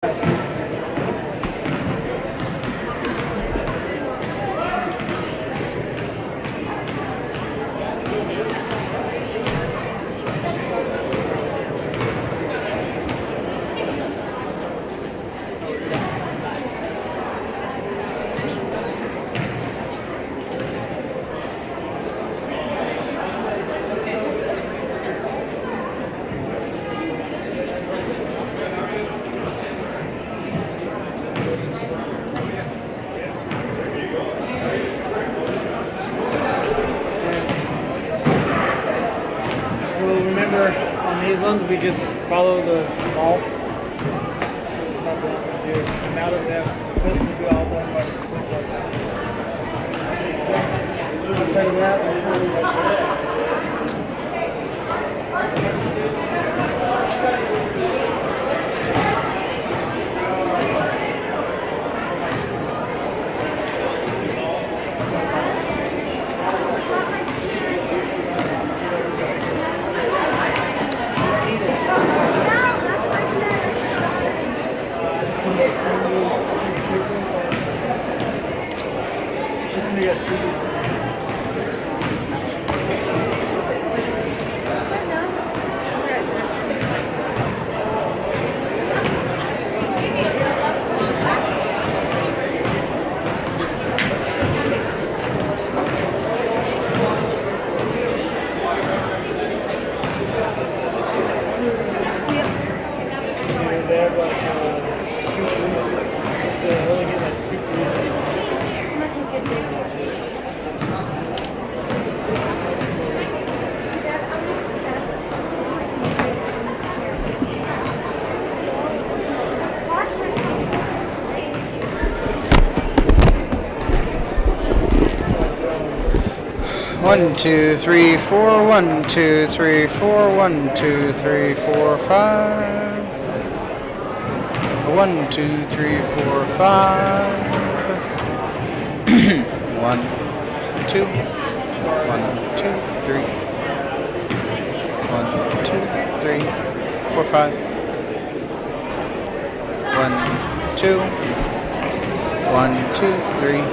On these ones, we just follow the ball. Now that we have this, we do all done by the split like that. Outside of that, that's how we like it. We got two. 1, 2, 3, 4, 1, 2, 3, 4, 1, 2, 3, 4, 5. 1, 2, 3, 4, 5. 1, 2, 1, 2, 3. 1, 2, 3, 4, 5. 1, 2, 1, 2, 3.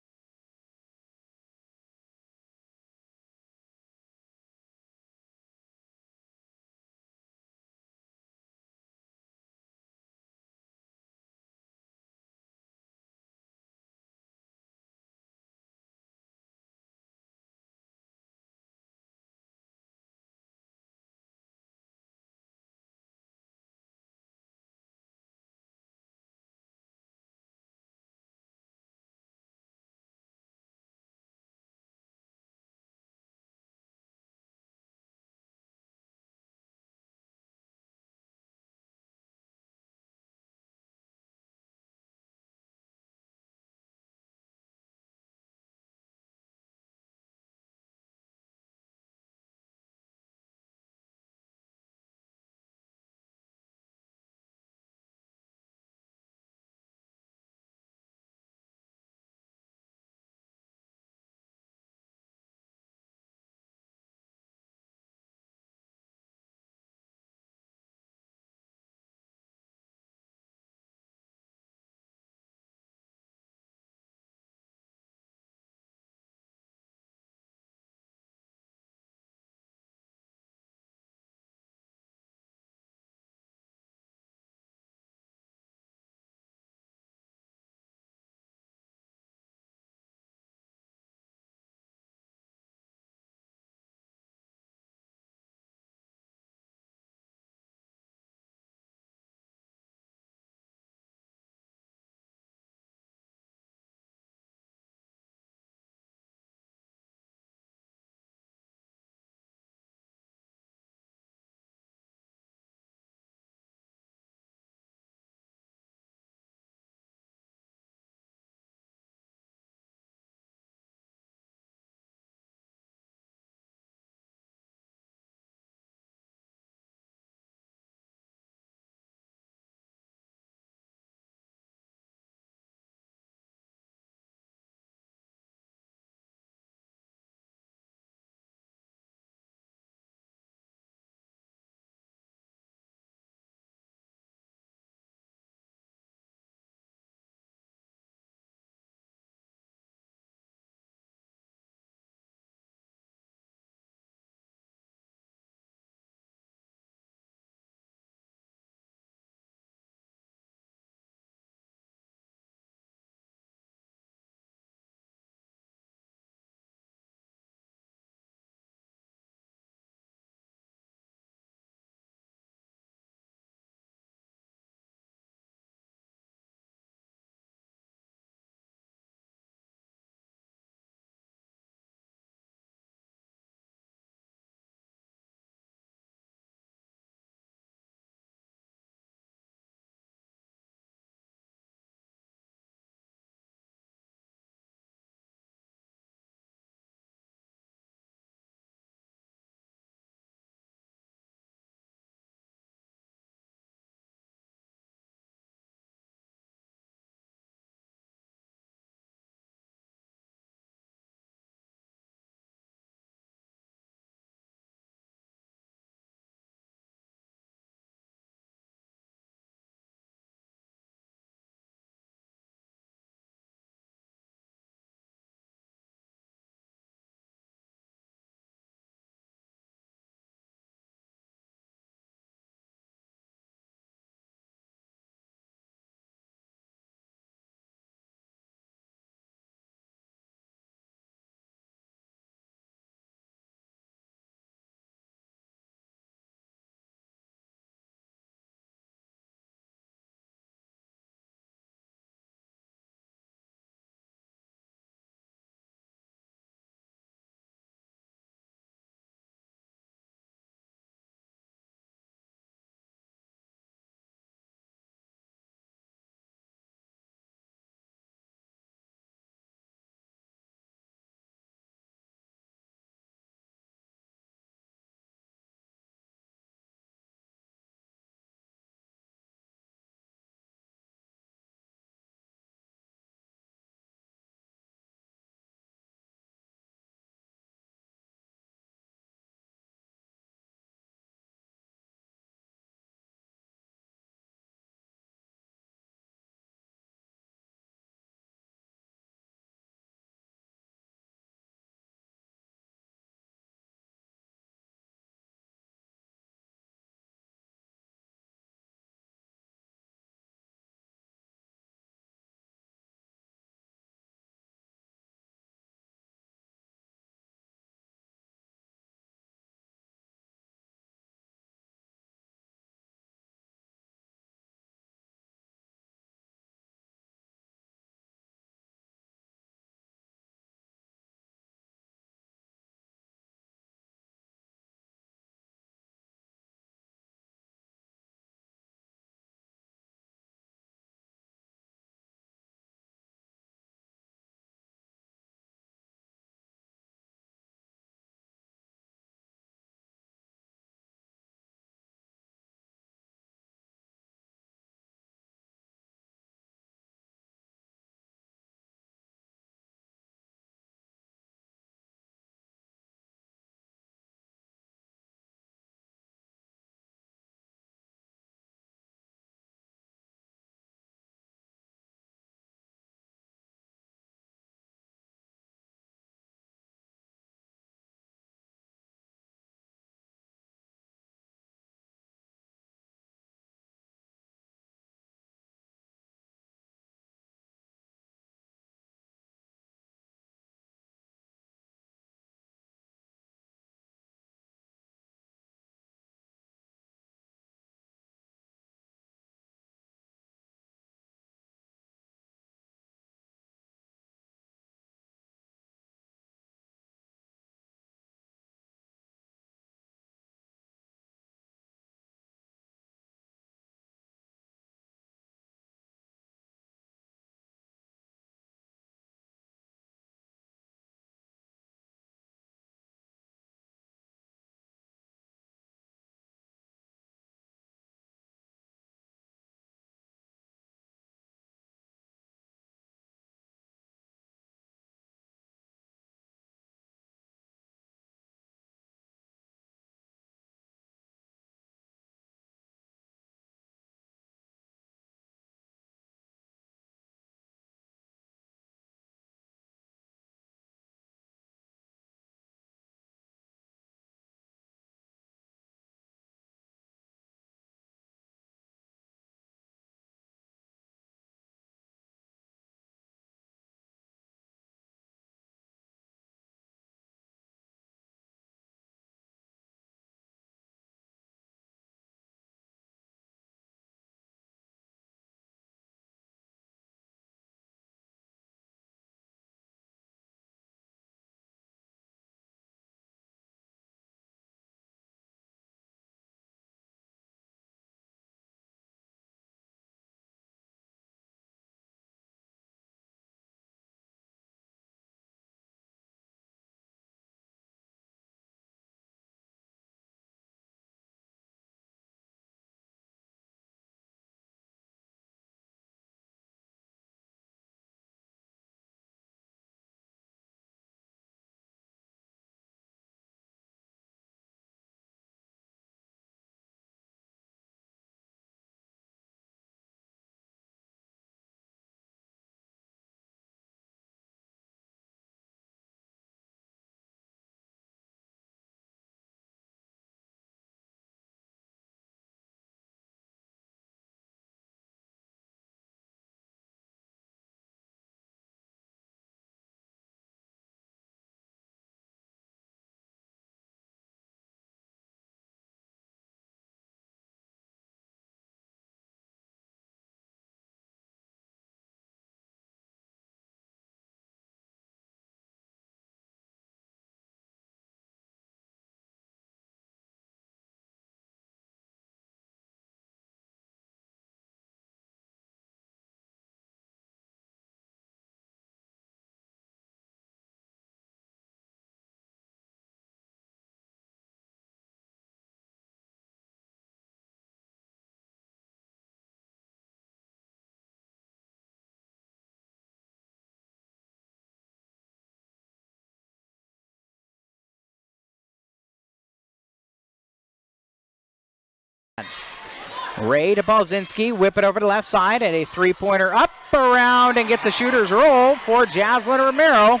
Ray to Balzinski, whip it over to left side, and a three-pointer up, around, and gets a shooter's roll for Jaslyn Romero.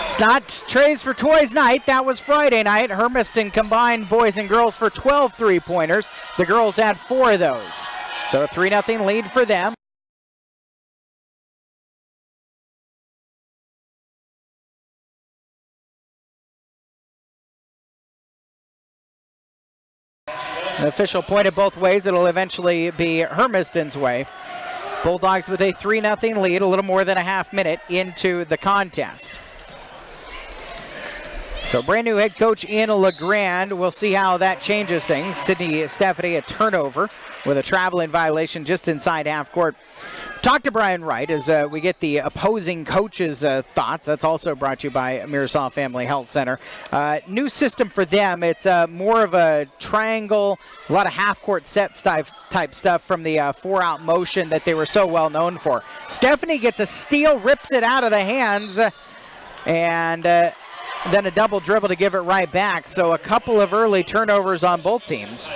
It's not Trays for Toys night. That was Friday night. Hermiston combined boys and girls for 12 three-pointers. The girls had 4 of those. So a 3-0 lead for them. An official pointed both ways. It'll eventually be Hermiston's way. Bulldogs with a 3-0 lead, a little more than a half minute into the contest. So brand new head coach in LeGrande. We'll see how that changes things. Sydney Stephanie a turnover with a traveling violation just inside half court. Talk to Brian Wright as we get the opposing coaches' thoughts. That's also brought to you by Mirasol Family Health Center. New system for them. It's more of a triangle, a lot of half-court set type stuff from the 4-out motion that they were so well known for. Stephanie gets a steal, rips it out of the hands, and then a double dribble to give it right back. So a couple of early turnovers on both teams.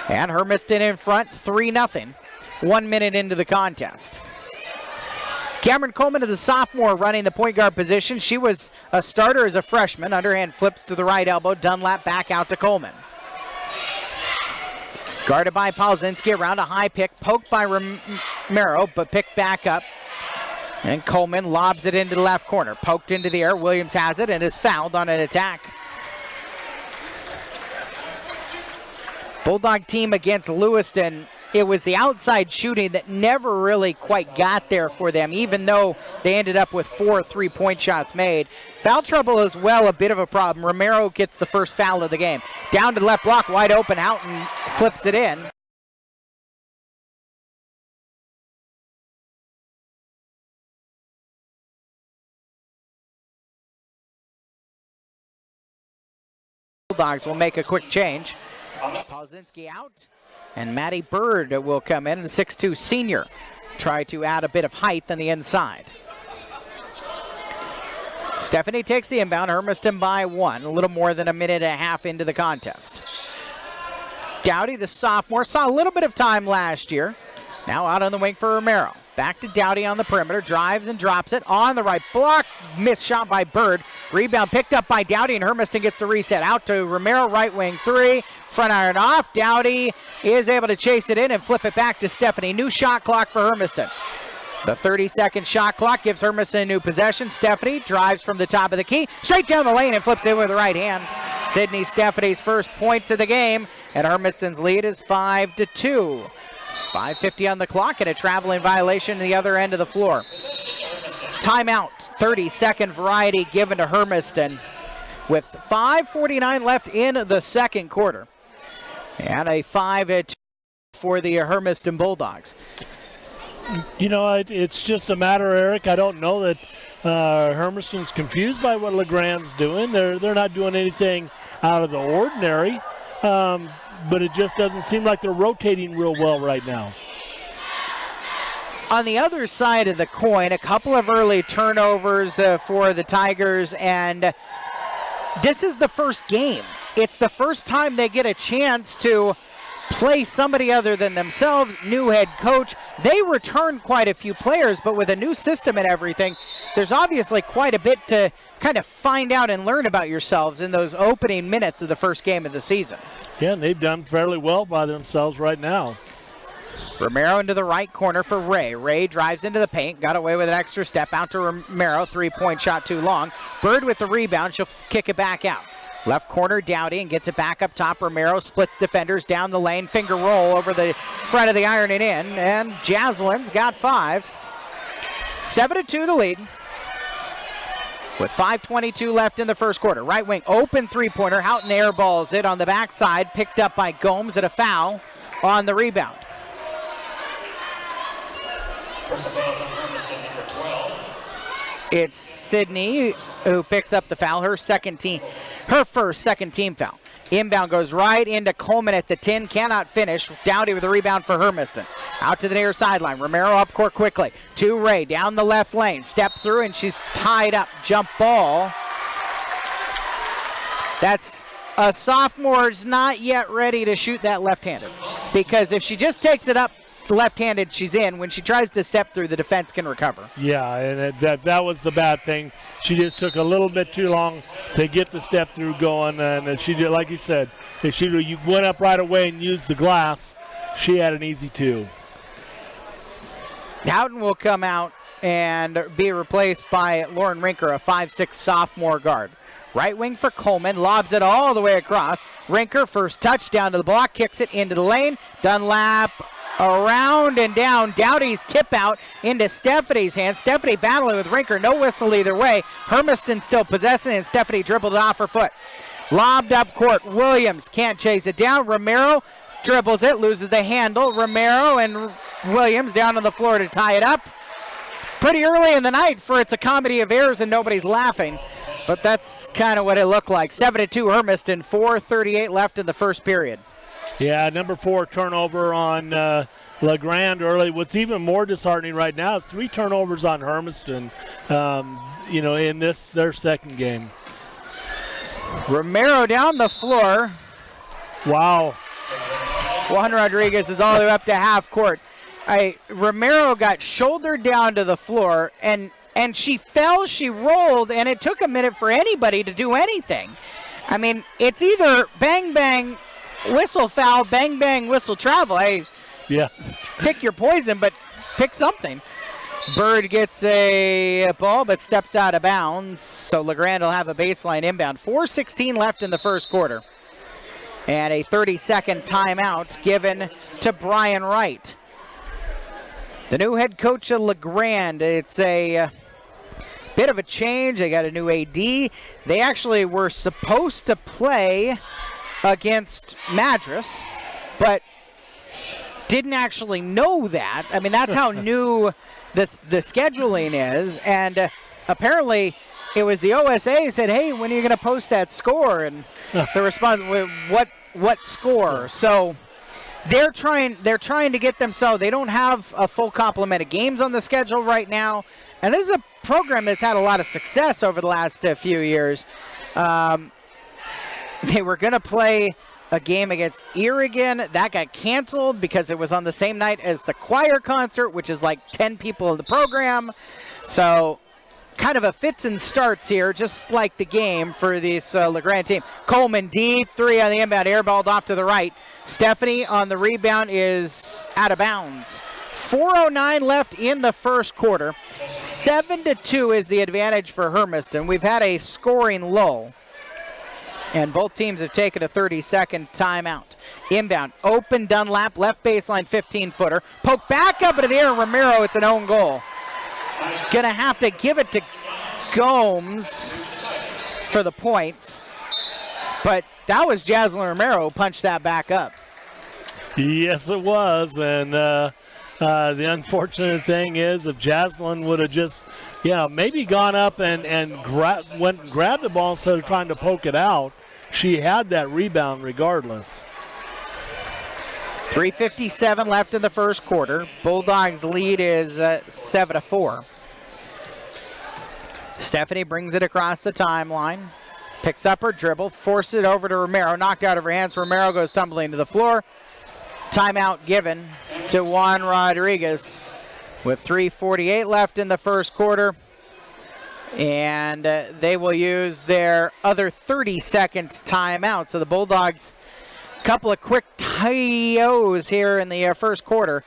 And Hermiston in front, 3-0. 1 minute into the contest. Cameron Coleman is a sophomore running the point guard position. She was a starter as a freshman. Underhand flips to the right elbow. Dunlap back out to Coleman. Guarded by Palzinski around a high pick. Poked by Romero, but picked back up. And Coleman lobs it into the left corner. Poked into the air. Williams has it and is fouled on an attack. Bulldog team against Lewiston. It was the outside shooting that never really quite got there for them, even though they ended up with 4 3-point shots made. Foul trouble as well, a bit of a problem. Romero gets the first foul of the game. Down to the left block, wide open, Houghton flips it in. Bulldogs will make a quick change. Palzinski out. And Maddie Bird will come in, and the 6'2 senior. Try to add a bit of height on the inside. Stephanie takes the inbound. Hermiston by 1. A little more than a minute and a half into the contest. Dowdy, the sophomore, saw a little bit of time last year. Now out on the wing for Romero. Back to Dowdy on the perimeter. Drives and drops it on the right block. Missed shot by Bird. Rebound picked up by Dowdy, and Hermiston gets the reset. Out to Romero, right wing 3. Front iron off. Dowdy is able to chase it in and flip it back to Stephanie. New shot clock for Hermiston. The 30-second shot clock gives Hermiston a new possession. Stephanie drives from the top of the key, straight down the lane and flips it with the right hand. Sydney Stephanie's first points of the game, and Hermiston's lead is 5-2. 5:50 on the clock and a traveling violation at the other end of the floor. Timeout, 30-second variety given to Hermiston with 5:49 left in the second quarter. And a 5-2 for the Hermiston Bulldogs. You know, it's just a matter, Eric. I don't know that Hermiston's confused by what LeGrande's doing. They're not doing anything out of the ordinary, but it just doesn't seem like they're rotating real well right now. On the other side of the coin, a couple of early turnovers for the Tigers, and this is the first game. It's the first time they get a chance to play somebody other than themselves, new head coach. They returned quite a few players, but with a new system and everything, there's obviously quite a bit to kind of find out and learn about yourselves in those opening minutes of the first game of the season. Yeah, and they've done fairly well by themselves right now. Romero into the right corner for Ray. Ray drives into the paint, got away with an extra step out to Romero, 3-point shot too long. Bird with the rebound, she'll kick it back out. Left corner, Dowdy, and gets it back up top. Romero splits defenders down the lane, finger roll over the front of the iron and in, and Jaslyn's got 5. 7-2 the lead. With 5:22 left in the first quarter. Right wing, open three-pointer. Houghton airballs it on the backside, picked up by Gomes at a foul on the rebound. It's Sydney who picks up the foul, her first second team foul. Inbound goes right into Coleman at the 10, cannot finish. Dowdy with a rebound for Hermiston. Out to the near sideline. Romero up court quickly. To Ray, down the left lane. Step through, and she's tied up. Jump ball. That's a sophomore's not yet ready to shoot that left-handed, because if she just takes it up left-handed, she's in. When she tries to step through, the defense can recover. Yeah, and that was the bad thing. She just took a little bit too long to get the step through going, and she did, like you said, if she went up right away and used the glass, she had an easy 2. Houghton will come out and be replaced by Lauren Rinker, a 5'6" sophomore guard. Right wing for Coleman, lobs it all the way across. Rinker, first touch down to the block, kicks it into the lane. Dunlap around and down. Dowdy's tip out into Stephanie's hands. Stephanie battling with Rinker, no whistle either way. Hermiston still possessing it, and Stephanie dribbled it off her foot. Lobbed up court, Williams can't chase it down. Romero dribbles it, loses the handle. Romero and Williams down on the floor to tie it up. Pretty early in the night for it's a comedy of errors and nobody's laughing, but that's kind of what it looked like. 7-2 Hermiston, 4:38 left in the first period. Yeah, number 4 turnover on LeGrand early. What's even more disheartening right now is 3 turnovers on Hermiston, in their second game. Romero down the floor. Wow. Juan Rodriguez is all the way up to half court. Romero got shouldered down to the floor, and she fell, she rolled, and it took a minute for anybody to do anything. I mean, it's either bang, bang, whistle foul, bang, bang, whistle travel. Yeah. Pick your poison, but pick something. Bird gets a ball, but steps out of bounds, so LeGrand will have a baseline inbound. 4:16 left in the first quarter. And a 30-second timeout given to Brian Wright. The new head coach of LeGrand. It's a bit of a change. They got a new AD. They actually were supposed to play against Madras, but didn't actually know that. I mean, that's how new the scheduling is. And apparently it was the OSA who said, hey, when are you going to post that score? And the response, what score? So they're trying to get themselves, they don't have a full complement of games on the schedule right now. And this is a program that's had a lot of success over the last few years. They were going to play a game against Oregon. That got canceled because it was on the same night as the choir concert, which is like 10 people in the program. So kind of a fits and starts here, just like the game for this LeGrand team. Coleman deep three on the inbound, airballed off to the right. Stephanie on the rebound is out of bounds. 4:09 left in the first quarter. 7-2 is the advantage for Hermiston. We've had a scoring lull, and both teams have taken a 30-second timeout. Inbound, open Dunlap, left baseline 15-footer. Poke back up into the air, Romero, it's an own goal. Gonna have to give it to Gomes for the points, but that was Jaslyn Romero who punched that back up. Yes, it was, and the unfortunate thing is if Jaslyn would have just, maybe gone up and went and grabbed the ball instead of trying to poke it out, she had that rebound regardless. 3:57 left in the first quarter. Bulldogs lead is 7-4. Stephanie brings it across the timeline, picks up her dribble, forces it over to Romero, knocked out of her hands. Romero goes tumbling to the floor. Timeout given to Juan Rodriguez with 3:48 left in the first quarter. And they will use their other 30-second timeout. So the Bulldogs, couple of quick TOs here in the first quarter.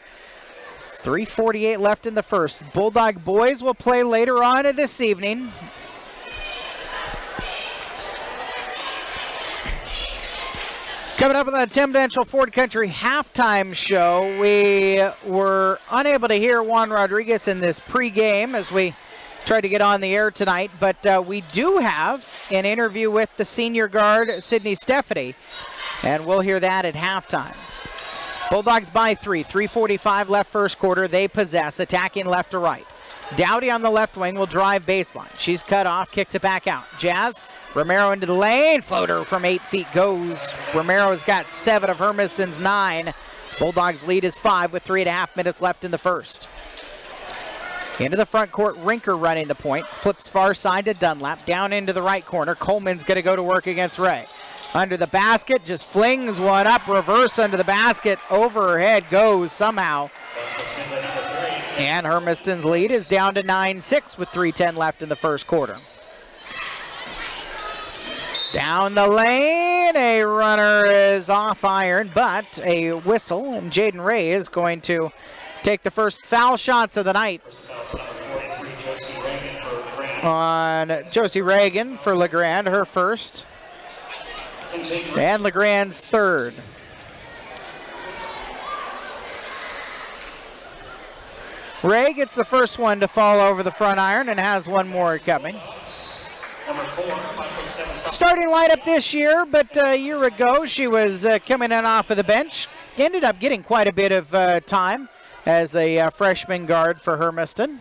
3:48 left in the first. Bulldog boys will play later on this evening. Coming up on the Tim Denchel Ford Country halftime show, we were unable to hear Juan Rodriguez in this pregame as we tried to get on the air tonight, but we do have an interview with the senior guard, Sydney Stephanie, and we'll hear that at halftime. Bulldogs by 3, 3:45 left first quarter. They possess, attacking left to right. Dowdy on the left wing will drive baseline. She's cut off, kicks it back out. Jazz, Romero into the lane, floater from 8 feet goes. Romero's got 7 of Hermiston's 9. Bulldogs lead is 5 with 3.5 minutes left in the first. Into the front court, Rinker running the point. Flips far side to Dunlap, down into the right corner. Coleman's going to go to work against Ray. under the basket, just flings one up, reverse under the basket, over her head goes somehow. And Hermiston's lead is down to 9-6 with 3:10 left in the first quarter. Down the lane, a runner is off iron, but a whistle, and Jaden Ray is going to take the first foul shots of the night on Josie Reagan for LeGrand, her first, and LeGrand's third. Ray gets the first one to fall over the front iron and has one more coming. Starting lineup this year, but a year ago she was coming in off of the bench. Ended up getting quite a bit of time as a freshman guard for Hermiston.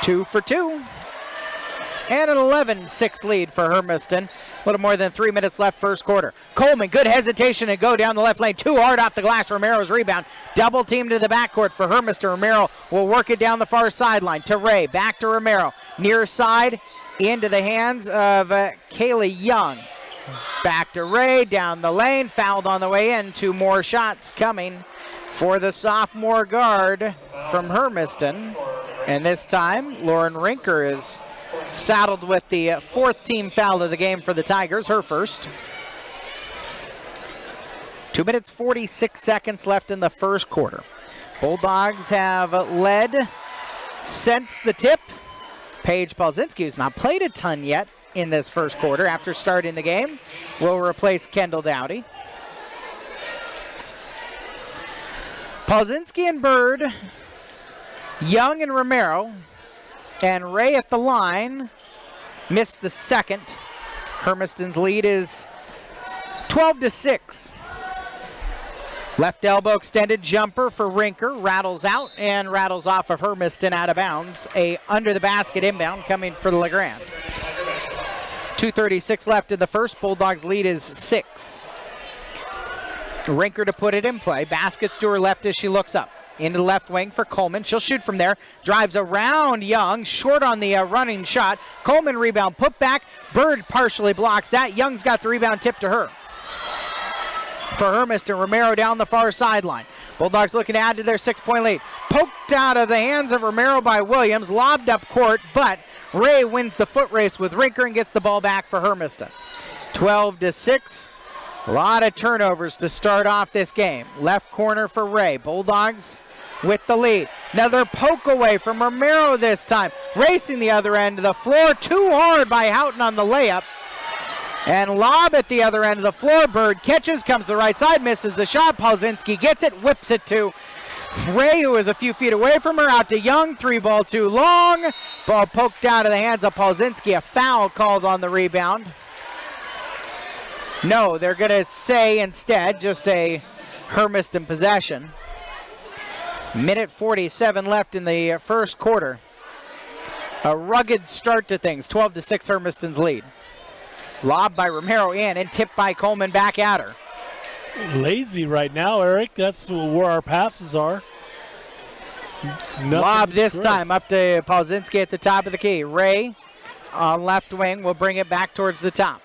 Two for two. And an 11-6 lead for Hermiston. A little more than 3 minutes left first quarter. Coleman, good hesitation to go down the left lane. Too hard off the glass. Romero's rebound. Double team to the backcourt for Hermiston. Romero will work it down the far sideline to Ray. Back to Romero. Near side into the hands of Kaylee Young. Back to Ray. Down the lane. Fouled on the way in. 2 more shots coming for the sophomore guard from Hermiston. And this time, Lauren Rinker is saddled with the 4th team foul of the game for the Tigers, her first. 2 minutes, 46 seconds left in the first quarter. Bulldogs have led since the tip. Paige Polzinski, who's not played a ton yet in this first quarter after starting the game, will replace Kendall Dowdy. Polzinski and Bird, Young and Romero, and Ray at the line missed the second. Hermiston's lead is 12-6. Left elbow extended jumper for Rinker, rattles out and rattles off of Hermiston out of bounds. A under the basket inbound coming for the LeGrand. 2:36 left in the first. Bulldogs lead is 6. Rinker to put it in play. Baskets to her left as she looks up. Into the left wing for Coleman. She'll shoot from there. Drives around Young. Short on the running shot. Coleman rebound. Put back. Bird partially blocks that. Young's got the rebound tipped to her. For Hermiston, Romero down the far sideline. Bulldogs looking to add to their 6-point lead. Poked out of the hands of Romero by Williams. Lobbed up court, but Ray wins the foot race with Rinker and gets the ball back for Hermiston. 12-6. A lot of turnovers to start off this game. Left corner for Ray. Bulldogs with the lead. Another poke away from Romero this time. Racing the other end of the floor. Too hard by Houghton on the layup. And lob at the other end of the floor. Bird catches, comes to the right side, misses the shot. Polzinski gets it, whips it to Ray, who is a few feet away from her. Out to Young. 3-ball too long. Ball poked out of the hands of Polzinski. A foul called on the rebound. No, they're going to say instead just a Hermiston possession. Minute 47 left in the first quarter. A rugged start to things. 12-6 Hermiston's lead. Lob by Romero in and tipped by Coleman back at her. Lazy right now, Eric. That's where our passes are. Lob this time up to Polzinski at the top of the key. Ray on left wing will bring it back towards the top.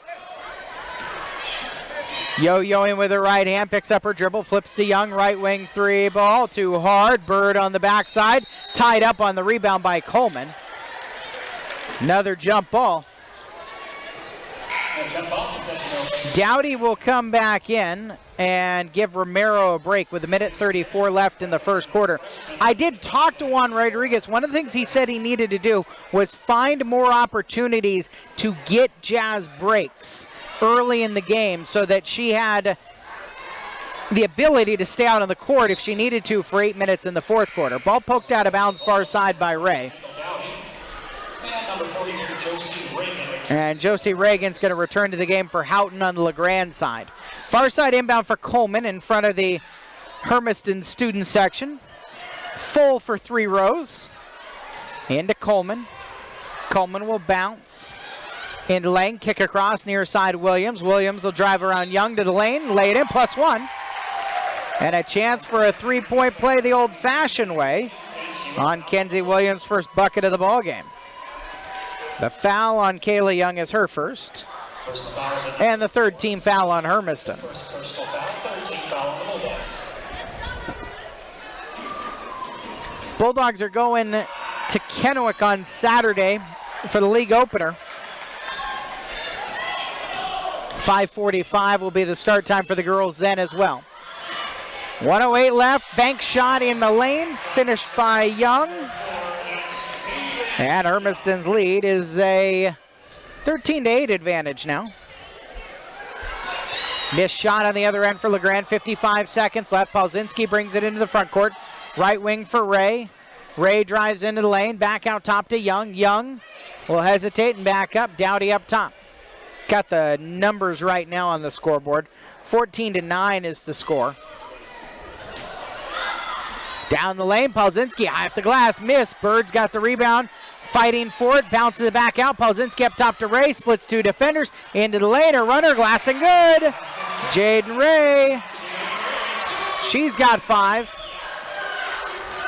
Yo-yoing with her right hand, picks up her dribble, flips to Young, right wing 3-ball, too hard. Bird on the backside, tied up on the rebound by Coleman. Another jump ball. Dowdy will come back in and give Romero a break with 1:34 left in the first quarter. I did talk to Juan Rodriguez. One of the things he said he needed to do was find more opportunities to get Jazz breaks early in the game so that she had the ability to stay out on the court if she needed to for 8 minutes in the fourth quarter. Ball poked out of bounds far side by Ray. And Josie Reagan's going to return to the game for Houghton on the LeGrand side. Far side inbound for Coleman in front of the Hermiston student section. Full for 3 rows. Into Coleman. Coleman will bounce. Into lane, kick across, near side Williams. Williams will drive around Young to the lane, lay it in, +1. And a chance for a 3-point play the old-fashioned way on Kenzie Williams' first bucket of the ball game. The foul on Kayla Young is her first. And the third team foul on Hermiston. Bulldogs are going to Kennewick on Saturday for the league opener. 5:45 will be the start time for the girls then as well. 1:08 left, bank shot in the lane, finished by Young. And Hermiston's lead is a 13-8 advantage now. Missed shot on the other end for LeGrand, 55 seconds left. Palzinski brings it into the front court. Right wing for Ray. Ray drives into the lane, back out top to Young. Young will hesitate and back up. Dowdy up top. Got the numbers right now on the scoreboard. 14-9 is the score. Down the lane, Palzinski high off the glass, miss. Bird's got the rebound, fighting for it, bounces it back out. Palzinski up top to Ray, splits two defenders, into the lane, her runner, glass and good. Jaden Ray, she's got 5.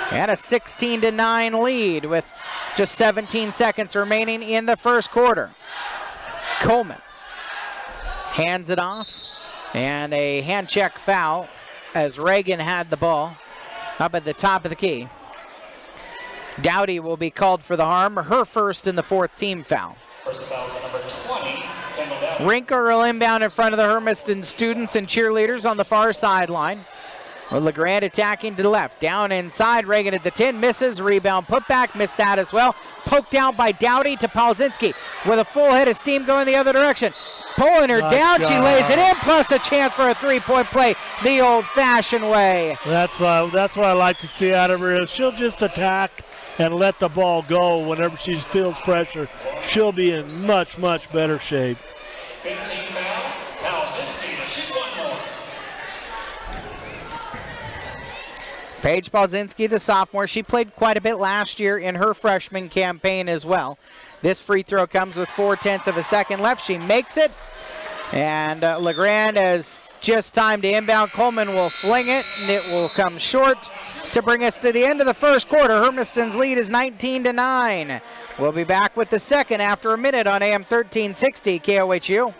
And a 16-9 lead with just 17 seconds remaining in the first quarter. Coleman hands it off, and a hand check foul as Reagan had the ball up at the top of the key. Dowdy will be called for the harm, her first in the 4th team foul. First foul is number 20, Kendall Dowdy. Rinker will inbound in front of the Hermiston students and cheerleaders on the far sideline. With LeGrand attacking to the left. Down inside, Reagan at the 10, misses, rebound, put back, missed that as well. Poked out by Dowdy to Palzinski with a full head of steam going the other direction. Pulling her down, she lays it in, plus a chance for a 3-point play the old-fashioned way. That's what I like to see out of her, is she'll just attack and let the ball go whenever she feels pressure. She'll be in much, much better shape. 15 foul, Palzinski to shoot one more. Paige Palzinski, the sophomore, she played quite a bit last year in her freshman campaign as well. This free throw comes with 0.4 of a second left. She makes it, and LeGrand has just time to inbound. Coleman will fling it, and it will come short to bring us to the end of the first quarter. Hermiston's lead is 19-9. We'll be back with the second after a minute on AM 1360 KOHU.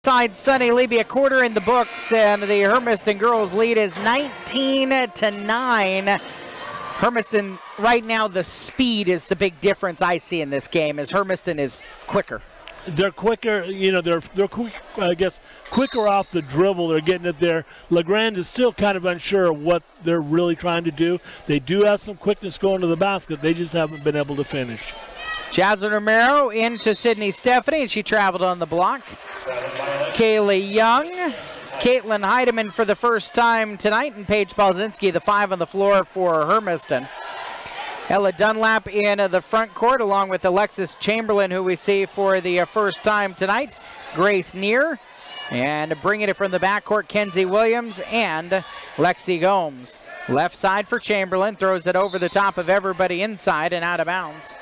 Side Sunny Levy, a quarter in the books, and the Hermiston girls lead is 19-9. Hermiston right now, the speed is the big difference I see in this game, as Hermiston is quicker. They're quicker, they're quick, I guess, quicker off the dribble. They're getting it there. LeGrand is still kind of unsure of what they're really trying to do. They do have some quickness going to the basket. They just haven't been able to finish. Jasmine Romero into Sydney Stephanie, and she traveled on the block. Kaylee Young, Caitlin Heidemann for the first time tonight, and Paige Palzinski, the 5 on the floor for Hermiston. Ella Dunlap in the front court, along with Alexis Chamberlain, who we see for the first time tonight. Grace Neer, and bringing it from the backcourt, Kenzie Williams and Lexi Gomes. Left side for Chamberlain, throws it over the top of everybody inside and out of bounds.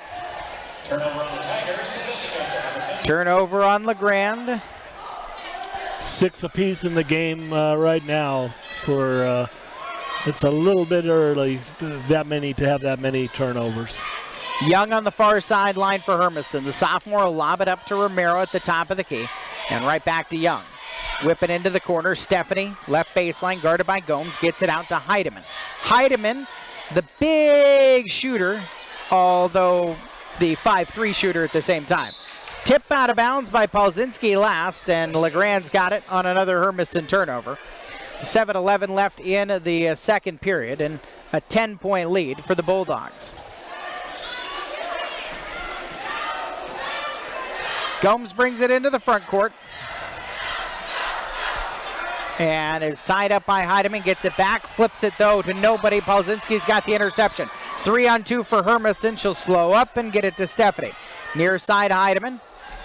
Turnover on the Tigers, possession goes to Hermiston. Turnover on LeGrand. 6 apiece in the game right now. For it's a little bit early to have that many turnovers. Young on the far sideline for Hermiston. The sophomore will lob it up to Romero at the top of the key, and right back to Young. whip it into the corner. Stephanie, left baseline, guarded by Gomes, gets it out to Heidemann. Heidemann, the big shooter, although the 5-3 shooter at the same time. Tip out of bounds by Polzinski last, and LeGrand's got it on another Hermiston turnover. 7:11 left in the second period, and a 10-point lead for the Bulldogs. Gomes brings it into the front court. And is tied up by Heidemann, gets it back, flips it though to nobody. Polzinski's got the interception. 3-on-2 for Hermiston. She'll slow up and get it to Stephanie. Near side Heidemann.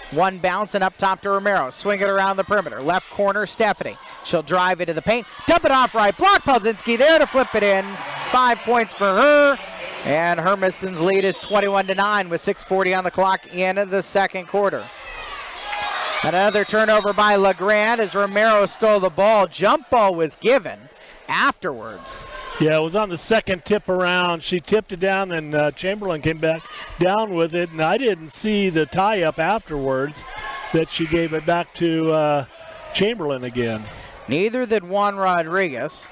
One bounce and up top to Romero. Swing it around the perimeter. Left corner, Stephanie. She'll drive into the paint. Dump it off right block. Polzinski there to flip it in. 5 points for her. And Hermiston's lead is 21-9 with 6:40 on the clock in the second quarter. Another turnover by LeGrand as Romero stole the ball. Jump ball was given afterwards. Yeah, it was on the second tip around. She tipped it down, and Chamberlain came back down with it, and I didn't see the tie-up afterwards that she gave it back to Chamberlain again. Neither did Juan Rodriguez.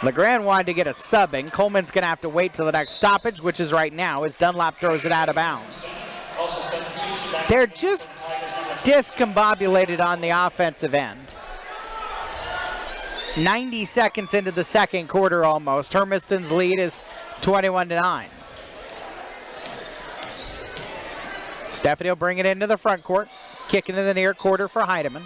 LeGrand wanted to get a subbing. Coleman's going to have to wait till the next stoppage, which is right now, as Dunlap throws it out of bounds. They're just discombobulated on the offensive end. 90 seconds into the second quarter almost. Hermiston's lead is 21-9. Stephanie will bring it into the front court. Kick into the near quarter for Heidemann.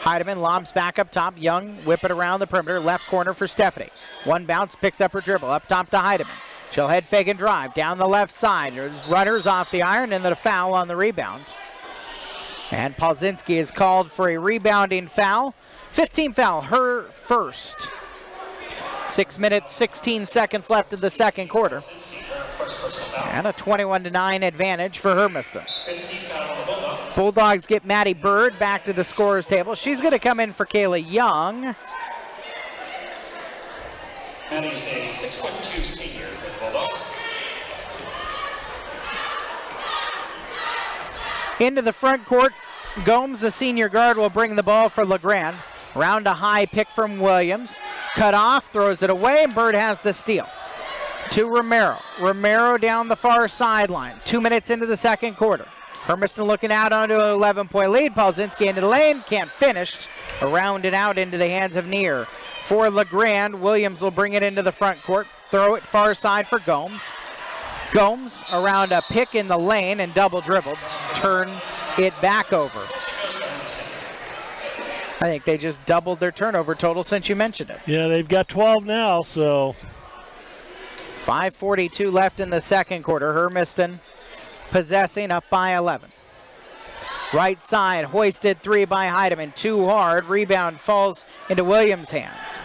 Heidemann lobs back up top. Young whip it around the perimeter. Left corner for Stephanie. One bounce, picks up her dribble. Up top to Heidemann. She'll head fake and drive down the left side. Runners off the iron and then a foul on the rebound. And Polzinski is called for a rebounding foul. 15th foul, her first. 6 minutes, 16 seconds left in the second quarter. And a 21-9 advantage for Hermiston. Bulldogs get Maddie Bird back to the scorer's table. She's going to come in for Kayla Young. Maddie's a 6'2" senior for the Bulldogs. Into the front court, Gomes, the senior guard, will bring the ball for LeGrand. Round a high pick from Williams. Cut off, throws it away, and Bird has the steal. To Romero. Romero down the far sideline. 2 minutes into the second quarter. Hermiston looking out onto an 11-point lead. Polzinski into the lane, can't finish. Around and out into the hands of Neer. For LeGrand, Williams will bring it into the front court. Throw it far side for Gomes. Gomes around a pick in the lane and double dribbled. Turn it back over. I think they just doubled their turnover total since you mentioned it. Yeah, they've got 12 now, so. 5:42 left in the second quarter. Hermiston possessing, up by 11. Right side, hoisted three by Heidemann. Too hard. Rebound falls into Williams' hands.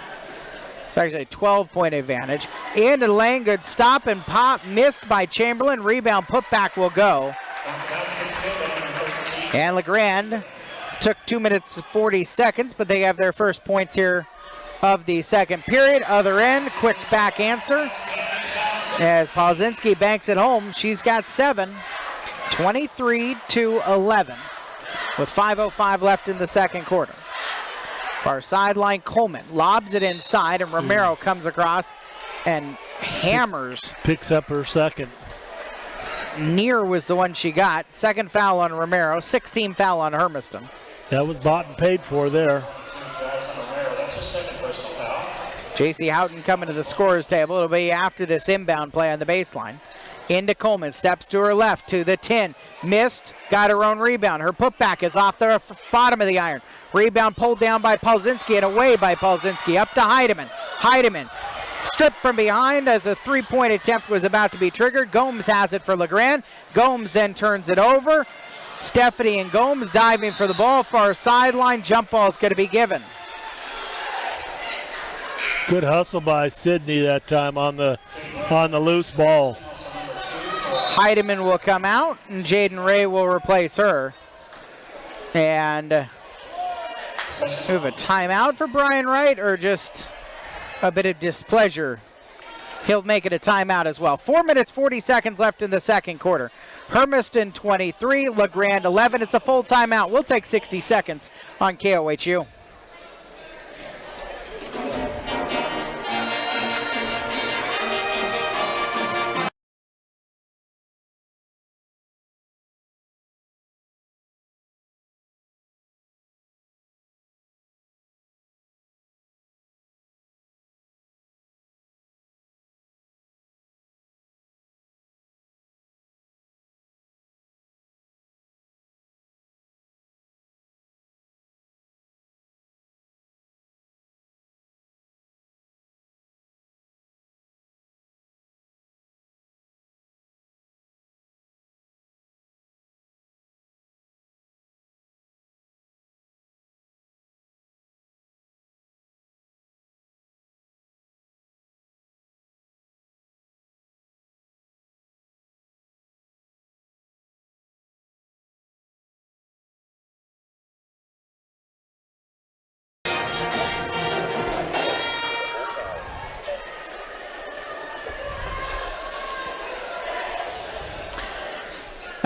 It's actually a 12-point advantage. Into the lane, good stop and pop. Missed by Chamberlain. Rebound putback will go. And LeGrand took 2 minutes 40 seconds, but they have their first points here of the second period. Other end, quick back answer. As Polzinski banks it home, she's got 7. 23-11 with 5:05 left in the second quarter. Far sideline, Coleman lobs it inside, and Romero comes across and hammers. Picks up her second. Near was the one she got. Second foul on Romero, 16 foul on Hermiston. That was bought and paid for there. That's her second personal foul. J.C. Houghton coming to the scorer's table. It'll be after this inbound play on the baseline. Into Coleman, steps to her left, to the 10. Missed, got her own rebound. Her putback is off the bottom of the iron. Rebound pulled down by Polzinski and away by Polzinski. Up to Heidemann. Heidemann stripped from behind as a three-point attempt was about to be triggered. Gomes has it for LeGrand. Gomes then turns it over. Stephanie and Gomes diving for the ball. Far sideline, jump ball is going to be given. Good hustle by Sydney that time on the loose ball. Heidemann will come out, and Jaden Ray will replace her. And we have a timeout for Brian Wright, or just a bit of displeasure. He'll make it a timeout as well. 4 minutes, 40 seconds left in the second quarter. Hermiston 23, LeGrand 11. It's a full timeout. We'll take 60 seconds on KOHU.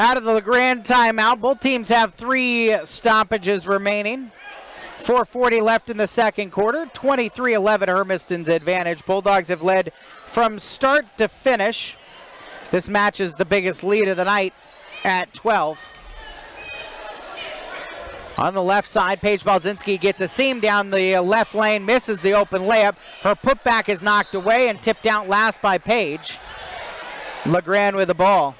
Out of the Grande timeout, both teams have 3 stoppages remaining. 4:40 left in the second quarter. 23-11 Hermiston's advantage. Bulldogs have led from start to finish. This match is the biggest lead of the night at 12. On the left side, Paige Balzinski gets a seam down the left lane, misses the open layup. Her putback is knocked away and tipped out last by Paige. LeGrand with the ball.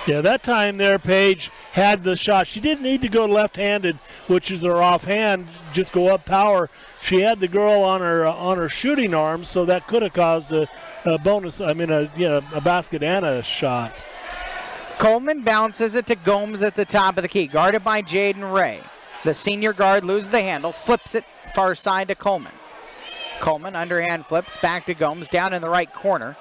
Yeah, that time there, Paige had the shot. She didn't need to go left-handed, which is her offhand, just go up power. She had the girl on her shooting arm, so that could have caused a bonus. I mean, a basket and a shot. Coleman bounces it to Gomes at the top of the key, guarded by Jaden Ray. The senior guard loses the handle, flips it far side to Coleman. Coleman underhand flips back to Gomes down in the right corner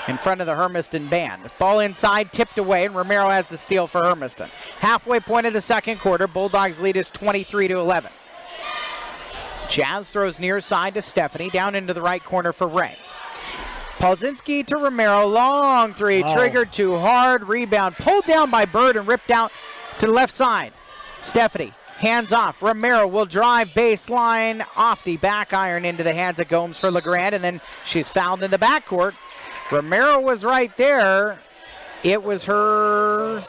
in front of the Hermiston band. Ball inside, tipped away, and Romero has the steal for Hermiston. Halfway point of the second quarter, Bulldogs lead is 23-11. Jazz throws near side to Stephanie, down into the right corner for Ray. Palzinski to Romero, long three, triggered too hard, rebound, pulled down by Bird and ripped out to the left side. Stephanie, hands off, Romero will drive baseline, off the back iron into the hands of Gomes for LeGrand, and then she's fouled in the backcourt. Romero was right there. It was her,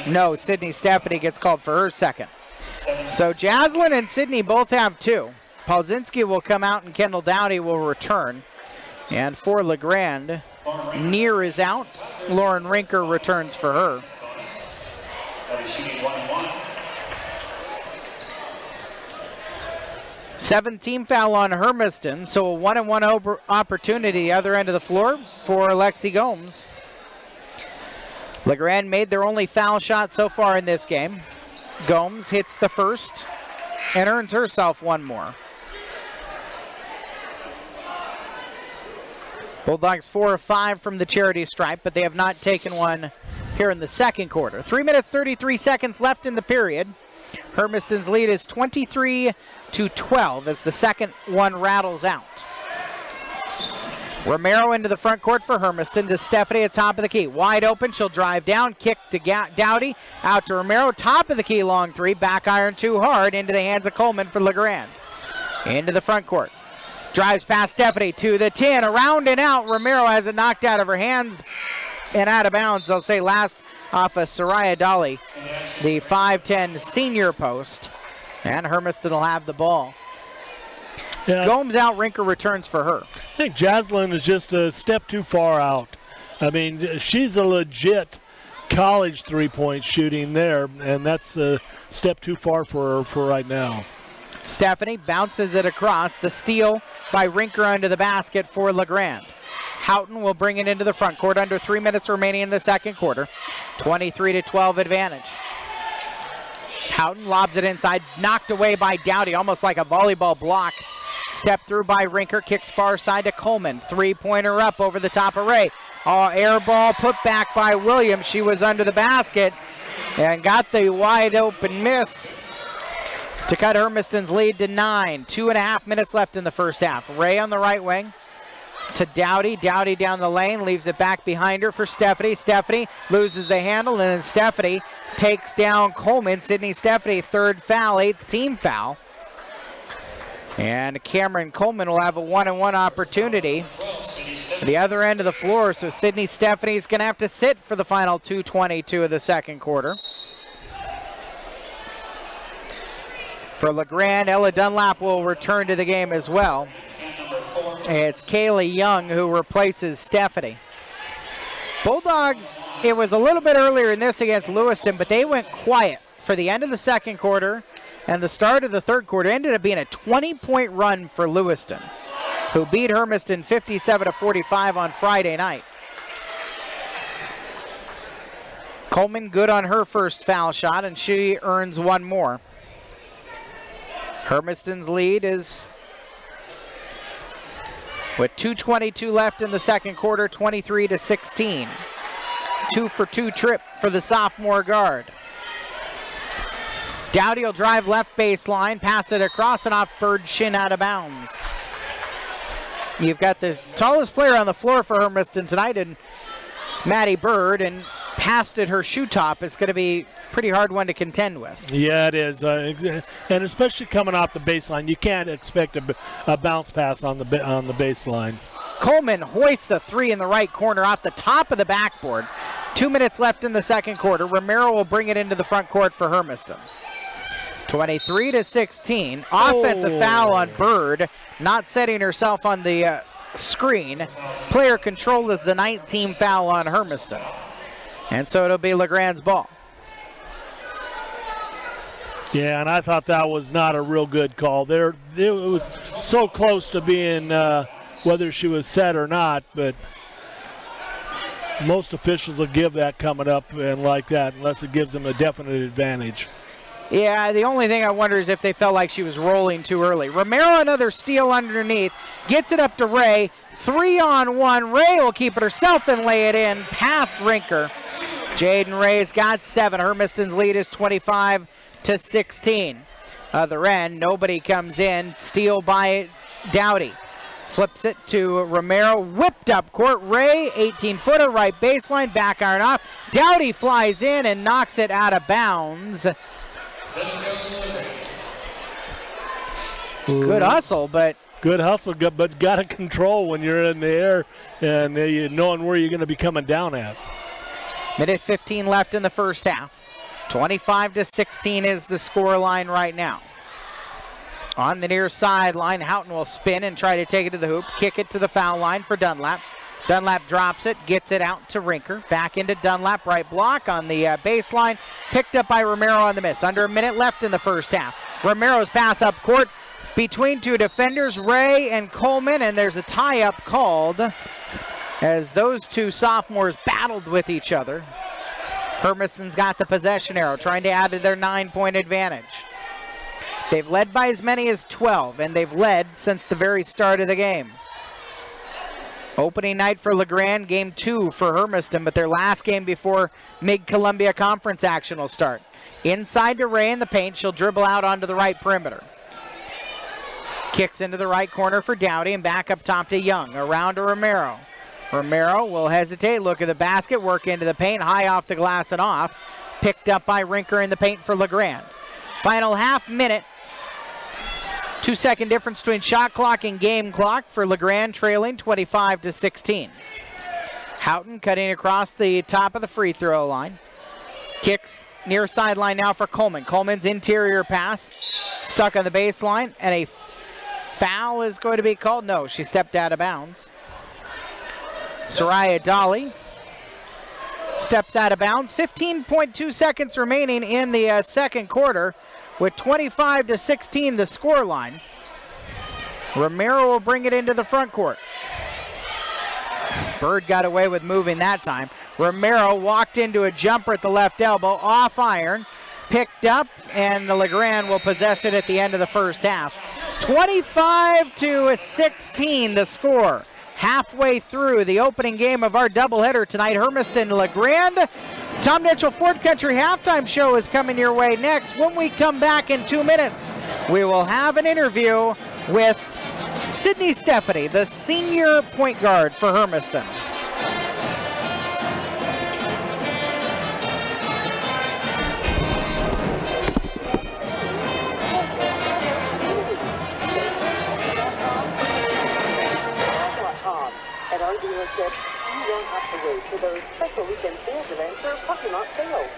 no, Sydney Stephanie gets called for her second. So Jaslyn and Sydney both have 2. Palzinski will come out and Kendall Dowdy will return. And for LeGrand, Near is out. Lauren Rinker returns for her. 7-team foul on Hermiston, so a 1-on-1 opportunity other end of the floor for Alexi Gomes. LeGrand made their only foul shot so far in this game. Gomes hits the first and earns herself 1 more. Bulldogs 4 of 5 from the charity stripe, but they have not taken one here in the second quarter. 3 minutes, 33 seconds left in the period. Hermiston's lead is 23-12 as the second one rattles out. Romero into the front court for Hermiston to Stephanie at top of the key. Wide open, she'll drive down, kick to Dowdy, out to Romero, top of the key, long three, back iron too hard, into the hands of Coleman for LeGrand. Into the front court. Drives past Stephanie to the 10, around and out. Romero has it knocked out of her hands and out of bounds. They'll say last off of Soraya Dolly, the 5'10 senior post. And Hermiston will have the ball. Yeah. Gomes out, Rinker returns for her. I think Jaslyn is just a step too far out. I mean, she's a legit college three-point shooting there, and that's a step too far for her for right now. Stephanie bounces it across. The steal by Rinker under the basket for LeGrand. Houghton will bring it into the front court under 3 minutes remaining in the second quarter. 23-12 advantage. Houghton lobs it inside, knocked away by Dowdy, almost like a volleyball block. Step through by Rinker, kicks far side to Coleman. Three-pointer up over the top of Ray. Air ball put back by Williams. She was under the basket and got the wide open miss to cut Hermiston's lead to 9. 2.5 minutes left in the first half. Ray on the right wing to Dowdy. Dowdy down the lane, leaves it back behind her for Stephanie. Stephanie loses the handle, and then Stephanie takes down Coleman. Sydney Stephanie, third foul, 8th team foul. And Cameron Coleman will have a 1-on-1 opportunity at the other end of the floor, so Sydney Stephanie's going to have to sit for the final 2:22 of the second quarter. For LeGrand, Ella Dunlap will return to the game as well. It's Kaylee Young who replaces Stephanie. Bulldogs, it was a little bit earlier in this against Lewiston, but they went quiet for the end of the second quarter, and the start of the third quarter ended up being a 20-point run for Lewiston, who beat Hermiston 57-45 on Friday night. Coleman good on her first foul shot, and she earns 1 more. Hermiston's lead is, with 2:22 left in the second quarter, 23-16. 2-for-2 trip for the sophomore guard. Dowdy will drive left baseline, pass it across and off Bird's shin out of bounds. You've got the tallest player on the floor for Hermiston tonight, and Maddie Bird, and passed at her shoe top, it's going to be a pretty hard one to contend with. Yeah, it is. And especially coming off the baseline, you can't expect a bounce pass on the baseline. Coleman hoists the three in the right corner off the top of the backboard. 2 minutes left in the second quarter. Romero will bring it into the front court for Hermiston. 23-16. Offensive foul on Bird, not setting herself on the screen. Player control is the 19th foul on Hermiston. And so it'll be LeGrand's ball. Yeah, and I thought that was not a real good call. It was so close to being whether she was set or not, but most officials will give that coming up and like that unless it gives them a definite advantage. Yeah, the only thing I wonder is if they felt like she was rolling too early. Romero, another steal underneath, gets it up to Ray. 3-on-1. Ray will keep it herself and lay it in past Rinker. Jaden Ray's got 7. Hermiston's lead is 25-16. Other end, nobody comes in. Steal by Dowdy. Flips it to Romero, whipped up court. Ray, 18-footer, right baseline, back iron off. Dowdy flies in and knocks it out of bounds. Good hustle, but got to control when you're in the air and knowing where you're going to be coming down at. Minute 15 left in the first half. 25-16 is the score line right now. On the near sideline, Houghton will spin and try to take it to the hoop. Kick it to the foul line for Dunlap. Dunlap drops it, gets it out to Rinker. Back into Dunlap, right block on the baseline. Picked up by Romero on the miss. Under a minute left in the first half. Romero's pass up court between two defenders, Ray and Coleman, and there's a tie-up called as those two sophomores battled with each other. Hermiston's got the possession arrow, trying to add to their 9-point advantage. They've led by as many as 12, and they've led since the very start of the game. Opening night for LeGrand, game 2 for Hermiston, but their last game before Mid-Columbia Conference action will start. Inside to Ray in the paint, she'll dribble out onto the right perimeter. Kicks into the right corner for Dowdy and back up top to Young. Around to Romero. Romero will hesitate, look at the basket, work into the paint, high off the glass and off. Picked up by Rinker in the paint for LeGrand. Final half minute. 2-second difference between shot clock and game clock for LeGrand, trailing 25-16. Houghton cutting across the top of the free throw line. Kicks near sideline now for Coleman. Coleman's interior pass stuck on the baseline, and a foul is going to be called. No, she stepped out of bounds. Soraya Dolly steps out of bounds. 15.2 seconds remaining in the second quarter. With 25-16 the score line. Romero will bring it into the front court. Bird got away with moving that time. Romero walked into a jumper at the left elbow, off iron, picked up, and the LeGrand will possess it at the end of the first half. 25-16 the score. Halfway through the opening game of our doubleheader tonight, Hermiston-LeGrand. Tom Mitchell Ford Country halftime show is coming your way next. When we come back in 2 minutes, we will have an interview with Sydney Stephanie, the senior point guard for Hermiston. At our dealership, you don't have to wait for those special weekend sales events or parking lot sales.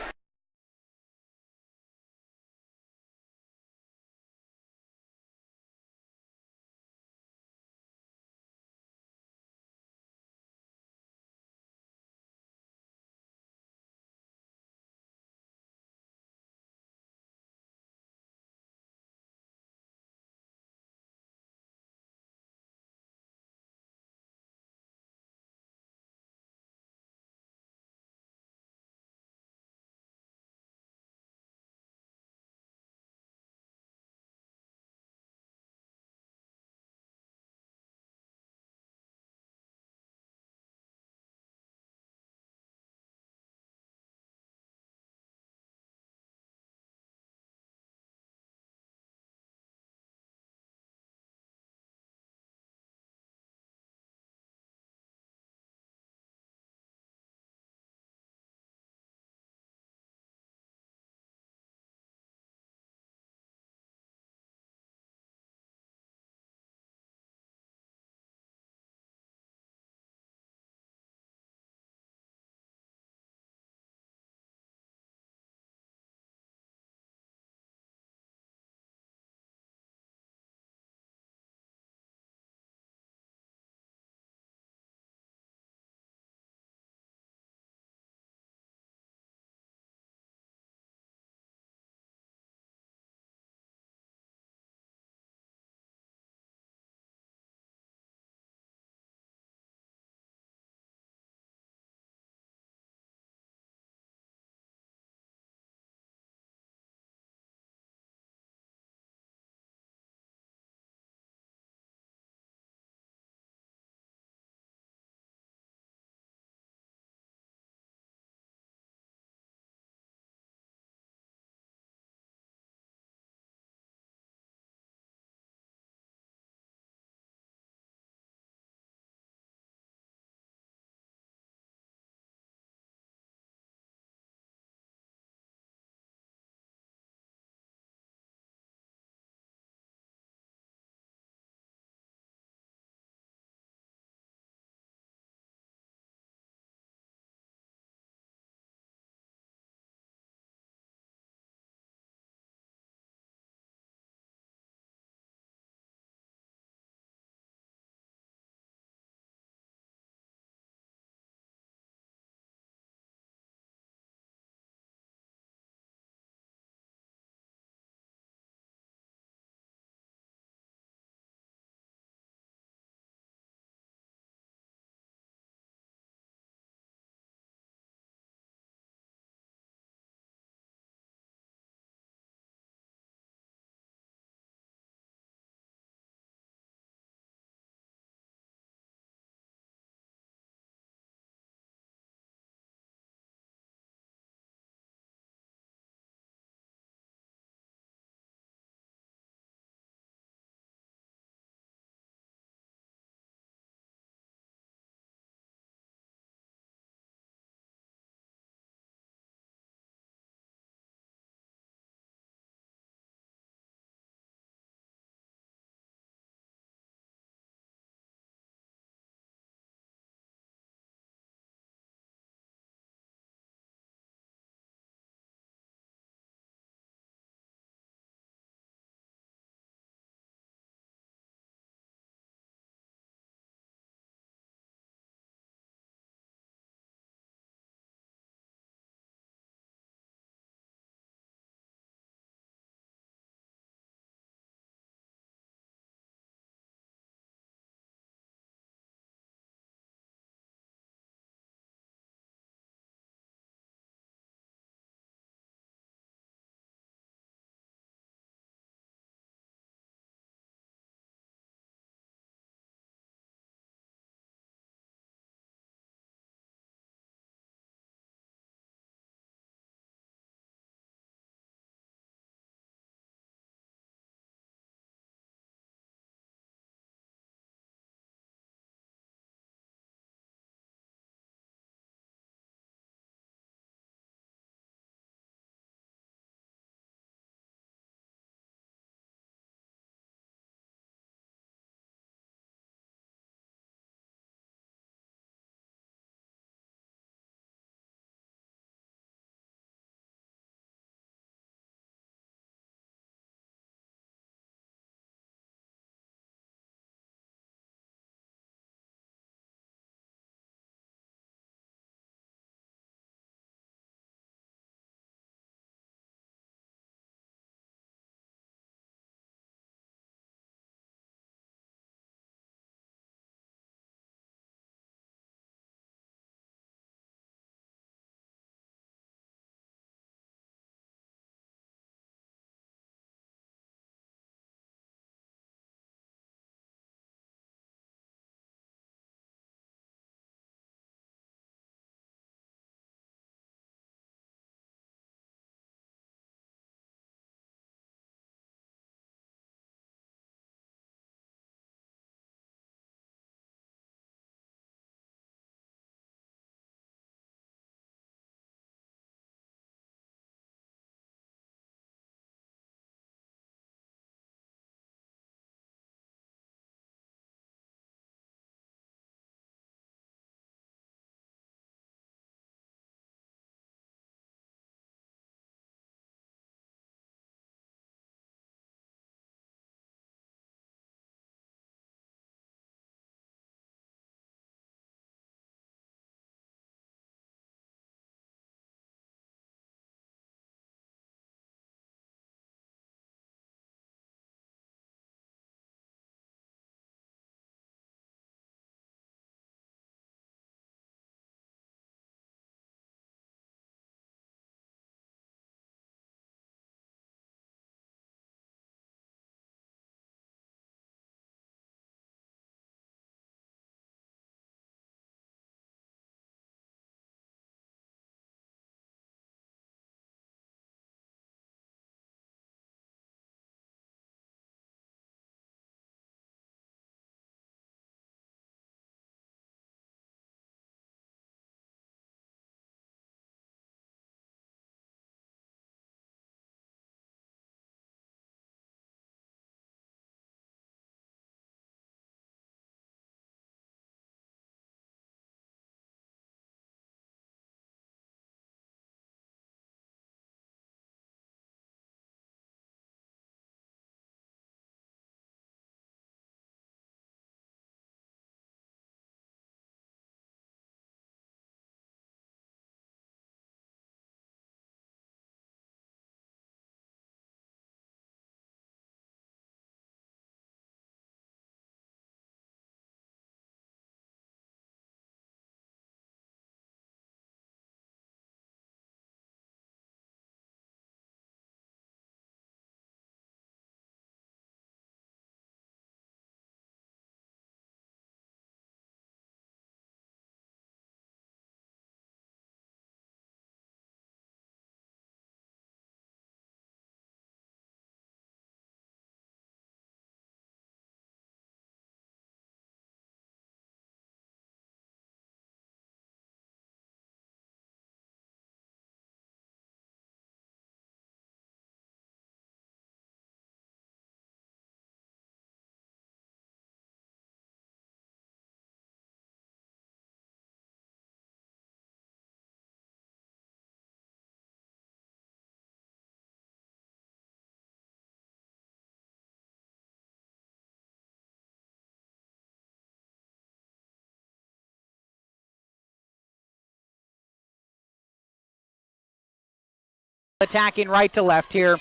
attacking right to left here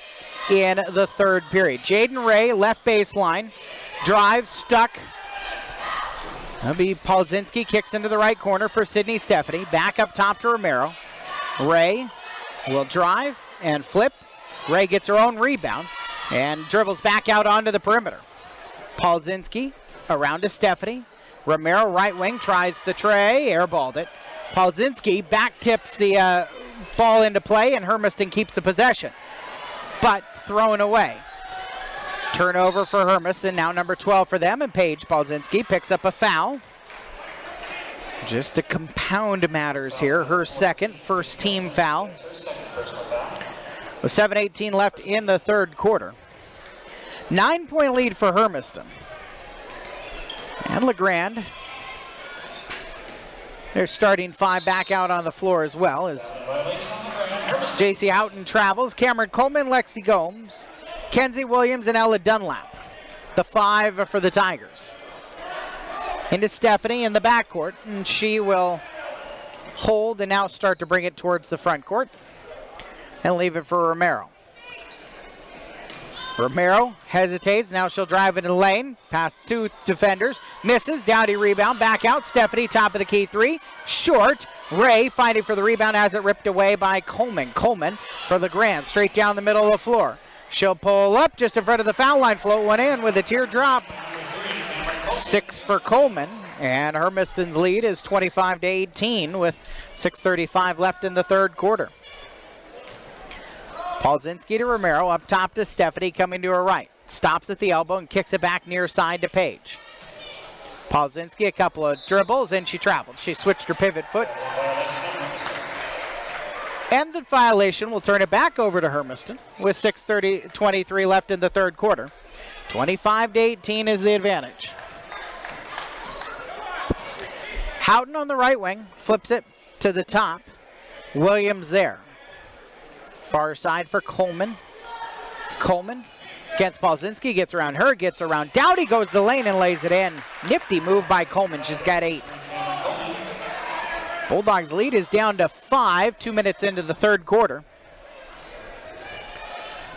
in the third period. Jaden Ray, left baseline, drive, stuck. That'll be Polzinski, kicks into the right corner for Sydney Stephanie. Back up top to Romero. Ray will drive and flip. Ray gets her own rebound and dribbles back out onto the perimeter. Polzinski around to Stephanie. Romero, right wing, tries the tray, airballed it. Polzinski back tips the ball into play, and Hermiston keeps the possession, but thrown away. Turnover for Hermiston, now number 12 for them, and Paige Polzinski picks up a foul. Just to compound matters here, her second, first team foul. With 7:18 left in the third quarter. 9-point lead for Hermiston. And LeGrande, their starting five back out on the floor as well as J.C. Houghton travels. Cameron Coleman, Lexi Gomes, Kenzie Williams, and Ella Dunlap. The five for the Tigers. Into Stephanie in the backcourt, and she will hold and now start to bring it towards the front court and leave it for Romero. Romero hesitates, now she'll drive into the lane, past two defenders, misses, Dowdy rebound, back out, Stephanie, top of the key three, short, Ray fighting for the rebound, has it ripped away by Coleman. Coleman for LeGrande, straight down the middle of the floor. She'll pull up just in front of the foul line, float one in with a teardrop. 6 for Coleman, and Hermiston's lead is 25-18 with 6:35 left in the third quarter. Polzinski to Romero, up top to Stephanie, coming to her right. Stops at the elbow and kicks it back near side to Paige. Polzinski, a couple of dribbles, and she traveled. She switched her pivot foot. And the violation will turn it back over to Hermiston with 6:23 left in the third quarter. 25-18 is the advantage. Houghton on the right wing, flips it to the top. Williams there. Far side for Coleman. Coleman against Polzinski, gets around her, gets around Dowdy, goes to the lane and lays it in. Nifty move by Coleman, she's got 8. Bulldogs lead is down to 5, 2 minutes into the third quarter.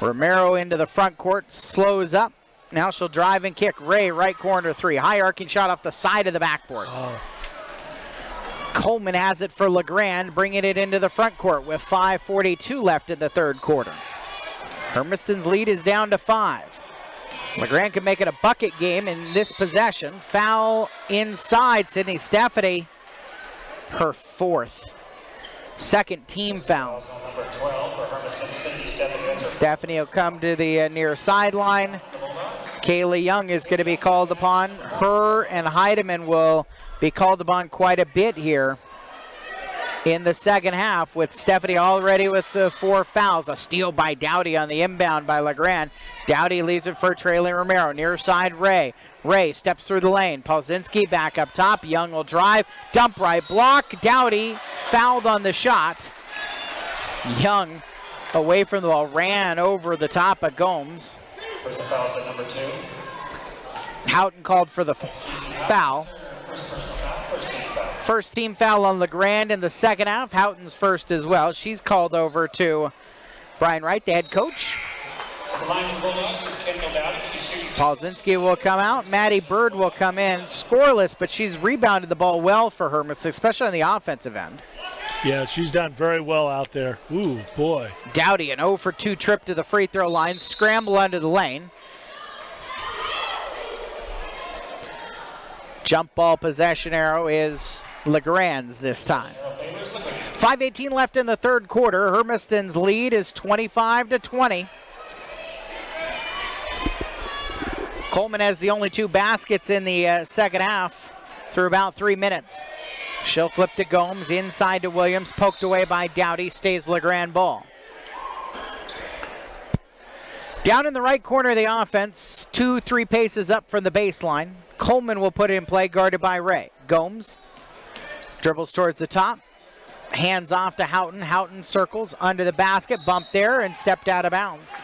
Romero into the front court, slows up. Now she'll drive and kick. Ray, right corner three. High arcing shot off the side of the backboard. Oh. Coleman has it for LeGrande, bringing it into the front court with 5:42 left in the third quarter. Hermiston's lead is down to 5. LeGrande can make it a bucket game in this possession. Foul inside Sydney Stephanie, her 4th. Second team foul. Stephanie will come to the near sideline. Kaylee Young is going to be called upon. Her and Heidemann will be called upon quite a bit here in the second half, with Stephanie already with the 4 fouls. A steal by Dowdy on the inbound by LeGrande. Dowdy leaves it for trailing Romero. Near side Ray. Ray steps through the lane. Polzinski back up top. Young will drive. Dump right block. Dowdy fouled on the shot. Young away from the ball. Ran over the top of Gomes. Personal foul at number 2. Houghton called for the foul. First team foul on LeGrande in the second half. Houghton's first as well. She's called over to Brian Wright, the head coach. Polzinski will come out. Maddie Bird will come in. Scoreless, but she's rebounded the ball well for Hermiston, especially on the offensive end. Yeah, she's done very well out there. Ooh, boy. Dowdy, an 0 for 2 trip to the free throw line. Scramble under the lane. Jump ball possession arrow is LeGrande's this time. 5:18 left in the third quarter. Hermiston's lead is 25-20. Coleman has the only 2 baskets in the second half through about 3 minutes. She'll flip to Gomes, inside to Williams, poked away by Dowdy, stays LeGrande ball. Down in the right corner of the offense, 2-3 paces up from the baseline. Coleman will put it in play, guarded by Ray. Gomes dribbles towards the top, hands off to Houghton. Houghton circles under the basket, bumped there, and stepped out of bounds.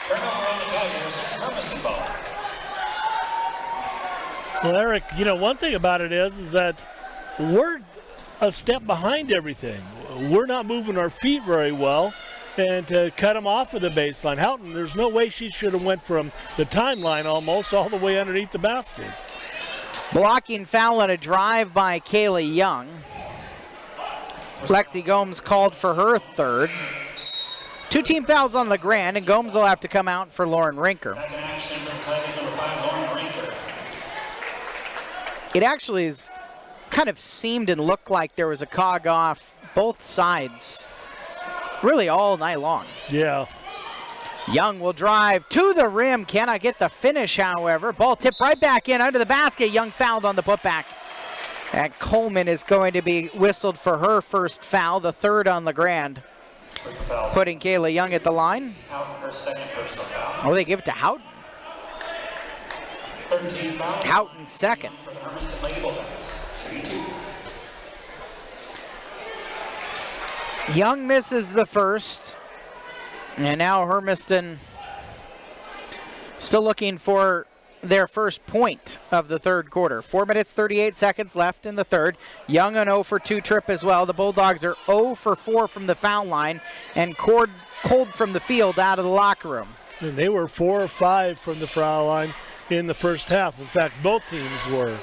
Turnover on the Tigers, it's Hermiston ball. Well, Eric, you know, one thing about it is that we're a step behind everything. We're not moving our feet very well. and to cut him off of the baseline. Houghton, there's no way she should have went from the timeline almost all the way underneath the basket. Blocking foul on a drive by Kayla Young. Lexi Gomes called for her third. 2 team fouls on LeGrand, and Gomes will have to come out for Lauren Rinker. It actually is kind of seemed and looked like there was a cog off both sides really all night long. Yeah. Young will drive to the rim, cannot get the finish, however. Ball tipped right back in under the basket. Young fouled on the putback. And Coleman is going to be whistled for her first foul, the third on LeGrand. Putting Kayla Young at the line. Oh, they give it to Houghton. Houghton second. Young misses the first. And now Hermiston still looking for their first point of the third quarter. 4 minutes, 38 seconds left in the third. Young an 0 for 2 trip as well. The Bulldogs are 0 for 4 from the foul line and cold from the field out of the locker room. And they were 4 or 5 from the foul line in the first half. In fact, both teams were.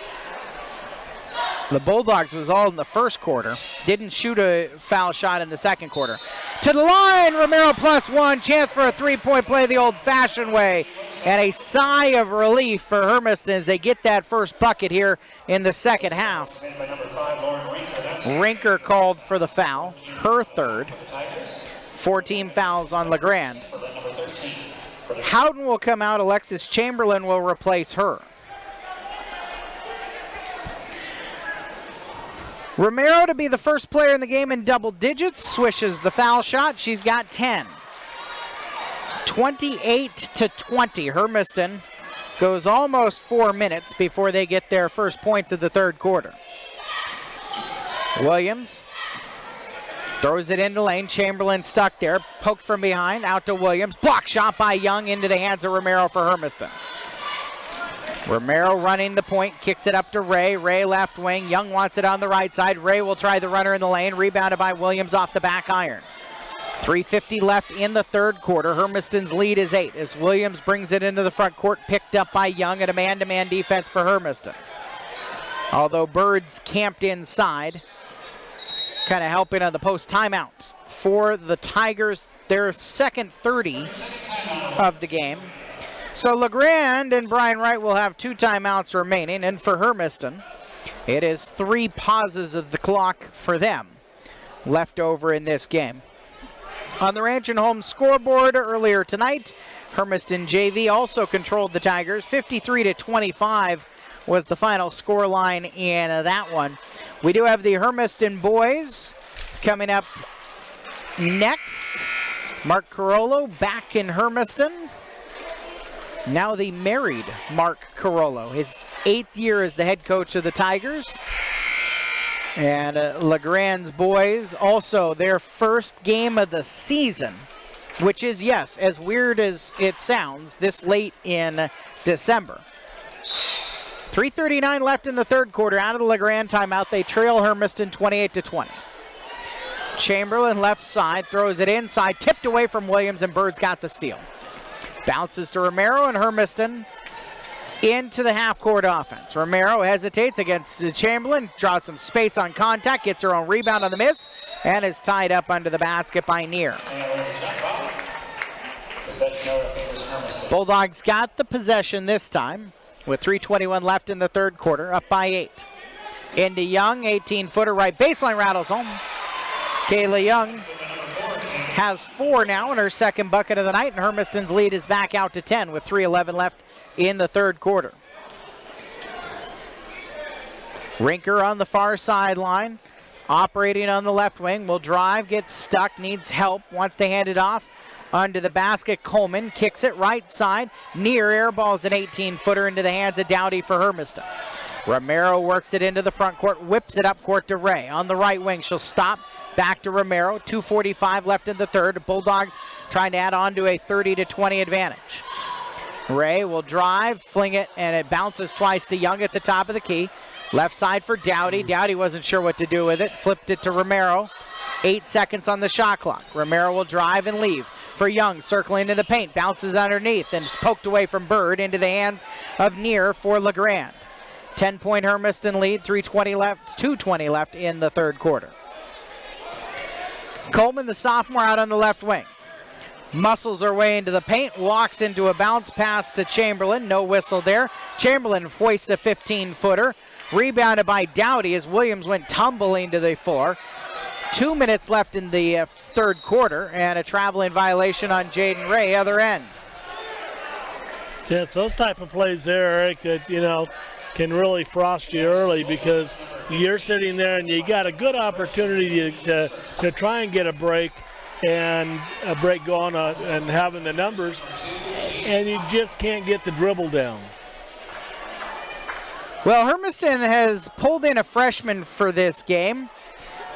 The Bulldogs was all in the first quarter. Didn't shoot a foul shot in the second quarter. To the line, Romero +1. Chance for a three-point play the old-fashioned way. And a sigh of relief for Hermiston as they get that first bucket here in the second half. Rinker called for the foul, her third. 4 team fouls on LeGrand. Houghton will come out. Alexis Chamberlain will replace her. Romero to be the first player in the game in double digits, swishes the foul shot. She's got 10. 28-20. Hermiston goes almost 4 minutes before they get their first points of the third quarter. Williams throws it into lane. Chamberlain stuck there, poked from behind, out to Williams. Block shot by Young into the hands of Romero for Hermiston. Romero running the point, kicks it up to Ray. Ray left wing. Young wants it on the right side. Ray will try the runner in the lane. Rebounded by Williams off the back iron. 3:50 left in the third quarter. Hermiston's lead is 8 as Williams brings it into the front court, picked up by Young at a man-to-man defense for Hermiston. Although Birds camped inside, kind of helping on the post. Timeout for the Tigers, their second 30 of the game. So LeGrand and Brian Wright will have 2 timeouts remaining, and for Hermiston, it is 3 pauses of the clock for them left over in this game. On the Ranch and Home scoreboard earlier tonight, Hermiston JV also controlled the Tigers. 53-25 was the final score line in that one. We do have the Hermiston boys coming up next. Mark Carollo back in Hermiston. Now the married Mark Carollo, his 8th year as the head coach of the Tigers. And LeGrand's boys, also their first game of the season, which is, yes, as weird as it sounds, this late in December. 3:39 left in the third quarter. Out of the LeGrand timeout, they trail Hermiston 28-20. Chamberlain left side, throws it inside, tipped away from Williams, and Birds got the steal. Bounces to Romero, and Hermiston into the half-court offense. Romero hesitates against Chamberlain, draws some space on contact, gets her own rebound on the miss, and is tied up under the basket by Neer. Bulldogs got the possession this time with 3:21 left in the third quarter, up by 8. Into Young, 18-footer right baseline, rattles home. Kayla Young has 4 now in her second bucket of the night, and Hermiston's lead is back out to 10 with 3:11 left in the third quarter. Rinker on the far sideline, operating on the left wing, will drive, gets stuck, needs help, wants to hand it off under the basket. Coleman kicks it right side, Near airballs an 18-footer into the hands of Dowdy for Hermiston. Romero works it into the front court, whips it up court to Ray. On the right wing, she'll stop. Back to Romero, 2:45 left in the third. Bulldogs trying to add on to a 30-20 advantage. Ray will drive, fling it, and it bounces twice to Young at the top of the key. Left side for Dowdy. Dowdy wasn't sure what to do with it. Flipped it to Romero. 8 seconds on the shot clock. Romero will drive and leave for Young, circling into the paint, bounces underneath and poked away from Bird into the hands of Neer for LeGrand. 10-point Hermiston lead, 2:20 left in the third quarter. Coleman, the sophomore, out on the left wing. Muscles her way into the paint, walks into a bounce pass to Chamberlain. No whistle there. Chamberlain hoists a 15-footer. Rebounded by Dowdy as Williams went tumbling to the floor. 2 minutes left in the third quarter, and a traveling violation on Jaden Ray, other end. Yeah, it's those type of plays there, Eric, that, can really frost you early because you're sitting there and you got a good opportunity to try and get a break and a break going on and having the numbers, and you just can't get the dribble down. Well, Hermiston has pulled in a freshman for this game,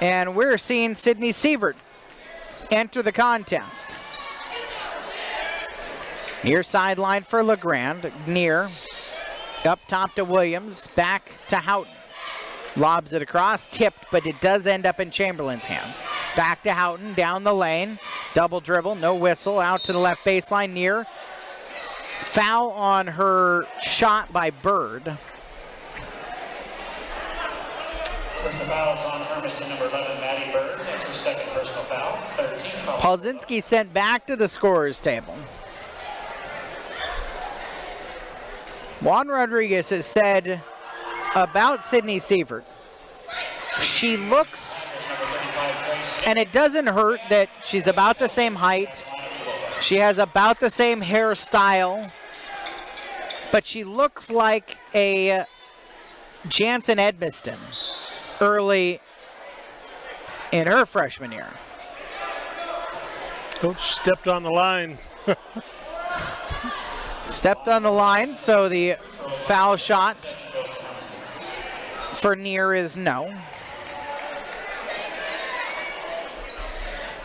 and we're seeing Sydney Sievert enter the contest. Near sideline for LeGrand. Near up top to Williams, back to Houghton. Lobs it across, tipped, but it does end up in Chamberlain's hands. Back to Houghton, down the lane. Double dribble, no whistle, out to the left baseline. Near. Foul on her shot by Bird. Personal fouls on Hermiston, number 11, Maddie Bird. That's her second personal foul. 13 foul. Polzinski sent back to the scorer's table. Juan Rodriguez has said about Sydney Sievert, she looks, and it doesn't hurt that she's about the same height, she has about the same hairstyle, but she looks like a Jansen Edmiston early in her freshman year. Coach stepped on the line. Stepped on the line, so the foul shot for Near is no.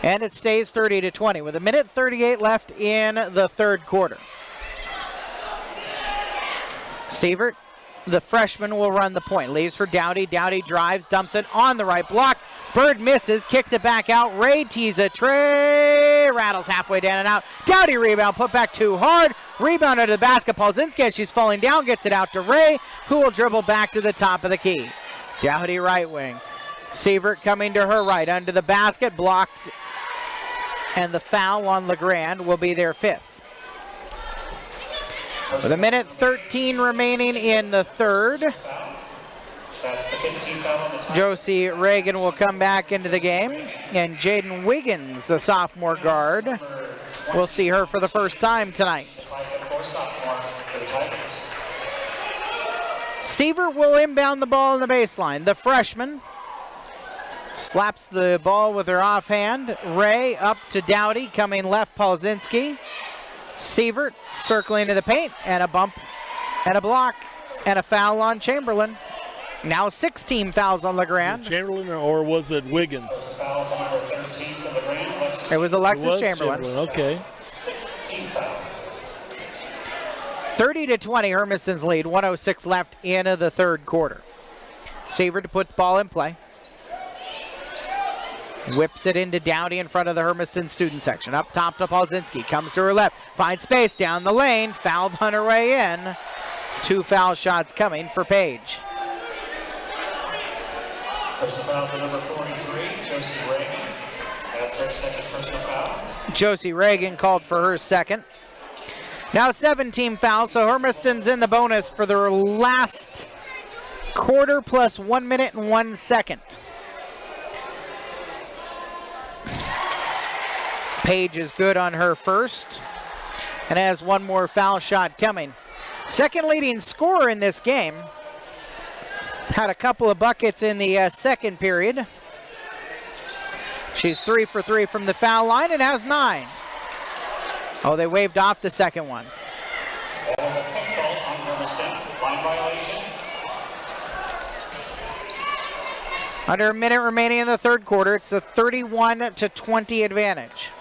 And it stays 30-20 with 1:38 left in the third quarter. Sievert, the freshman, will run the point. Leaves for Dowdy. Dowdy drives, dumps it on the right block. Bird misses, kicks it back out. Ray tees a tray, rattles halfway down and out. Dowdy rebound, put back too hard. Rebound under the basket. Polzinski, as she's falling down, gets it out to Ray, who will dribble back to the top of the key. Dowdy right wing. Sievert coming to her right, under the basket, blocked, and the foul on LeGrand will be their fifth. With 1:13 remaining in the third, That's the 15 foul on the time. Josie Reagan will come back into the game, and Jaden Wiggins, the sophomore guard, we'll see her for the first time tonight. 5'4" sophomore for the Tigers. Sievert will inbound the ball in the baseline. The freshman slaps the ball with her offhand. Ray up to Dowdy, coming left, Polzinski. Sievert circling to the paint, and a bump and a block and a foul on Chamberlain. Now 16 fouls on LeGrand. Chamberlain, or was it Wiggins? Fouls on number 13 for LeGrand. It was Alexis It was Chamberlain. Okay. 16 foul. 30-20, Hermiston's lead. 1:06 left in the third quarter. Sievert to put the ball in play. Whips it into Dowdy in front of the Hermiston student section. Up top to Polzinski. Comes to her left. Finds space down the lane. Fouled on her way in. 2 foul shots coming for Page. Personal fouls on number 43, Josie Reagan. That's her second personal foul. Josie Reagan called for her second. Now 17 fouls, so Hermiston's in the bonus for their last quarter plus 1 minute and 1 second. Page is good on her first and has one more foul shot coming. Second leading scorer in this game. Had a couple of buckets in the second period. She's 3 for 3 from the foul line and has 9. Oh, they waved off the second one. That was a foot fault on Hermiston. Line violation. Under a minute remaining in the third quarter, it's a 31-20 advantage.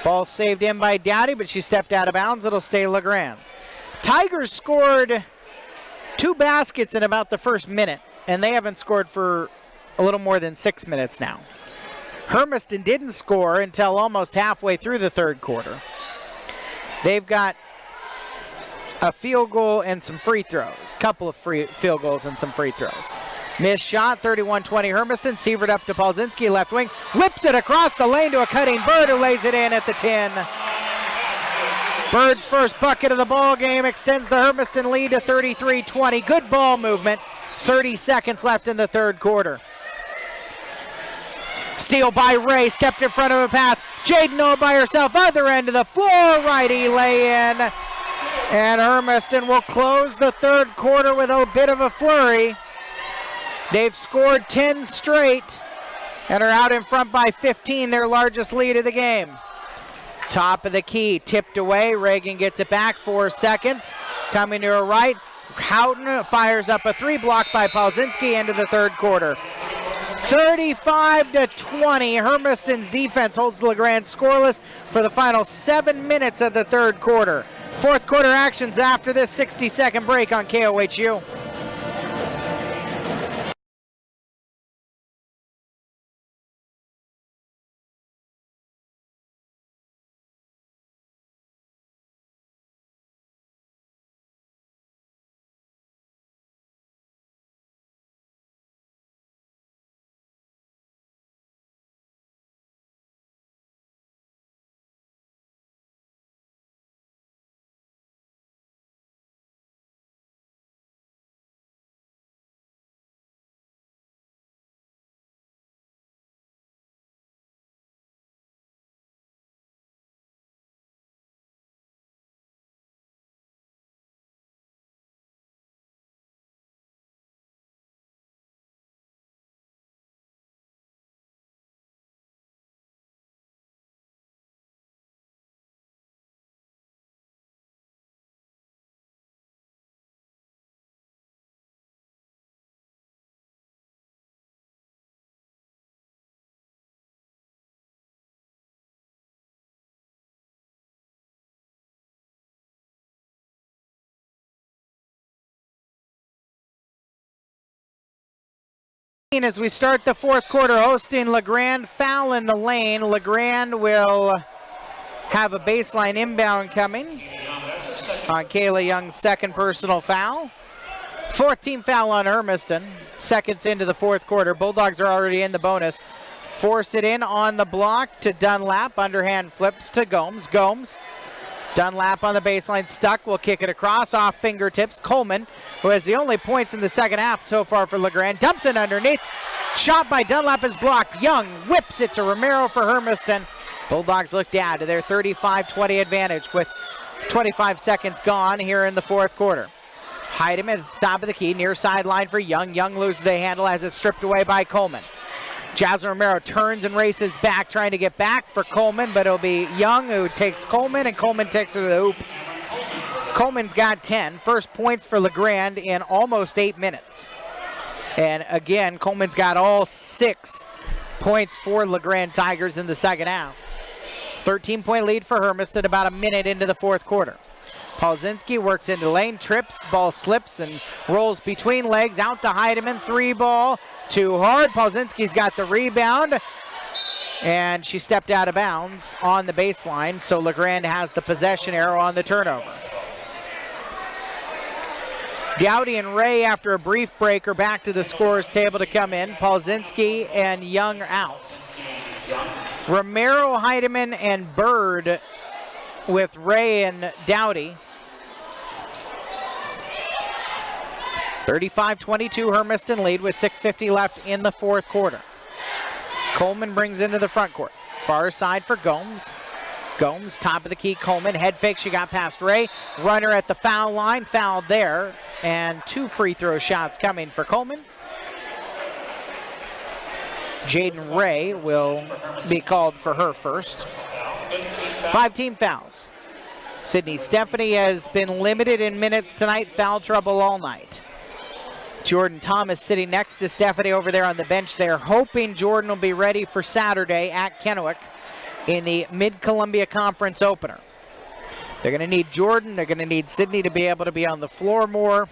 Ball saved in by Dowdy, but she stepped out of bounds. It'll stay LeGrand's. Tigers scored 2 baskets in about the first minute, and they haven't scored for a little more than 6 minutes now. Hermiston didn't score until almost halfway through the third quarter. They've got a field goal and some free throws. A couple of field goals and some free throws. Missed shot, 31-20 Hermiston. Sievert up to Polzinski, left wing. Whips it across the lane to a cutting Bird, who lays it in at the 10. Bird's first bucket of the ball game extends the Hermiston lead to 33-20. Good ball movement. 30 seconds left in the third quarter. Steal by Ray, stepped in front of a pass. Jaden all by herself, other end of the floor, righty lay in. And Hermiston will close the third quarter with a bit of a flurry. They've scored 10 straight and are out in front by 15, their largest lead of the game. Top of the key, tipped away. Reagan gets it back, 4 seconds. Coming to her right, Houghton fires up a three, blocked by Polzinski, into the third quarter. 35-20, Hermiston's defense holds LeGrand scoreless for the final 7 minutes of the third quarter. Fourth quarter actions after this 60-second break on KOHU. As we start the fourth quarter, hosting LeGrand, foul in the lane. LeGrand will have a baseline inbound coming on Kayla Young's second personal foul. 14th foul on Hermiston. Seconds into the fourth quarter. Bulldogs are already in the bonus. Force it in on the block to Dunlap. Underhand flips to Gomes. Gomes. Dunlap on the baseline, stuck, will kick it across, off fingertips. Coleman, who has the only points in the second half so far for LeGrand, dumps it underneath. Shot by Dunlap is blocked. Young whips it to Romero for Hermiston. Bulldogs look down to their 35-20 advantage with 25 seconds gone here in the fourth quarter. Heidemann at the top of the key, near sideline for Young. Young loses the handle as it's stripped away by Coleman. Jasmine Romero turns and races back, trying to get back for Coleman, but it'll be Young who takes Coleman, and Coleman takes her to the hoop. Coleman's got 10. First points for LeGrand in almost 8 minutes. And again, Coleman's got all 6 points for LeGrand Tigers in the second half. 13-point lead for Hermiston about a minute into the fourth quarter. Polzinski works into lane, trips, ball slips and rolls between legs, out to Heidemann, 3 ball. Too hard. Polzinski's got the rebound, and she stepped out of bounds on the baseline, so LeGrand has the possession arrow on the turnover. Dowdy and Ray, after a brief break, are back to the scorer's table to come in. Polzinski and Young out. Romero, Heidemann, and Bird with Ray and Dowdy. 35-22 Hermiston lead with 6:50 left in the fourth quarter. Coleman brings into the front court. Far side for Gomes. Gomes, top of the key, Coleman. Head fake, she got past Ray. Runner at the foul line, fouled there. And 2 free throw shots coming for Coleman. Jaden Ray will be called for her first. 5 team fouls. Sydney Stephanie has been limited in minutes tonight, foul trouble all night. Jordan Thomas sitting next to Stephanie over there on the bench there, hoping Jordan will be ready for Saturday at Kennewick in the Mid-Columbia Conference opener. They're going to need Jordan. They're going to need Sydney to be able to be on the floor more.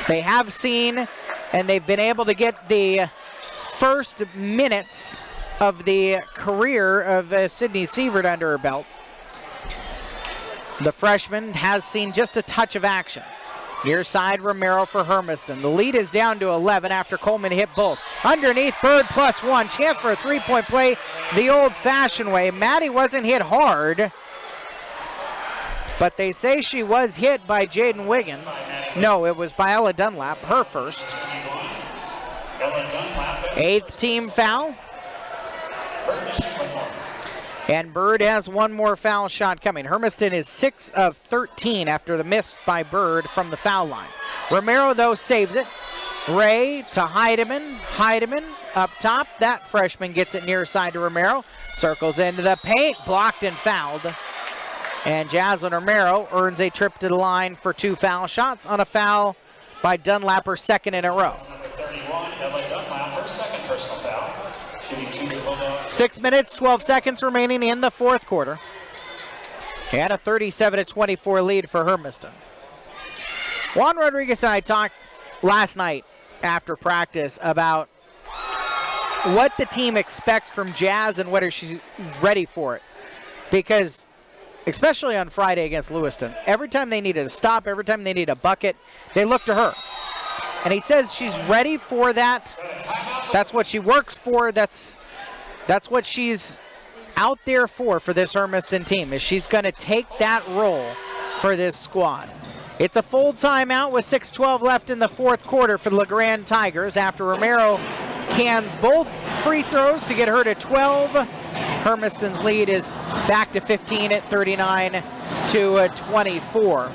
They have seen and they've been able to get the first minutes of the career of Sydney Sievert under her belt. The freshman has seen just a touch of action. Near side Romero for Hermiston. The lead is down to 11 after Coleman hit both. Underneath, Bird +1. Chance for a three-point play the old-fashioned way. Maddie wasn't hit hard, but they say she was hit by Jaden Wiggins. No, it was by Ella Dunlap, her first. 8th team foul. And Bird has one more foul shot coming. Hermiston is 6 of 13 after the miss by Bird from the foul line. Romero, though, saves it. Ray to Heidemann. Heidemann up top. That freshman gets it near side to Romero. Circles into the paint. Blocked and fouled. And Jaslyn Romero earns a trip to the line for 2 foul shots on a foul by Dunlap, her second in a row. Number 31, Ella Dunlap, her second personal foul. Shooting 2 Bulldogs. 6 minutes, 12 seconds remaining in the fourth quarter. And a 37-24 lead for Hermiston. Juan Rodriguez and I talked last night after practice about what the team expects from Jazz and whether she's ready for it. Because, especially on Friday against Lewiston, every time they needed a stop, every time they needed a bucket, they look to her. And he says she's ready for that. That's what she works for. That's what she's out there for this Hermiston team, is she's going to take that role for this squad. It's a full timeout with 6:12 left in the fourth quarter for the LeGrand Tigers after Romero cans both free throws to get her to 12. Hermiston's lead is back to 15 at 39-24.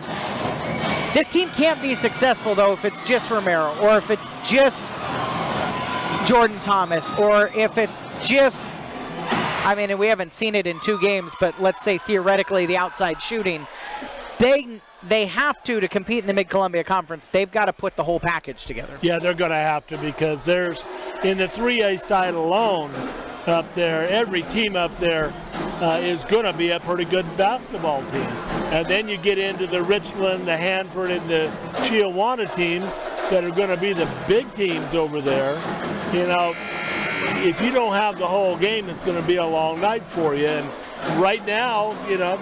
This team can't be successful, though, if it's just Romero, or if it's just Jordan Thomas, or if it's just, I mean, we haven't seen it in 2 games, but let's say theoretically the outside shooting. They have to compete in the Mid-Columbia Conference. They've got to put the whole package together. Yeah, they're going to have to, because there's, in the 3A side alone up there, every team up there is going to be a pretty good basketball team. And then you get into the Richland, the Hanford, and the Chiawana teams that are going to be the big teams over there. You know, if you don't have the whole game, it's going to be a long night for you. And right now, you know,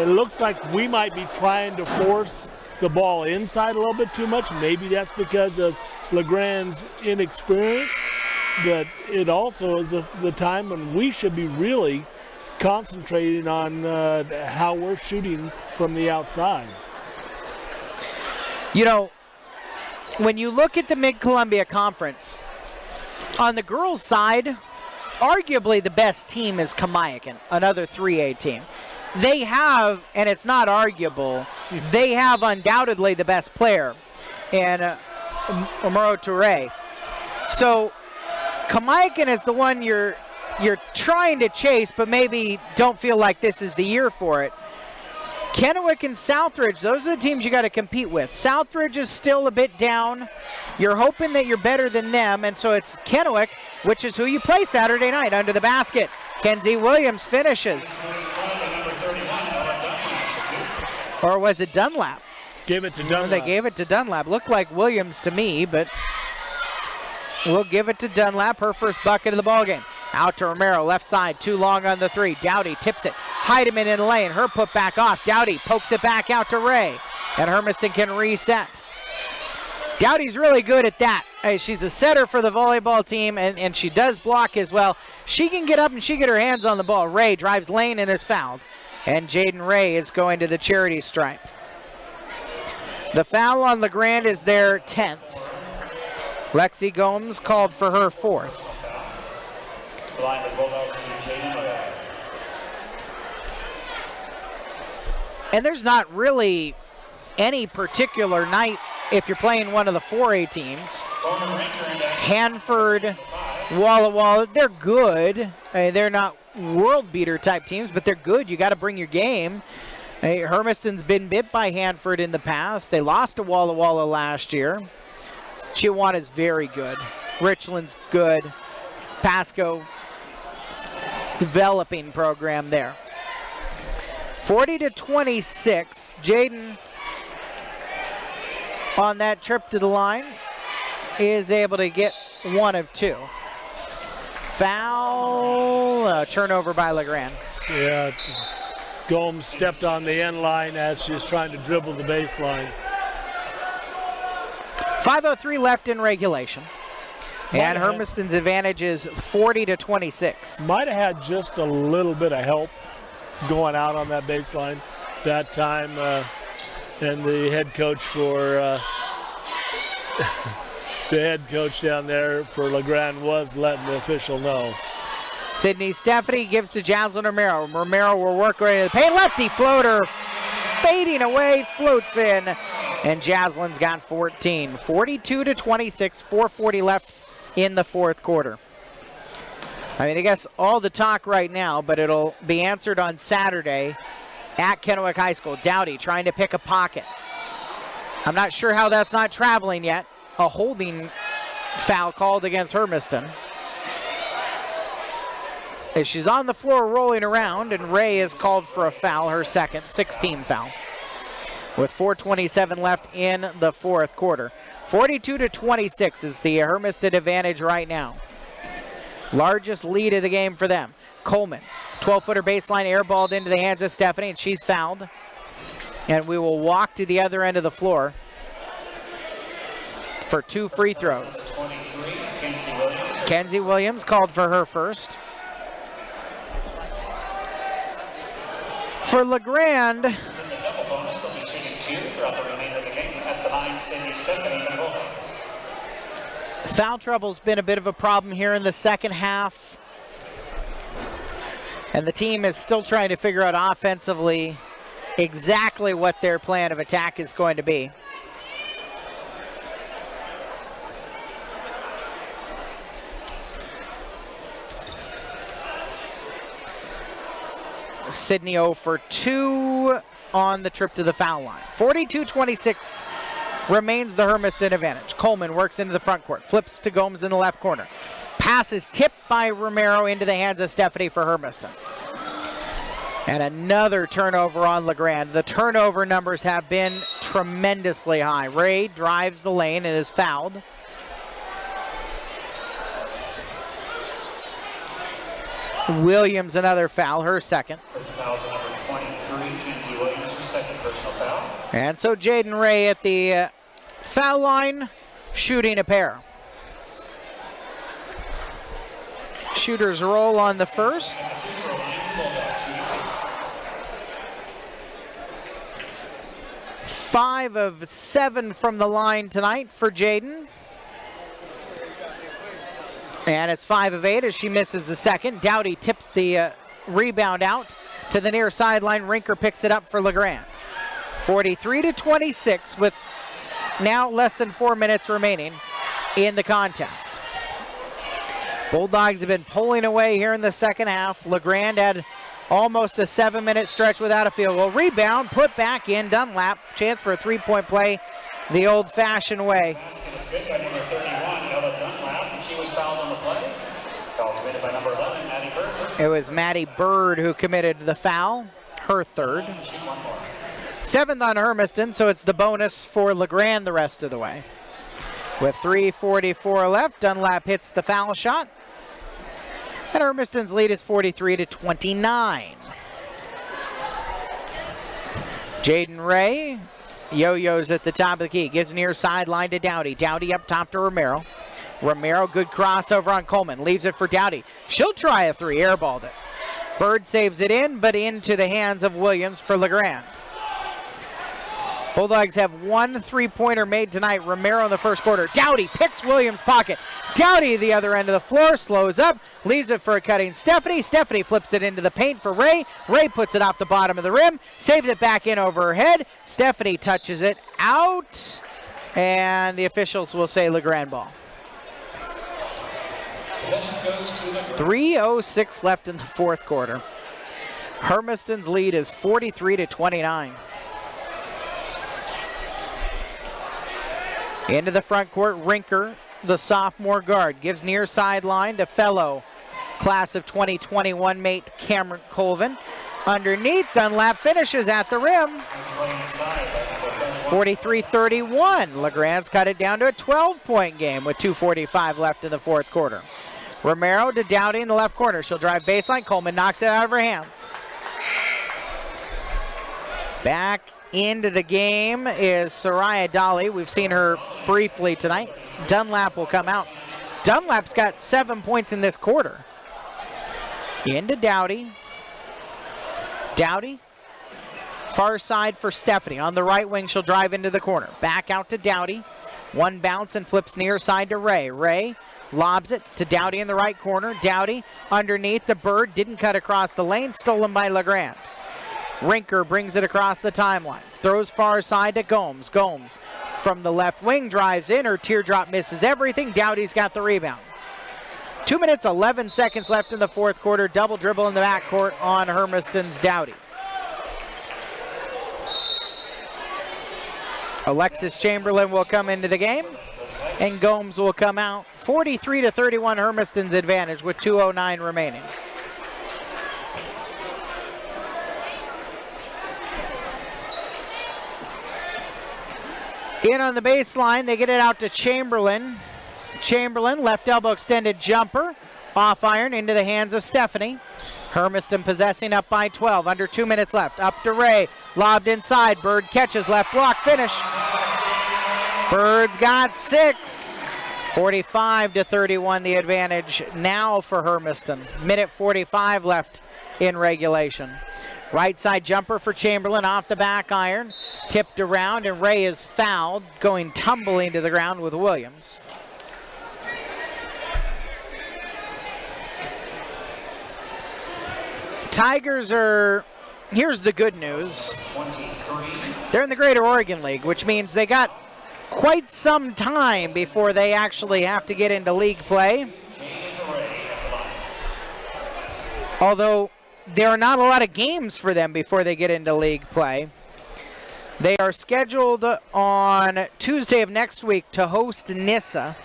it looks like we might be trying to force the ball inside a little bit too much. Maybe that's because of LeGrand's inexperience, but it also is the time when we should be really concentrating on how we're shooting from the outside. You know, when you look at the Mid-Columbia Conference, on the girls' side, arguably the best team is Kamiakin, another 3A team. They have, and it's not arguable, they have undoubtedly the best player in Omaro Toure. So Kamiakin is the one you're trying to chase, but maybe don't feel like this is the year for it. Kennewick and Southridge, those are the teams you got to compete with. Southridge is still a bit down. You're hoping that you're better than them, and so it's Kennewick, which is who you play Saturday night under the basket. Kenzie Williams finishes. Or was it Dunlap? Give it to Dunlap. They gave it to Dunlap. Looked like Williams to me, but we'll give it to Dunlap, her first bucket of the ballgame. Out to Romero, left side, too long on the 3. Dowdy tips it. Heidemann in the lane, her put back off. Dowdy pokes it back out to Ray, and Hermiston can reset. Dowdy's really good at that. Hey, she's a setter for the volleyball team, and she does block as well. She can get up and she get her hands on the ball. Ray drives lane and is fouled. And Jaden Ray is going to the charity stripe. The foul on LeGrand is their 10th. Lexi Gomes called for her 4th. And there's not really any particular night if you're playing one of the 4A teams. Hanford, Walla Walla, they're good. They're not world beater type teams, but they're good. You got to bring your game. Hermiston's been bit by Hanford in the past. They lost to Walla Walla last year. Chiawana's very good. Richland's good. Pasco, developing program there. 40-26. Jaden on that trip to the line. is able to get one of two. Foul, turnover by LeGrand. Yeah, Gomes stepped on the end line as she was trying to dribble the baseline. 5:03 left in regulation. And Hermiston's advantage is 40-26. Might have had just a little bit of help going out on that baseline that time. And the head coach for the head coach down there for LeGrand was letting the official know. Sydney Stephanie gives to Jaslyn Romero. Romero will work right in the paint. Lefty floater fading away, floats in, and Jaslyn's got 14. 42-26, 4:40 left in the fourth quarter. I mean, I guess all the talk right now, but it'll be answered on Saturday at Kennewick High School. Dowdy trying to pick a pocket. I'm not sure how that's not traveling yet. A holding foul called against Hermiston. As she's on the floor rolling around, and Ray is called for a foul, her second, 16 foul. With 4:27 left in the fourth quarter. 42-26 is the Hermiston advantage right now. Largest lead of the game for them. Coleman, 12-footer baseline, airballed into the hands of Stephanie, and she's fouled. And we will walk to the other end of the floor for two free throws. 23, Kenzie Williams. Kenzie Williams called for her first. For LeGrand, In the double bonus, they'll be shooting 2 throughout the remainder of the game. At the line, Sydney Stephanie and Williams. foul trouble's been a bit of a problem here in the second half. And the team is still trying to figure out offensively exactly what their plan of attack is going to be. Sydney 0 for 2 on the trip to the foul line. 42-26 remains the Hermiston advantage. Coleman works into the front court, flips to Gomes in the left corner. Pass is tipped by Romero into the hands of Stephanie for Hermiston. And another turnover on LeGrand. The turnover numbers have been tremendously high. Ray drives the lane and is fouled. Williams, another foul, her second. Personal fouls at number 23, Kenzie Williams, her second personal foul. And so Jaden Ray at the foul line, shooting a pair. Shooters roll on the first. 5 of 7 from the line tonight for Jaden. And it's 5 of 8 as she misses the second. Dowdy tips the rebound out to the near sideline. Rinker picks it up for LeGrand. 43-26 with now less than 4 minutes remaining in the contest. Bulldogs have been pulling away here in the second half. LeGrand had almost a 7-minute stretch without a field goal. Rebound, put back in. Dunlap, chance for a three-point play the old-fashioned way. It's good by number 31, Ella Dunlap, and she was fouled on the play. Foul committed by number 11, Maddie Bird. It was Maddie Bird who committed the foul, her third. Shoot one more. 7th on Hermiston, so it's the bonus for LeGrand the rest of the way. With 3:44 left, Dunlap hits the foul shot. And Hermiston's lead is 43-29. Jaden Ray yo-yos at the top of the key. Gives near sideline to Dowdy. Dowdy up top to Romero. Romero, good crossover on Coleman. Leaves it for Dowdy. She'll try a three. Airballed it. Bird saves it in, but into the hands of Williams for LeGrand. Bulldogs have 1 3-pointer made tonight. Romero in the first quarter. Dowdy picks Williams' pocket. Dowdy the other end of the floor, slows up, leaves it for a cutting Stephanie. Stephanie flips it into the paint for Ray. Ray puts it off the bottom of the rim, saves it back in over her head. Stephanie touches it out, and the officials will say LeGrand ball. Possession goes to LeGrand. 3:06 left in the fourth quarter. Hermiston's lead is 43-29. Into the front court, Rinker, the sophomore guard, gives near sideline to fellow class of 2021 mate Cameron Colvin. Underneath, Dunlap finishes at the rim. Running inside by number 34. 43-31. LeGrand's cut it down to a 12-point game with 2:45 left in the fourth quarter. Romero to Dowdy in the left corner. She'll drive baseline. Coleman knocks it out of her hands. Back into the game is Soraya Dolly. We've seen her briefly tonight. Dunlap will come out. Dunlap's got 7 points in this quarter. Into Dowdy. Dowdy. Far side for Stephanie. On the right wing, she'll drive into the corner. Back out to Dowdy. One bounce and flips near side to Ray. Ray lobs it to Dowdy in the right corner. Dowdy underneath the Bird. Didn't cut across the lane. Stolen by LeGrand. Rinker brings it across the timeline. Throws far side to Gomes. Gomes from the left wing drives in. Her teardrop misses everything. Dowdy's got the rebound. 2 minutes, 11 seconds left in the fourth quarter. Double dribble in the backcourt on Hermiston's Dowdy. Alexis Chamberlain will come into the game, and Gomes will come out. 43-31 Hermiston's advantage with 2:09 remaining. In on the baseline, they get it out to Chamberlain. Chamberlain, left elbow extended jumper, off iron into the hands of Stephanie. Hermiston possessing up by 12, under 2 minutes left. Up to Ray, lobbed inside, Bird catches, left block, finish. Bird's got 6. 45-31 the advantage now for Hermiston. Minute 45 left in regulation. Right side jumper for Chamberlain off the back iron, tipped around, and Ray is fouled, going tumbling to the ground with Williams. Tigers are, here's the good news. They're in the Greater Oregon League, which means they got quite some time before they actually have to get into league play. Although there are not a lot of games for them before they get into league play. They are scheduled on Tuesday of next week to host Nissa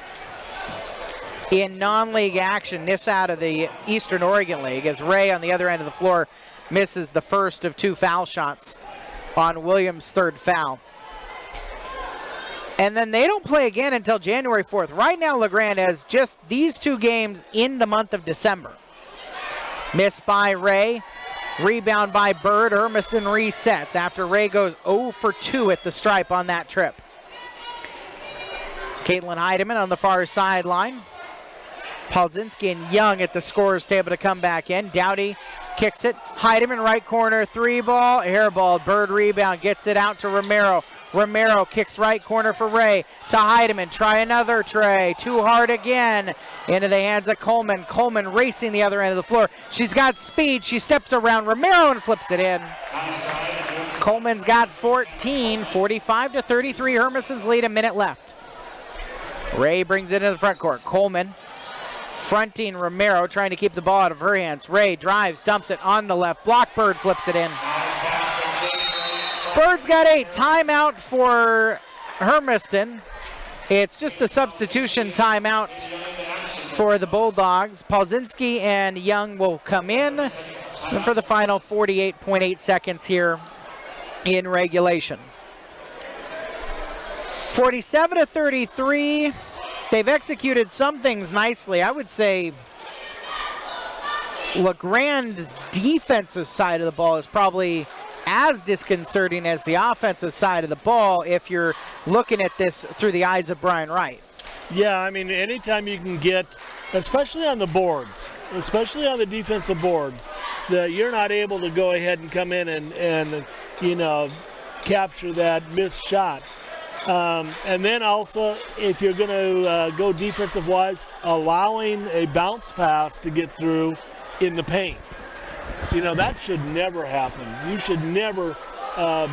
in non-league action. Nissa out of the Eastern Oregon League, as Ray on the other end of the floor misses the first of 2 foul shots on Williams' 3rd foul. And then they don't play again until January 4th. Right now, LeGrand has just these 2 games in the month of December. Missed by Ray. Rebound by Bird. Hermiston resets after Ray goes 0 for 2 at the stripe on that trip. Caitlin Heidemann on the far sideline. Palzinski and Young at the scorer's table to come back in. Dowdy kicks it. Heidemann right corner, 3-ball, airball. Bird rebound, gets it out to Romero. Romero kicks right corner for Ray to Heidemann. Try another tray. Too hard again. Into the hands of Coleman. Coleman racing the other end of the floor. She's got speed. She steps around Romero and flips it in. Coleman's got 14. 45-33. Hermiston's lead, a minute left. Ray brings it into the front court. Coleman fronting Romero, trying to keep the ball out of her hands. Ray drives, dumps it on the left block. Bird flips it in. Bird's got 8. Timeout for Hermiston. It's just a substitution timeout for the Bulldogs. Palzinski and Young will come in for the final 48.8 seconds here in regulation. 47-33. They've executed some things nicely. I would say LeGrand's defensive side of the ball is probably as disconcerting as the offensive side of the ball if you're looking at this through the eyes of Brian Wright. Yeah, I mean, anytime you can get, especially on the boards, especially on the defensive boards, that you're not able to go ahead and come in and you know, capture that missed shot. And then also, if you're going to go defensive-wise, allowing a bounce pass to get through in the paint. You know, that should never happen. You should never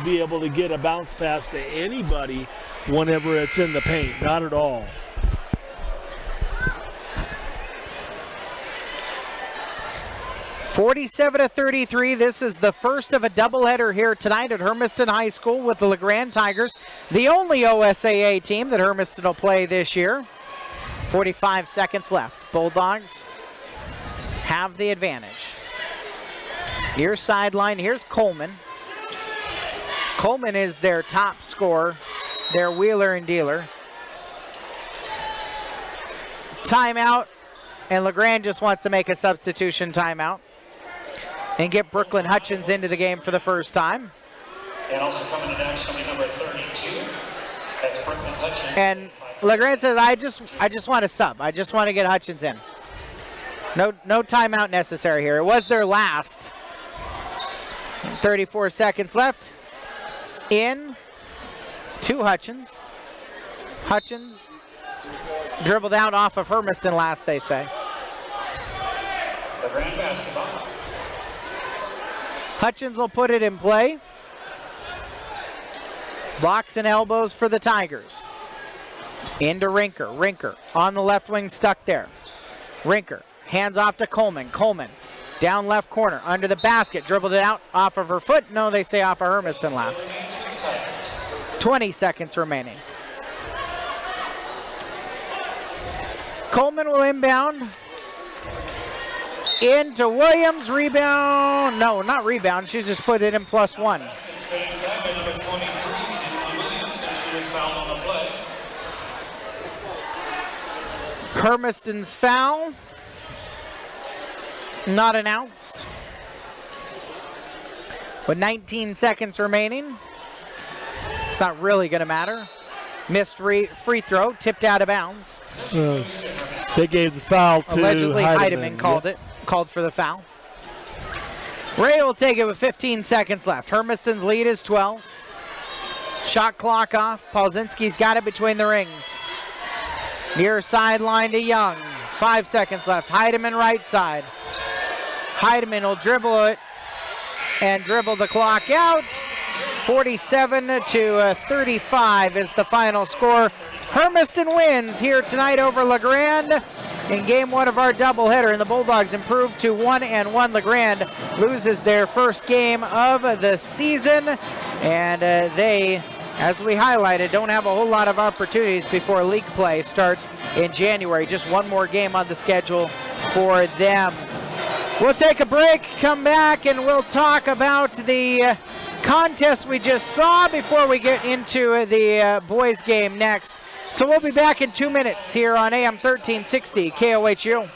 be able to get a bounce pass to anybody whenever it's in the paint. Not at all. (47-33). This is the first of a doubleheader here tonight at Hermiston High School with the LeGrand Tigers, the only OSAA team that Hermiston will play this year. 45 seconds left. Bulldogs have the advantage. Near sideline, here's Coleman. Coleman is their top scorer, their wheeler and dealer. Timeout, and LeGrand just wants to make a substitution timeout and get Brooklyn Hutchins into the game for the first time. And also coming in action, number 32. That's Brooklyn Hutchins. And LeGrand says, I just want to sub. I just want to get Hutchins in. No timeout necessary here. It was their last. 34 seconds left. In to Hutchins. Hutchins dribbled out off of Hermiston last, they say. The Grande basketball. Hutchins will put it in play. Blocks and elbows for the Tigers. Into Rinker. Rinker on the left wing, stuck there. Rinker hands off to Coleman. Coleman down left corner under the basket. Dribbled it out off of her foot. No, they say off of Hermiston last. 20 seconds remaining. Coleman will inbound. Into Williams. Rebound. No, not rebound. She's just put it in +1. Hermiston's foul. Not announced. With 19 seconds remaining. It's not really going to matter. Missed free throw, tipped out of bounds. They gave the foul to allegedly Heidemann. Called for the foul. Ray will take it with 15 seconds left. Hermiston's lead is 12. Shot clock off. Paulzinski's got it between the rings. Near sideline to Young. 5 seconds left. Heidemann right side. Heidemann will dribble it and dribble the clock out. 47-35 is the final score. Hermiston wins here tonight over LeGrand in game 1 of our doubleheader, and the Bulldogs improve to 1-1. LeGrand loses their first game of the season, and they, as we highlighted, don't have a whole lot of opportunities before league play starts in January. Just one more game on the schedule for them. We'll take a break, come back, and we'll talk about the contest we just saw before we get into the boys game next. So we'll be back in 2 minutes here on AM 1360 KOHU.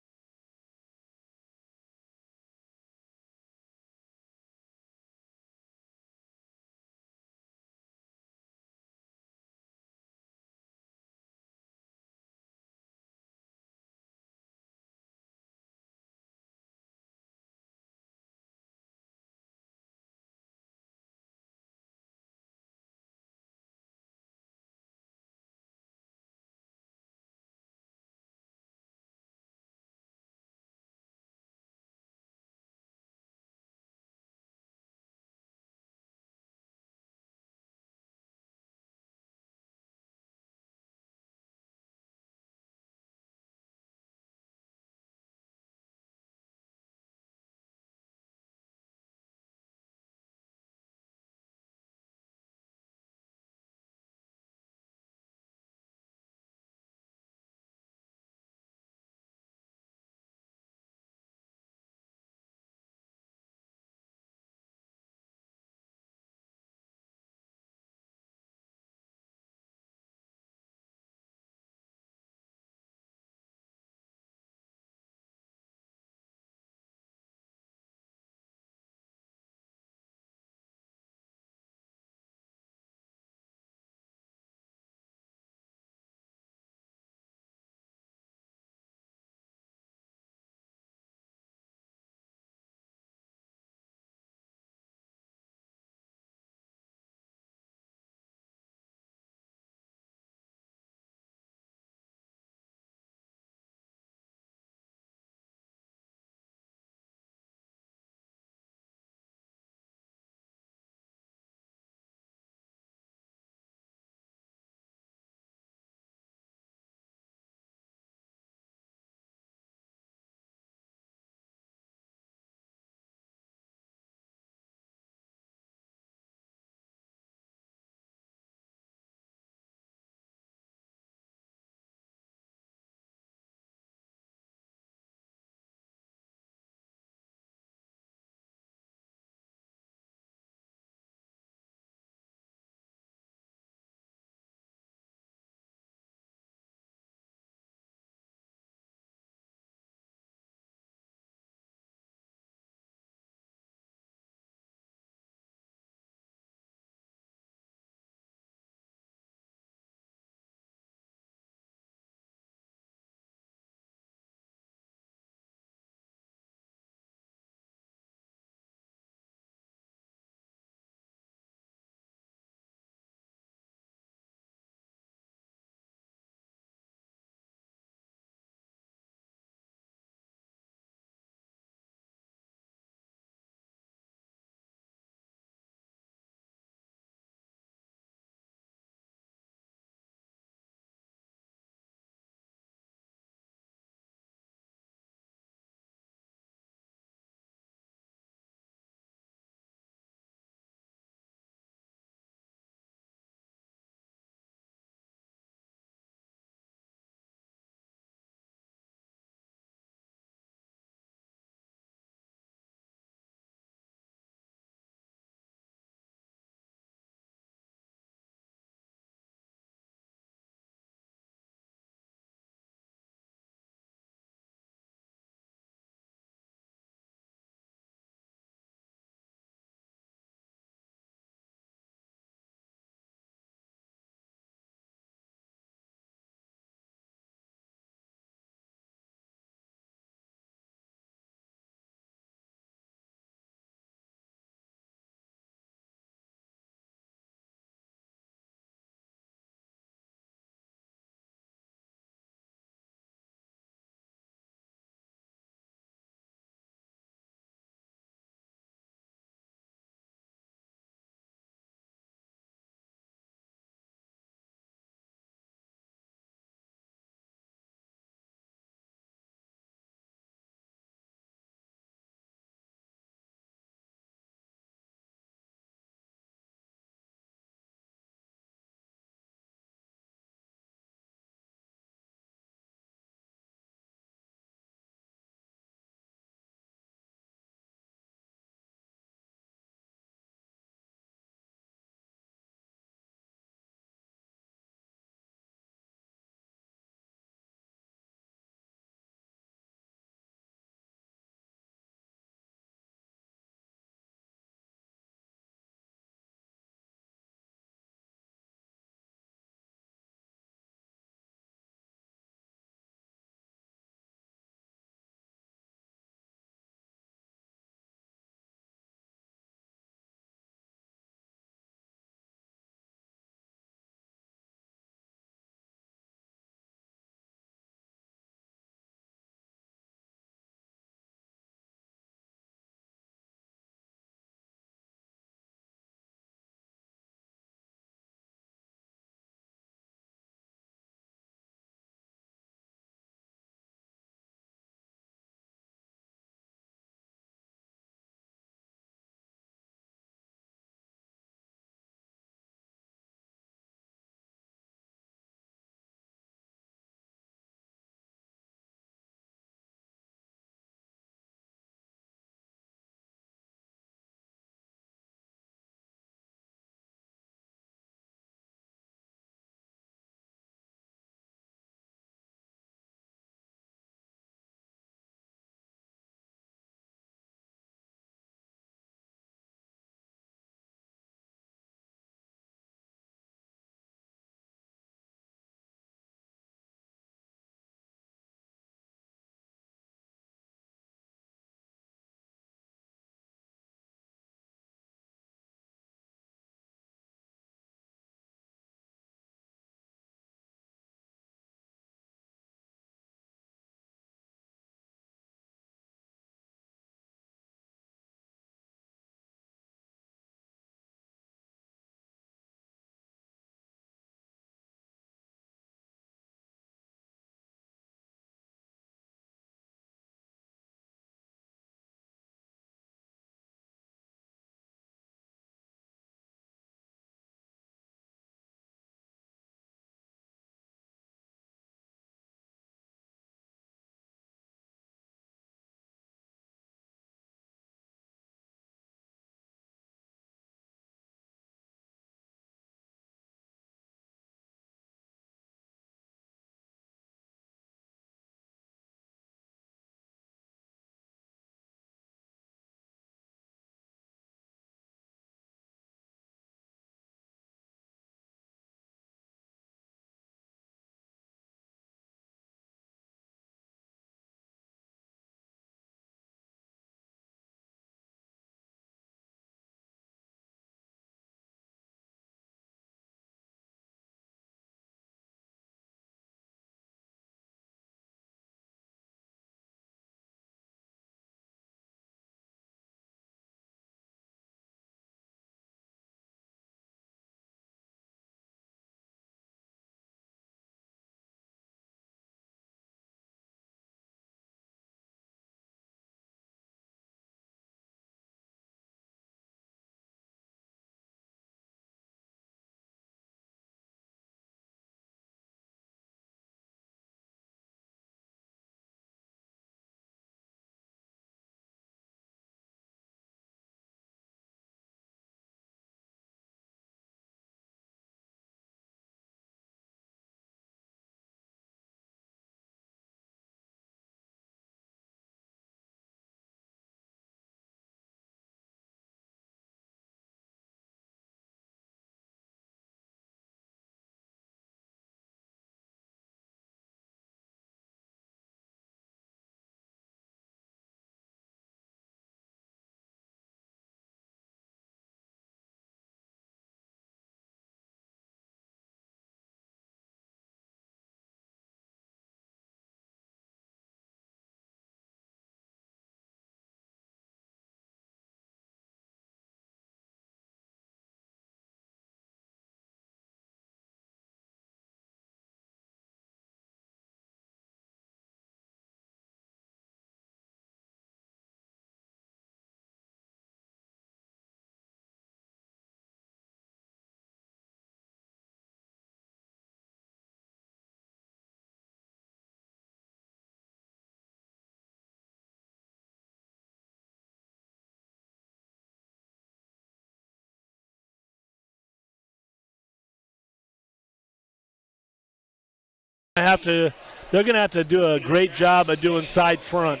They're going to have to do a great job of doing side front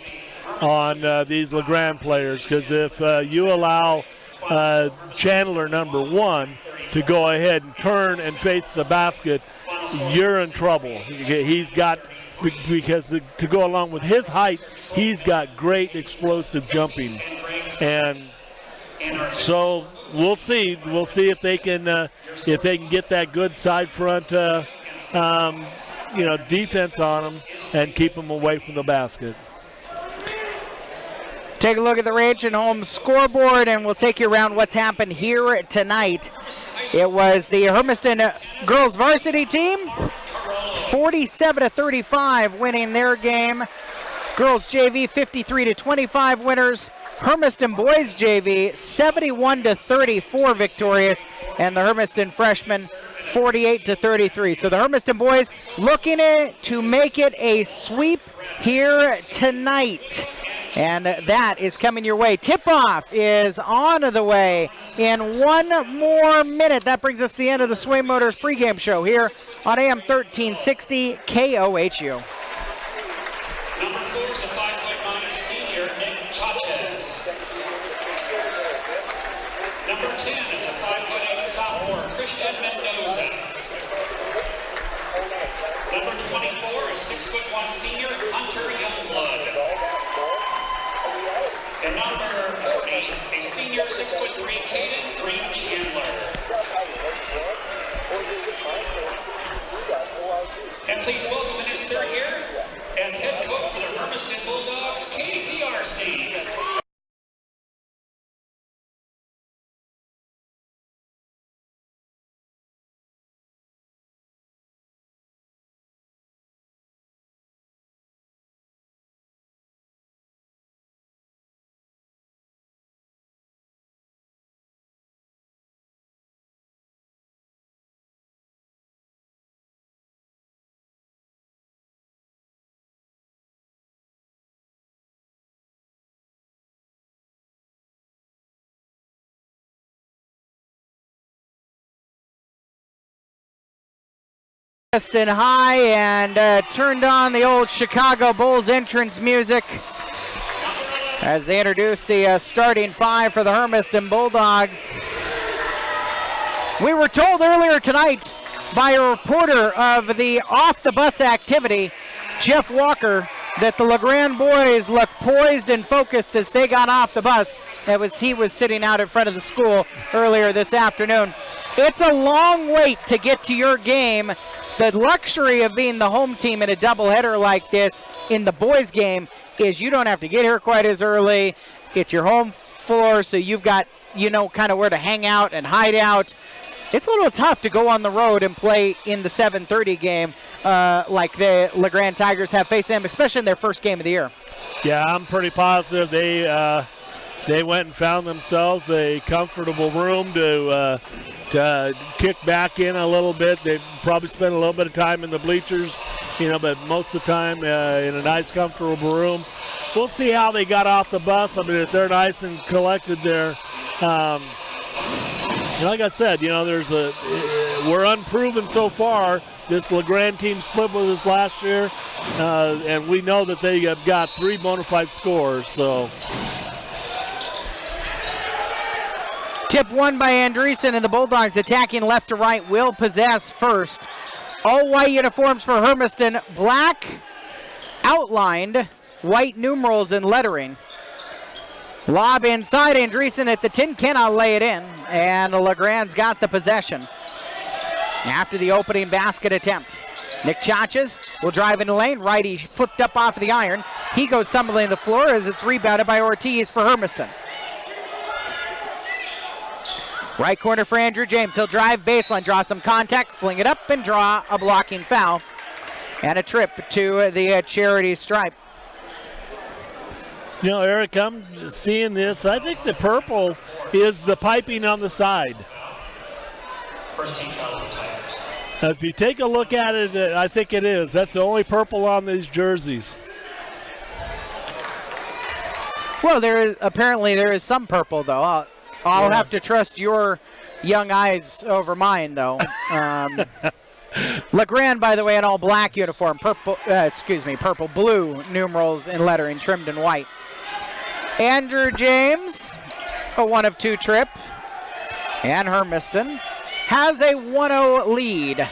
on these LeGrand players, because if you allow Chandler, number 1, to go ahead and turn and face the basket, you're in trouble. He's got, because to go along with his height, he's got great explosive jumping. And so we'll see. We'll see if they can get that good side front defense on them and keep them away from the basket. Take a look at the Ranch and Home scoreboard, and we'll take you around what's happened here tonight. It was the Hermiston girls varsity team, 47-35, winning their game. Girls JV 53-25 winners. Hermiston boys JV 71-34 victorious, and the Hermiston freshmen 48-33. So the Hermiston boys looking to make it a sweep here tonight. And that is coming your way. Tip-off is on the way in 1 more minute. That brings us to the end of the Sway Motors pregame show here on AM 1360 KOHU. Number 4 is a 5'9" senior, Nick Chavez. Number 10 is a 5'8" sophomore, Christian Mendoza. Number 24 is 6'1" senior, Hunter Youngblood. And number 40, a senior 6'3", Caden Green Chandler. And please welcome in his third year as head coach for the Hermiston Bulldogs, Casey Arstine. Hermiston High, and turned on the old Chicago Bulls entrance music as they introduce the starting 5 for the Hermiston Bulldogs. We were told earlier tonight by a reporter of the off-the-bus activity, Jeff Walker, that the LeGrand boys looked poised and focused as they got off the bus. He was sitting out in front of the school earlier this afternoon. It's a long wait to get to your game. The luxury of being the home team in a doubleheader like this in the boys' game is you don't have to get here quite as early. It's your home floor, so you've got, kind of where to hang out and hide out. It's a little tough to go on the road and play in the 7:30 game like the LeGrand Tigers have faced them, especially in their first game of the year. Yeah, I'm pretty positive they went and found themselves a comfortable room to kick back in a little bit. They probably spent a little bit of time in the bleachers, but most of the time in a nice, comfortable room. We'll see how they got off the bus. I mean, if they're nice and collected there. Like I said, we're unproven so far. This LeGrand team split with us last year, and we know that they have got 3 bona fide scorers. So. Tip won by Andreessen, and the Bulldogs attacking left to right will possess first. All white uniforms for Hermiston, black outlined, white numerals and lettering. Lob inside, Andreessen at the 10, cannot lay it in, and LeGrand's got the possession. After the opening basket attempt, Nick Chavez will drive in the lane, righty flipped up off of the iron. He goes stumbling to the floor as it's rebounded by Ortiz for Hermiston. Right corner for Andrew James. He'll drive baseline, draw some contact, fling it up, and draw a blocking foul. And a trip to the charity stripe. Eric, I'm seeing this. I think the purple is the piping on the side. First team foul on the Tigers. If you take a look at it, I think it is. That's the only purple on these jerseys. Well, there is some purple, though. I'll have to trust your young eyes over mine, though. LeGrand, by the way, in all black uniform, purple blue numerals and lettering trimmed in white. Andrew James, a 1 of 2 trip, and Hermiston has a 1-0 lead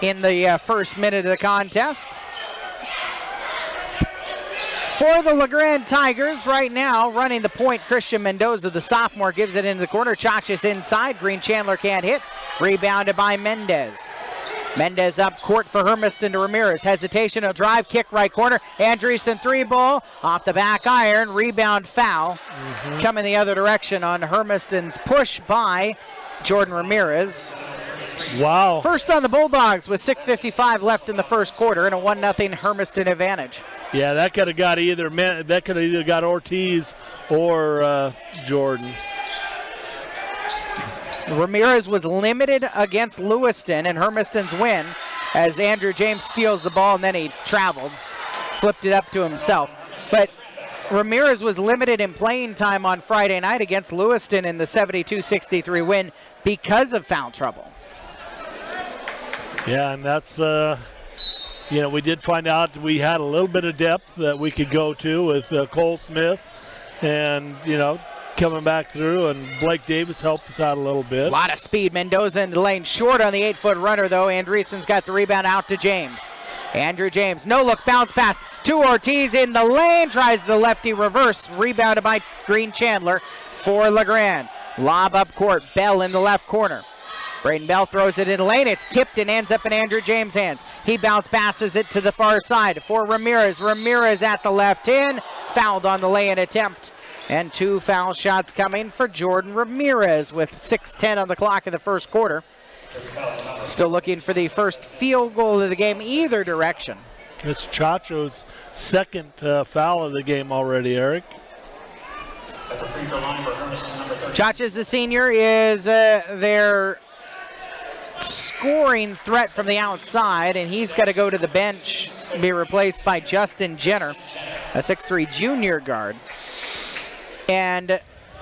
in the first minute of the contest. For the LeGrand Tigers right now, running the point, Christian Mendoza, the sophomore, gives it into the corner. Chachas inside. Green Chandler can't hit. Rebounded by Mendez. Mendez up court for Hermiston to Ramirez. Hesitation, a drive, kick right corner. Andreessen 3-ball off the back iron. Rebound foul. Coming the other direction on Hermiston's push by Jordan Ramirez. Wow. First on the Bulldogs with 6:55 left in the first quarter and a 1-0 Hermiston advantage. Yeah, that could have got either Ortiz or Jordan. Ramirez was limited against Lewiston and Hermiston's win as Andrew James steals the ball and then he traveled, flipped it up to himself. But Ramirez was limited in playing time on Friday night against Lewiston in the 72-63 win because of foul trouble. Yeah, and that's, we did find out we had a little bit of depth that we could go to with Cole Smith and, coming back through, and Blake Davis helped us out a little bit. A lot of speed. Mendoza in the lane, short on the 8-foot runner, though. Andreessen's got the rebound out to James. Andrew James, no look, bounce pass to Ortiz in the lane, tries the lefty reverse, rebounded by Green Chandler for LeGrand. Lob up court, Bell in the left corner. Braden Bell throws it in the lane. It's tipped and ends up in Andrew James' hands. He bounce passes it to the far side for Ramirez. Ramirez at the left end, fouled on the lay-in attempt. And 2 foul shots coming for Jordan Ramirez with 6:10 on the clock in the first quarter. Still looking for the first field goal of the game either direction. It's Chacho's second foul of the game already, Eric. At the free throw line for Hermiston, number 30. Chachas, the senior, is their scoring threat from the outside, and he's got to go to the bench, be replaced by Justin Jenner, a 6'3 junior guard. And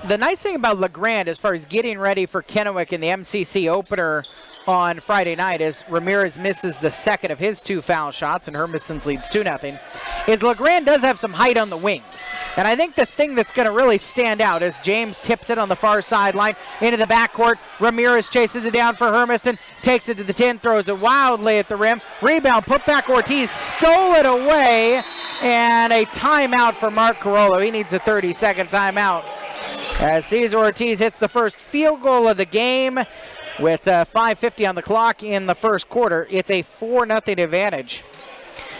the nice thing about LeGrand as far as getting ready for Kennewick in the MCC opener on Friday night is Ramirez misses the second of his 2 foul shots and Hermiston's leads 2-0, is LeGrand does have some height on the wings. And I think the thing that's going to really stand out is James tips it on the far sideline into the backcourt. Ramirez chases it down for Hermiston, takes it to the 10, throws it wildly at the rim. Rebound, put back Ortiz, stole it away, and a timeout for Mark Carollo. He needs a 30-second timeout as Cesar Ortiz hits the first field goal of the game. With 5:50 on the clock in the first quarter, it's a 4-0 advantage.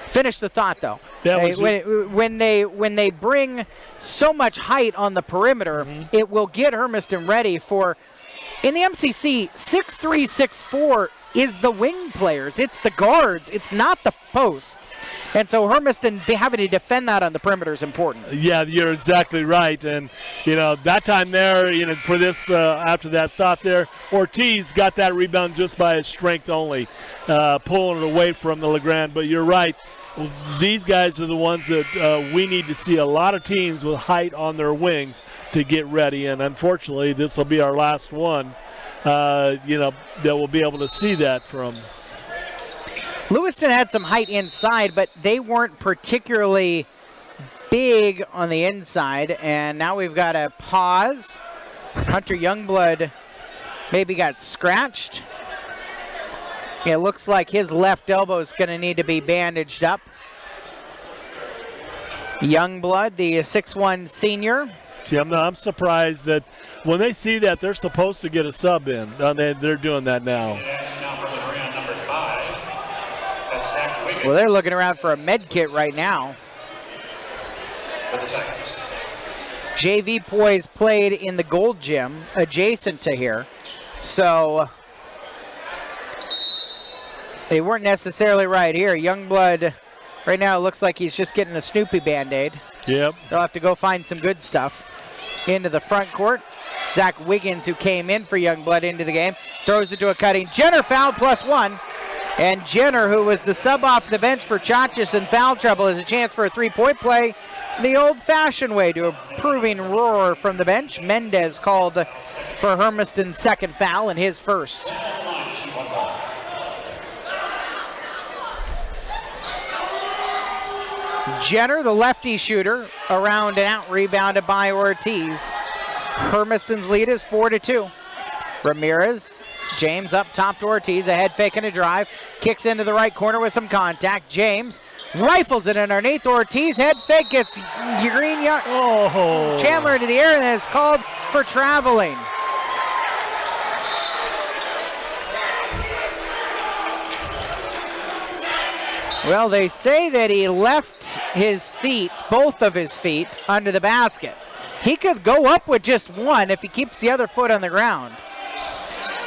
Finish the thought, though. When they bring so much height on the perimeter, it will get Hermiston ready for, in the MCC, 6'3", 6'4", is the wing players. It's the guards. It's not the posts. And so Hermiston having to defend that on the perimeter is important. Yeah, you're exactly right. And, that time there, for this, after that thought there, Ortiz got that rebound just by his strength only, pulling it away from the LeGrand. But you're right. These guys are the ones that we need to see a lot of teams with height on their wings to get ready. And unfortunately, this will be our last one. That we'll be able to see that from. Lewiston had some height inside, but they weren't particularly big on the inside, and now we've got a pause. Hunter Youngblood maybe got scratched. It looks like his left elbow is going to need to be bandaged up. Youngblood, the 6'1 senior. See, I'm surprised that when they see that, they're supposed to get a sub in. They're doing that now. Well, they're looking around for a med kit right now. JV boys played in the Gold Gym adjacent to here, so they weren't necessarily right here. Youngblood, right now, it looks like he's just getting a Snoopy Band-Aid. Yep. They'll have to go find some good stuff. Into the front court. Zach Wiggins, who came in for Youngblood into the game, throws it to a cutting. Jenner fouled +1. And Jenner, who was the sub off the bench for Chachas in foul trouble, has a chance for a 3-point play the old-fashioned way to a proving roar from the bench. Mendez called for Hermiston's second foul and his first. Jenner, the lefty shooter, around and out, rebounded by Ortiz. Hermiston's lead is 4-2. Ramirez, James up top to Ortiz, a head fake and a drive, kicks into the right corner with some contact. James rifles it underneath. Ortiz, head fake, gets Chandler into the air, and is called for traveling. Well, they say that he left his feet, both of his feet, under the basket. He could go up with just one if he keeps the other foot on the ground.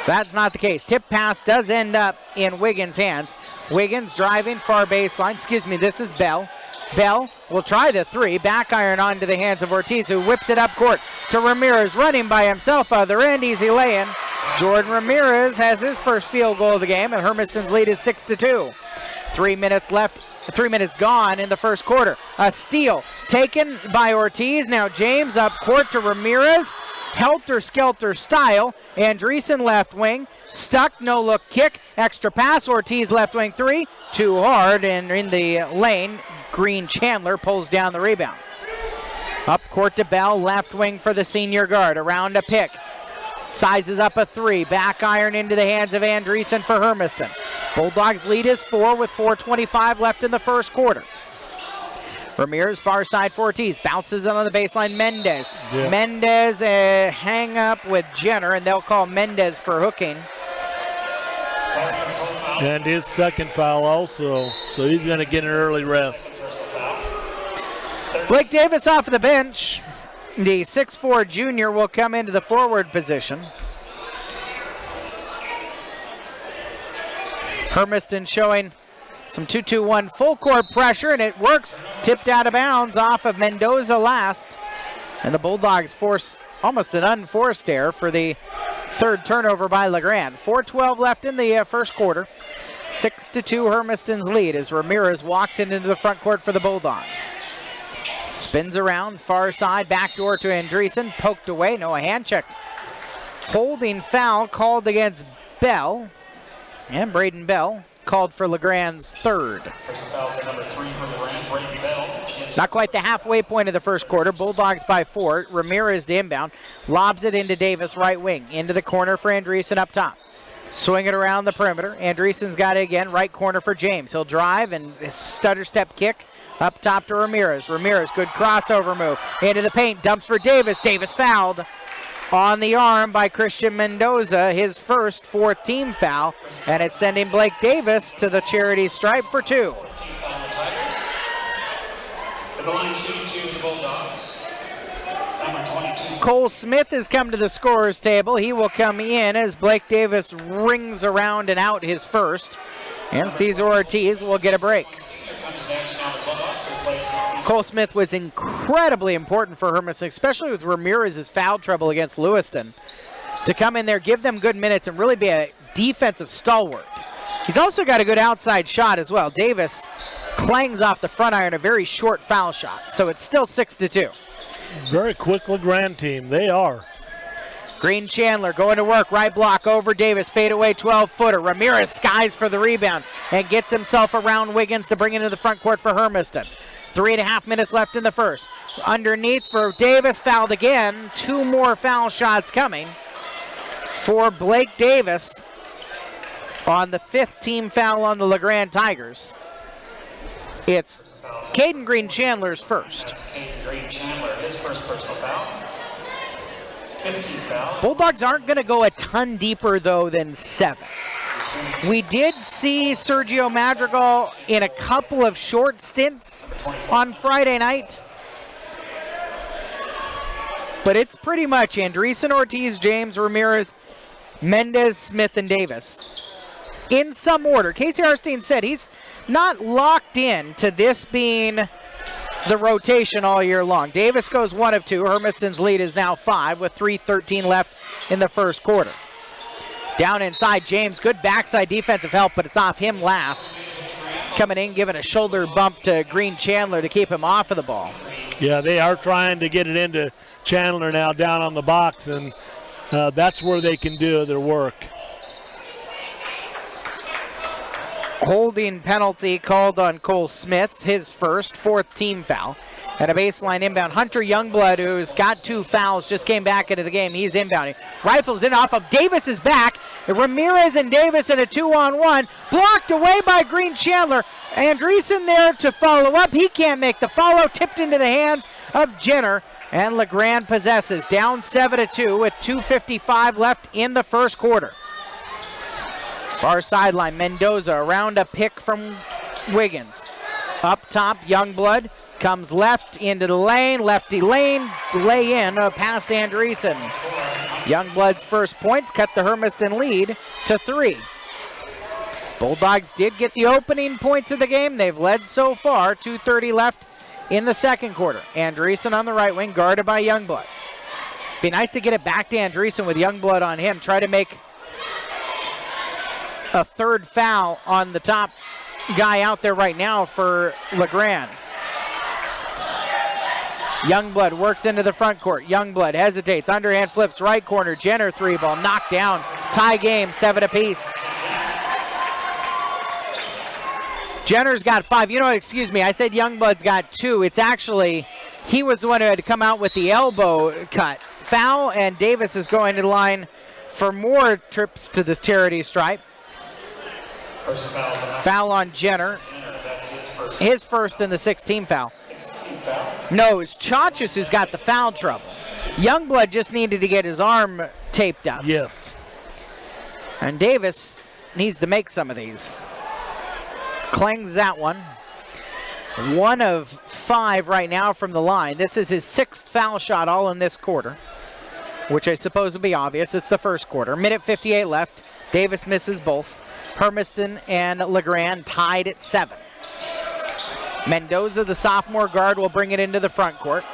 That's not the case. Tip pass does end up in Wiggins' hands. Wiggins driving far baseline. Excuse me, this is Bell. Bell will try the three. Back iron onto the hands of Ortiz, who whips it up court to Ramirez, running by himself. Other end, easy lay-in. Jordan Ramirez has his first field goal of the game, and Hermiston's lead is 6-2. 3 minutes left, 3 minutes gone in the first quarter. A steal taken by Ortiz. Now James up court to Ramirez. Helter-skelter style. Andreessen left wing. Stuck, no-look kick. Extra pass. Ortiz left wing three. Too hard, and in the lane, Green Chandler pulls down the rebound. Up court to Bell, left wing for the senior guard. Around a pick. Sizes up a three. Back iron into the hands of Andreessen for Hermiston. Bulldogs lead is 4 with 4:25 left in the first quarter. Ramirez, far side for Ortiz. Bounces it on the baseline. Mendez. Yeah. Mendez hang up with Jenner, and they'll call Mendez for hooking. And his second foul also, so he's going to get an early rest. Blake Davis off of the bench. The 6'4" junior will come into the forward position. Hermiston showing some 2-2-1 full court pressure, and it works. Tipped out of bounds off of Mendoza last. And the Bulldogs force almost an unforced error for the third turnover by LeGrand. 4:12 left in the first quarter. 6-2 Hermiston's lead as Ramirez walks into the front court for the Bulldogs. Spins around, far side, backdoor to Andreessen, poked away, no, a hand check. Holding foul called against Bell, and Braden Bell called for LeGrand's third. Not quite the halfway point of the first quarter. Bulldogs by 4. Ramirez to inbound, lobs it into Davis, right wing, into the corner for Andreessen up top. Swing it around the perimeter. Andreessen's got it again, right corner for James. He'll drive and stutter step kick up top to Ramirez. Ramirez, good crossover move. Into the paint, dumps for Davis. Davis fouled on the arm by Christian Mendoza, his first fourth team foul, and it's sending Blake Davis to the charity stripe for 2. The line sheet to the Bulldogs. Number 22. Cole Smith has come to the scorer's table. He will come in as Blake Davis rings around and out his first, and Cesar Ortiz will get a break. Cole Smith was incredibly important for Hermiston, especially with Ramirez's foul trouble against Lewiston, to come in there, give them good minutes, and really be a defensive stalwart. He's also got a good outside shot as well. Davis clangs off the front iron, a very short foul shot, so it's still 6-2. Very quick LeGrand team, they are. Green Chandler going to work, right block over Davis, fade away 12-footer. Ramirez skies for the rebound and gets himself around Wiggins to bring it into the front court for Hermiston. 3.5 minutes left in the first. Underneath for Davis, fouled again. 2 more foul shots coming for Blake Davis on the 5th team foul on the LeGrand Tigers. It's Caden Green Chandler's first. That's Caden Green Chandler, his first personal foul. 15th foul. Bulldogs aren't going to go a ton deeper, though, than 7. We did see Sergio Madrigal in a couple of short stints on Friday night. But it's pretty much Andreessen, Ortiz, James, Ramirez, Mendez, Smith, and Davis. In some order. Casey Harstein said he's not locked in to this being the rotation all year long. Davis goes 1 of 2. Hermiston's lead is now 5 with 3:13 left in the first quarter. Down inside, James, good backside defensive help, but it's off him last. Coming in, giving a shoulder bump to Green Chandler to keep him off of the ball. Yeah, they are trying to get it into Chandler now down on the box, and that's where they can do their work. Holding penalty called on Cole Smith, his first, 4th team foul. And a baseline inbound. Hunter Youngblood, who's got 2 fouls, just came back into the game. He's inbounding. Rifles in off of Davis's back. Ramirez and Davis in a 2-on-1. Blocked away by Green Chandler. Andreessen there to follow up. He can't make the follow. Tipped into the hands of Jenner. And LeGrand possesses. Down 7-2 with 2:55 left in the first quarter. Far sideline, Mendoza around a pick from Wiggins. Up top, Youngblood comes left into the lane, lefty lane, lay in past Andreessen. Youngblood's first points cut the Hermiston lead to 3. Bulldogs did get the opening points of the game. They've led so far, 2:30 left in the second quarter. Andreessen on the right wing, guarded by Youngblood. Be nice to get it back to Andreessen with Youngblood on him. Try to make a 3rd foul on the top guy out there right now for LeGrand. Youngblood works into the front court. Youngblood hesitates, underhand flips, right corner. Jenner 3-ball, knocked down. Tie game, 7 apiece. Jenner's got 5. You know what, excuse me, I said Youngblood's got 2. It's actually, he was the one who had to come out with the elbow cut. Foul, and Davis is going to the line for more trips to the charity stripe. Foul on Jenner. His first and the 6th foul. No, it's Chachas who's got the foul trouble. Youngblood just needed to get his arm taped up. Yes. And Davis needs to make some of these. Clangs that one. 1 of 5 right now from the line. This is his 6th foul shot all in this quarter, which I suppose will be obvious. It's the first quarter. 1:58 left. Davis misses both. Hermiston and LeGrand tied at 7. Mendoza, the sophomore guard, will bring it into the front court.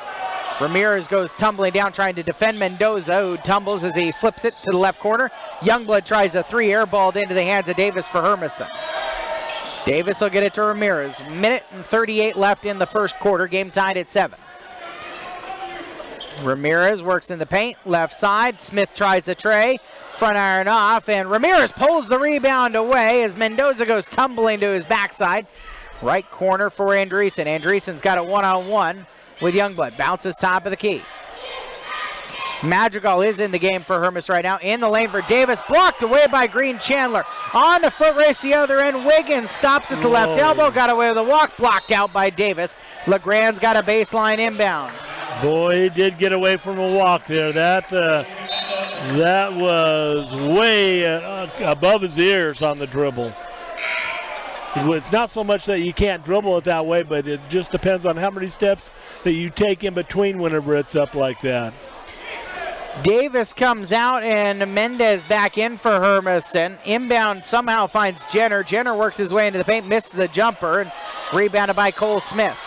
Ramirez goes tumbling down trying to defend Mendoza, who tumbles as he flips it to the left corner. Youngblood tries a 3 airballed into the hands of Davis for Hermiston. Davis will get it to Ramirez. 1:38 left in the first quarter. Game tied at 7. Ramirez works in the paint, left side. Smith tries a tray. Front iron off, and Ramirez pulls the rebound away as Mendoza goes tumbling to his backside. Right corner for Andreessen. Andreessen's got a 1-on-1 with Youngblood. Bounces top of the key. Madrigal is in the game for Hermiston right now. In the lane for Davis. Blocked away by Green Chandler. On the foot race the other end. Wiggins stops at the left elbow. Got away with a walk. Blocked out by Davis. LeGrand's got a baseline inbound. Boy, he did get away from a walk there. That was way above his ears on the dribble. It's not so much that you can't dribble it that way, but it just depends on how many steps that you take in between whenever it's up like that. Davis comes out and Mendez back in for Hermiston. Inbound somehow finds Jenner. Jenner works his way into the paint, misses the jumper, and rebounded by Cole Smith.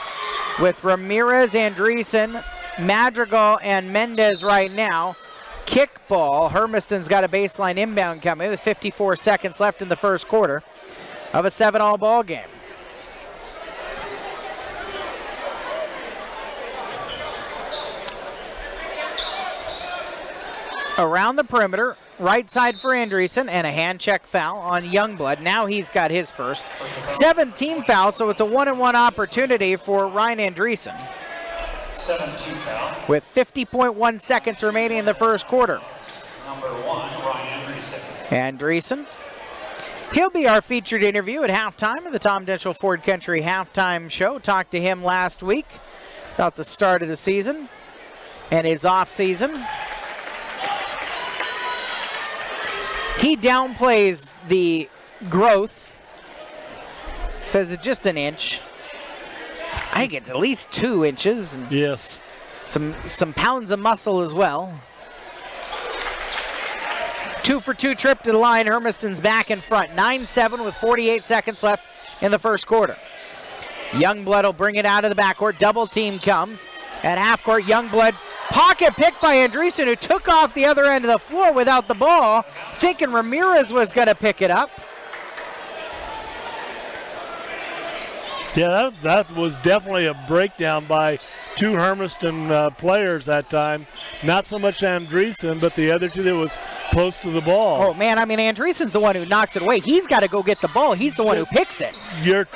With Ramirez, Andreessen, Madrigal, and Mendez right now. Kickball. Hermiston's got a baseline inbound coming with 54 seconds left in the first quarter of a 7-all ball game. Around the perimeter, right side for Andreessen, and a hand check foul on Youngblood. Now he's got his first. 17 foul, so it's a 1-and-1 opportunity for Ryan Andreessen. 17 foul. With 50.1 seconds remaining in the first quarter. Number 1, Ryan Andreessen. Andreessen. He'll be our featured interview at halftime of the Tom Denchel Ford Country halftime show. Talked to him last week about the start of the season and his off season. He downplays the growth, says it's just an inch. I think it's at least 2 inches. And yes. Some pounds of muscle as well. 2 for 2 trip to the line. Hermiston's back in front. 9-7 with 48 seconds left in the first quarter. Youngblood will bring it out of the backcourt. Double team comes at half court. Youngblood pocket picked by Andreessen, who took off the other end of the floor without the ball, thinking Ramirez was going to pick it up. Yeah, that was definitely a breakdown by two Hermiston players that time. Not so much Andreessen, but the other two that was close to the ball. Oh, man, I mean, Andreessen's the one who knocks it away. He's got to go get the ball. He's the one who picks it.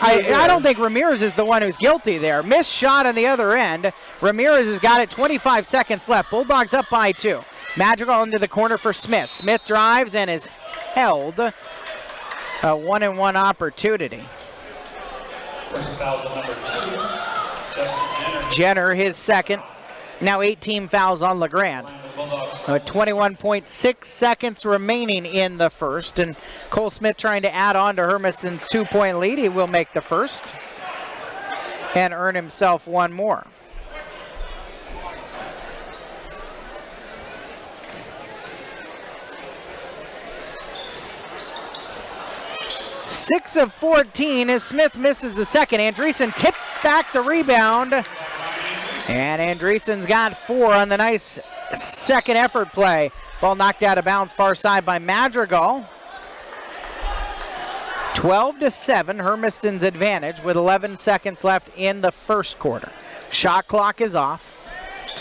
I don't think Ramirez is the one who's guilty there. Missed shot on the other end. Ramirez has got it, 25 seconds left. Bulldogs up by 2. Madrigal into the corner for Smith. Smith drives and is held. A 1-and-1 opportunity. First foul's on number 2, Justin Jenner. Jenner, his second. Now 18 fouls on LeGrand. 21.6 seconds remaining in the first. And Cole Smith trying to add on to Hermiston's 2-point lead. He will make the first and earn himself one more. Six of 14 as Smith misses the second. Andreessen tipped back the rebound. And Andreessen's got 4 on the nice second effort play. Ball knocked out of bounds far side by Madrigal. 12-7, Hermiston's advantage with 11 seconds left in the first quarter. Shot clock is off.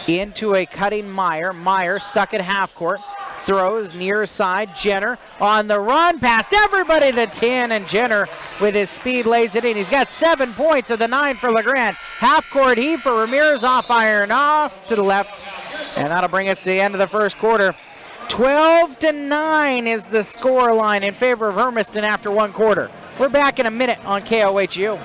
Into a cutting Meyer. Meyer stuck at half court. Throws near side. Jenner on the run past everybody to 10, and Jenner with his speed lays it in. He's got 7 points of the 9 for LeGrand. Half court heave for Ramirez, off iron off to the left, and that'll bring us to the end of the first quarter. 12-9 is the score line in favor of Hermiston after one quarter. We're back in a minute on KOHU.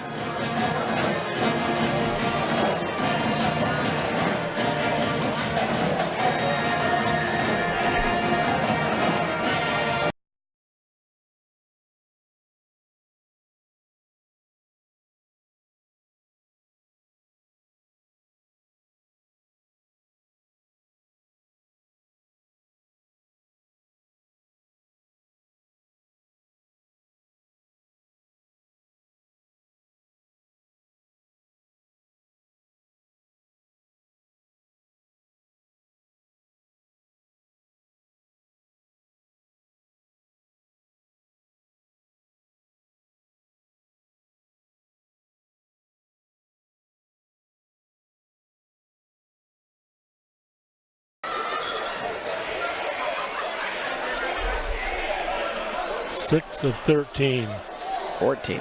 Six of 13. 14.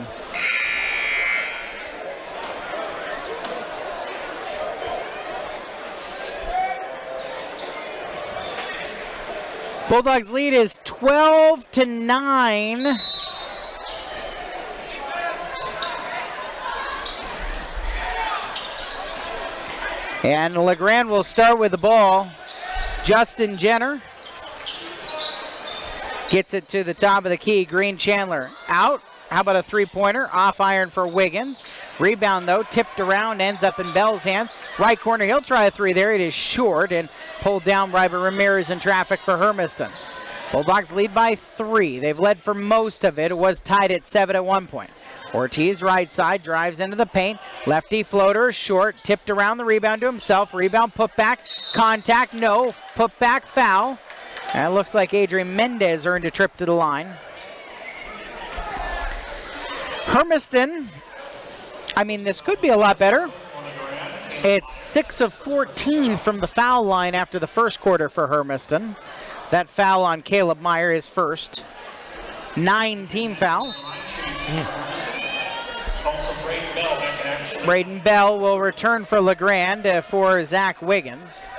Bulldogs lead is 12-9. And LeGrand will start with the ball. Justin Jenner gets it to the top of the key. Green Chandler out. How about a three-pointer? Off iron for Wiggins. Rebound, though, tipped around, ends up in Bell's hands. Right corner, he'll try a three there. It is short and pulled down by Ramirez in traffic for Hermiston. Bulldogs lead by 3. They've led for most of it. It was tied at 7 at one point. Ortiz right side, drives into the paint. Lefty floater, short, tipped around the rebound to himself. Rebound, put back, contact, no. Put back, foul. And it looks like Adrian Mendez earned a trip to the line. Hermiston, I mean, this could be a lot better. It's 6 of 14 from the foul line after the first quarter for Hermiston. That foul on Caleb Meyer is first. 9 team fouls. Braden Bell will return for LeGrand for Zach Wiggins.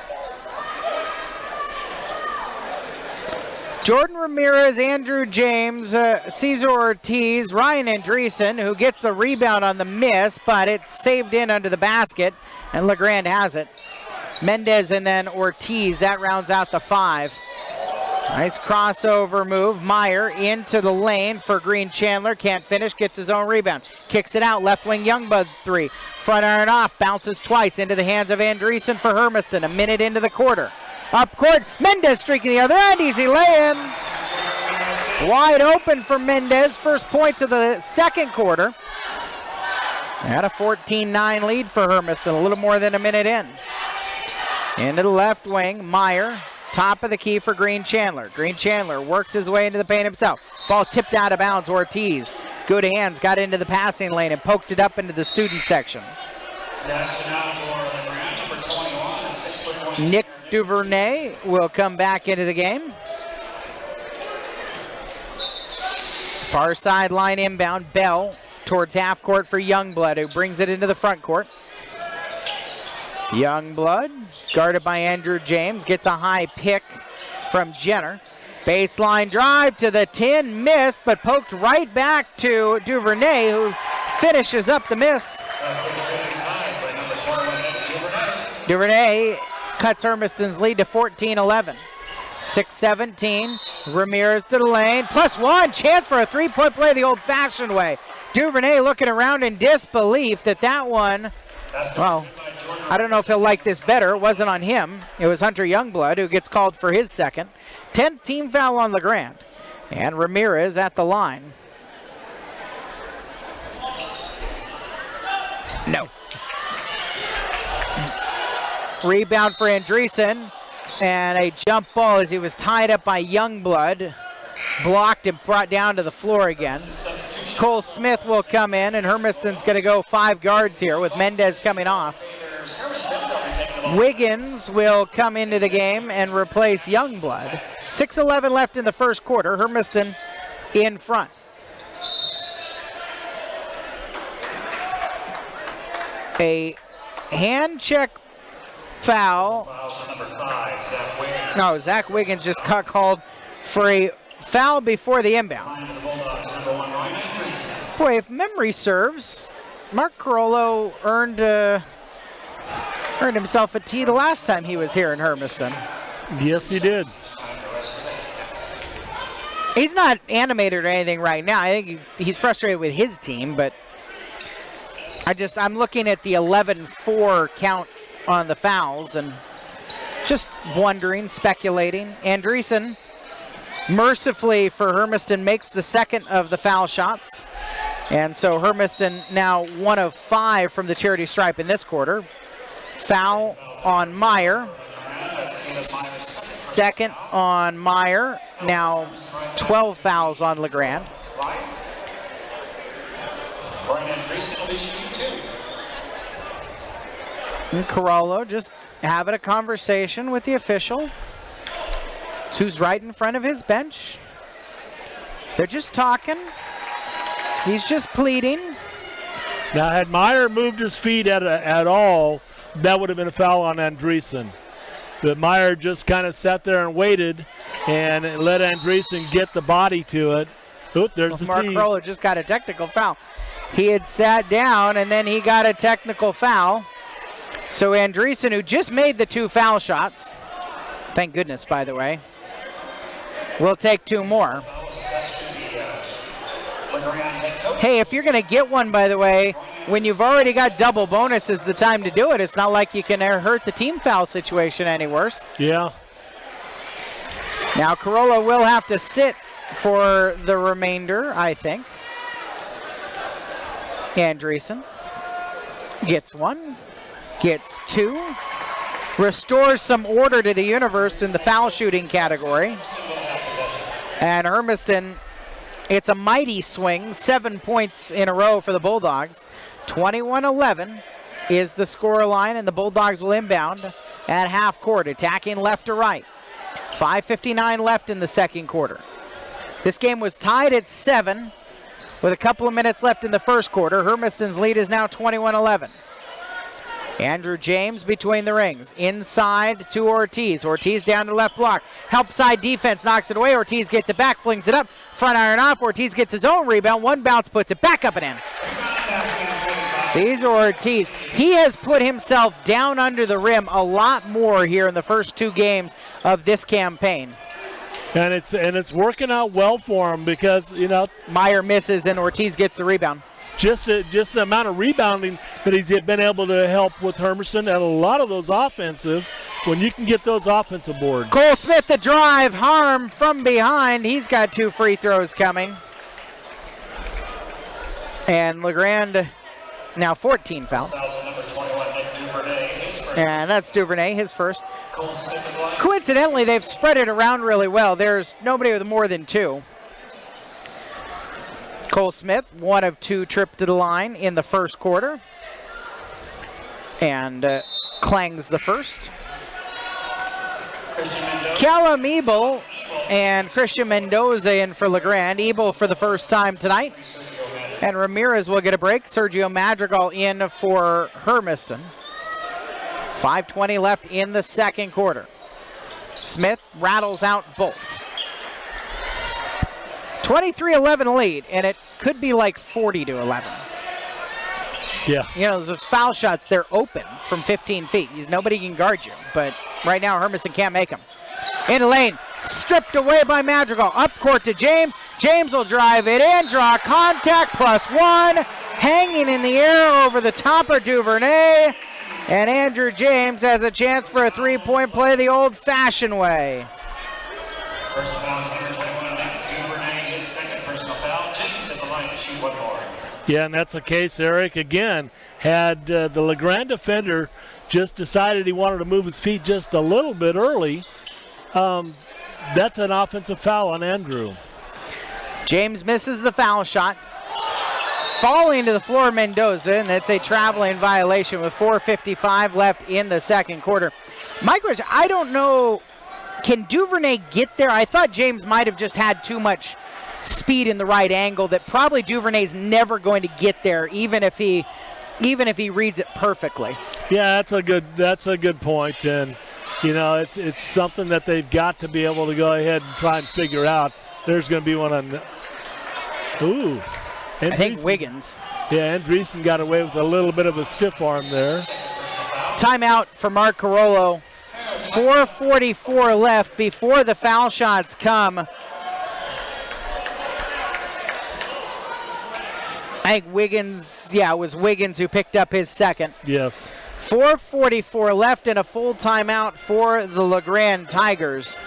Jordan Ramirez, Andrew James, Cesar Ortiz, Ryan Andreessen, who gets the rebound on the miss, but it's saved in under the basket, and LeGrand has it. Mendez and then Ortiz, that rounds out the 5. Nice crossover move. Meyer into the lane for Green Chandler. Can't finish, gets his own rebound. Kicks it out, left wing Youngblood 3. Front iron off, bounces twice into the hands of Andreessen for Hermiston. A minute into the quarter. Up court, Mendez streaking the other end, easy lay-in. Wide open for Mendez, first points of the second quarter. And a 14-9 lead for Hermiston, a little more than a minute in. Into the left wing, Meyer Top of the key for Green Chandler. Green Chandler works his way into the paint himself. Ball tipped out of bounds. Ortiz, good hands, got into the passing lane and poked it up into the student section. Nick Duvernay will come back into the game. Far sideline inbound. Bell towards half court for Youngblood, who brings it into the front court. Youngblood, guarded by Andrew James, gets a high pick from Jenner. Baseline drive to the 10, missed, but poked right back to Duvernay, who finishes up the miss. Duvernay cuts Hermiston's lead to 14-11. 6-17, Ramirez to the lane, +1, chance for a three-point play the old-fashioned way. Duvernay looking around in disbelief that one, well, I don't know if he'll like this better. It wasn't on him. It was Hunter Youngblood who gets called for his second. 10th team foul on LeGrand. And Ramirez at the line. No. Rebound for Andreessen. And a jump ball as he was tied up by Youngblood. Blocked and brought down to the floor again. Cole Smith will come in, and Hermiston's going to go 5 guards here with Mendez coming off. Wiggins will come into the game and replace Youngblood. 6:11 left in the first quarter. Hermiston in front. A hand check foul. No, Zach Wiggins just got called for a foul before the inbound. Boy, if memory serves, Mark Carollo earned himself a tee the last time he was here in Hermiston. Yes, he did. He's not animated or anything right now. I think he's frustrated with his team, but I'm looking at the 11-4 count on the fouls and just wondering, speculating. Andreessen, mercifully for Hermiston, makes the second of the foul shots. And so Hermiston now 1 of 5 from the charity stripe in this quarter. Foul on Meyer. Second on Meyer. Now 12 fouls on LeGrand. And Carollo just having a conversation with the official, who's right in front of his bench. They're just talking. He's just pleading. Now, had Meyer moved his feet at all, that would have been a foul on Andreessen. But Meyer just kind of sat there and waited and let Andreessen get the body to it. Oop, there's the Mark tee. Carollo just got a technical foul. He had sat down and then he got a technical foul. So Andreessen, who just made the 2 foul shots, thank goodness, by the way, will take 2 more. Hey, if you're going to get one, by the way, when you've already got double bonus is the time to do it. It's not like you can hurt the team foul situation any worse. Yeah. Now Carollo will have to sit for the remainder, I think. Andreessen gets 1, gets 2, restores some order to the universe in the foul shooting category. And Hermiston, it's a mighty swing, 7 points in a row for the Bulldogs. 21-11 is the score line, and the Bulldogs will inbound at half court, attacking left to right. 5:59 left in the second quarter. This game was tied at 7 with a couple of minutes left in the first quarter. Hermiston's lead is now 21-11. Andrew James between the rings. Inside to Ortiz. Ortiz down to left block. Help side defense knocks it away. Ortiz gets it back, flings it up. Front iron off. Ortiz gets his own rebound. 1 bounce puts it back up and in. Cesar Ortiz. He has put himself down under the rim a lot more here in the first 2 games of this campaign. And it's working out well for him because, Meyer misses and Ortiz gets the rebound. Just the amount of rebounding that he's been able to help with Hermiston, and a lot of those offensive, when you can get those offensive boards. Cole Smith the drive, Harm from behind. He's got 2 free throws coming. And LeGrand now 14 fouls. Number 21, Nick Duvernay, his first And that's Duvernay, his first. Cole Smith at the line. Coincidentally, they've spread it around really well. There's nobody with more than 2. Cole Smith, 1 of 2 trip to the line in the first quarter. And clangs the first. Christian Mendoza. Callum Ebel and Christian Mendoza in for LeGrand. Ebel for the first time tonight. And Ramirez will get a break. Sergio Madrigal in for Hermiston. 5:20 left in the second quarter. Smith rattles out both. 23-11 lead, and it could be like 40-11. Yeah. You know, those foul shots, they're open from 15 feet. Nobody can guard you, but right now Hermiston can't make them. In the lane, stripped away by Madrigal. Up court to James. James will drive it in, draw contact, +1. Hanging in the air over the top of Duvernay. And Andrew James has a chance for a 3-point play the old-fashioned way. Personal foul, number 21, Nick Duvernay, his second personal foul. James at the line to shoot 1 more. Yeah, and that's the case, Eric. Again, had the LeGrand defender just decided he wanted to move his feet just a little bit early, that's an offensive foul on Andrew. James misses the foul shot. Falling to the floor, Mendoza, and that's a traveling violation with 4:55 left in the second quarter. My question, I don't know, can Duvernay get there? I thought James might have just had too much speed in the right angle, that probably Duvernay's never going to get there, even if he reads it perfectly. Yeah, that's a good point, and you know, it's something that they've got to be able to go ahead and try and figure out. There's going to be one on. Ooh. I think Wiggins. Yeah, Andreessen got away with a little bit of a stiff arm there. Timeout for Mark Carollo. 4:44 left before the foul shots come. I think Wiggins, it was Wiggins who picked up his second. Yes. 4:44 left and a full timeout for the LeGrand Tigers.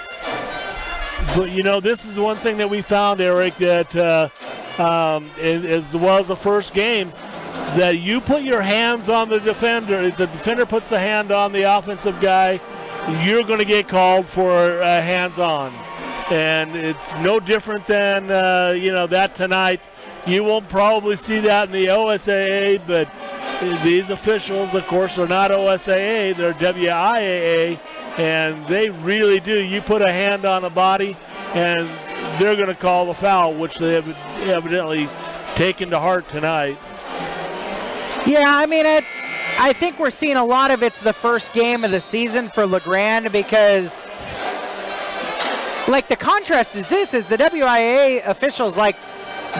But, you know, this is the one thing that we found, Eric, that as well as the first game, that you put your hands on the defender puts the hand on the offensive guy, you're going to get called for hands-on. And it's no different than, that tonight. You won't probably see that in the OSAA, but these officials, of course, are not OSAA, they're WIAA, and they really do. You put a hand on a body, and they're going to call the foul, which they have evidently taken to heart tonight. Yeah, I mean, I think we're seeing a lot of it's the first game of the season for LeGrand, because, like, the contrast is the WIAA officials, like,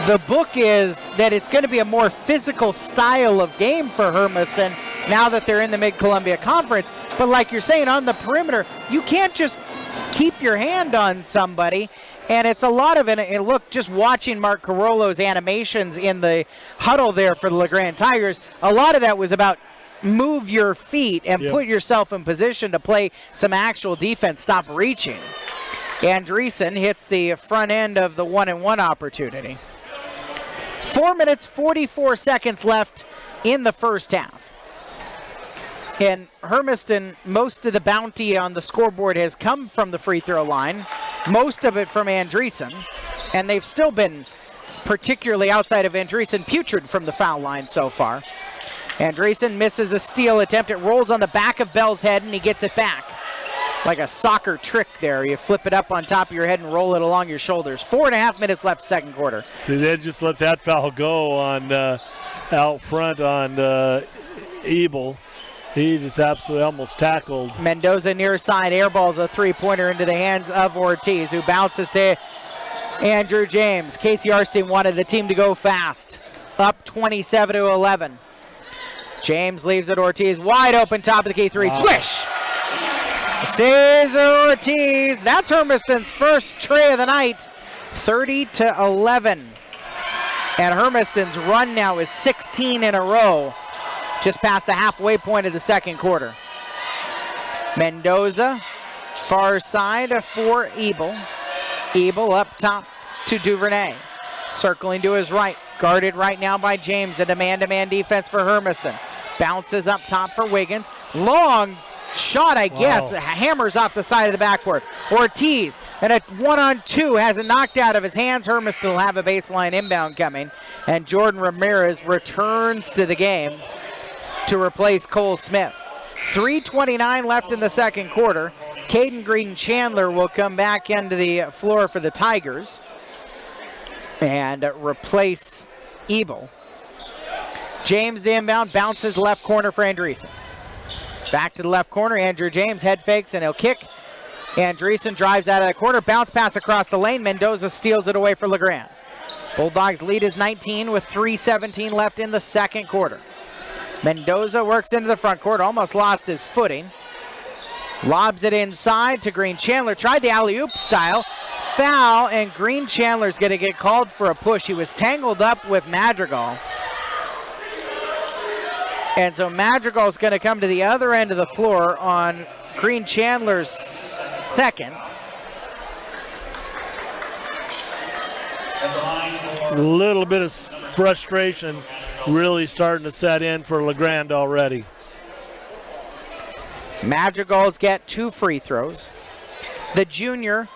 the book is that it's going to be a more physical style of game for Hermiston now that they're in the Mid-Columbia Conference. But like you're saying, on the perimeter, you can't just keep your hand on somebody. And it's a lot of it. And look, just watching Mark Carollo's animations in the huddle there for the LeGrand Tigers, a lot of that was about move your feet and put yourself in position to play some actual defense, stop reaching. Andreessen hits the front end of the 1-and-1 opportunity. 4 minutes, 44 seconds left in the first half. And Hermiston, most of the bounty on the scoreboard has come from the free throw line, most of it from Andreessen, and they've still been, particularly outside of Andreessen, putrid from the foul line so far. Andreessen misses a steal attempt. It rolls on the back of Bell's head, and he gets it back. Like a soccer trick there. You flip it up on top of your head and roll it along your shoulders. 4.5 minutes left second quarter. See, they just let that foul go on out front on Ebel. He just absolutely almost tackled. Mendoza near side airballs a three-pointer into the hands of Ortiz, who bounces to Andrew James. Casey Arstein wanted the team to go fast. Up 27-11. James leaves it. Ortiz wide open, top of the key three. Wow. Swish! Cesar Ortiz, that's Hermiston's first tray of the night, 30-11. And Hermiston's run now is 16 in a row, just past the halfway point of the second quarter. Mendoza, far side for Ebel. Ebel up top to Duvernay, circling to his right, guarded right now by James. A man-to-man defense for Hermiston. Bounces up top for Wiggins. long shot, I guess. Hammers off the side of the backboard. Ortiz, and a 1-on-2 has it knocked out of his hands. Hermiston will have a baseline inbound coming. And Jordan Ramirez returns to the game to replace Cole Smith. 3:29 left in the second quarter. Caden Green-Chandler will come back into the floor for the Tigers and replace Ebel. James the inbound, bounces left corner for Andreessen. Back to the left corner, Andrew James head fakes and he'll kick. Andreessen drives out of the corner, bounce pass across the lane. Mendoza steals it away for LeGrand. Bulldogs lead is 19 with 3:17 left in the second quarter. Mendoza works into the front court, almost lost his footing. Lobs it inside to Green-Chandler, tried the alley-oop style. Foul, and Green-Chandler's going to get called for a push. He was tangled up with Madrigal. And so Madrigal's going to come to the other end of the floor on Green-Chandler's second. A little bit of frustration really starting to set in for LeGrand already. Madrigals get 2 free throws. The junior,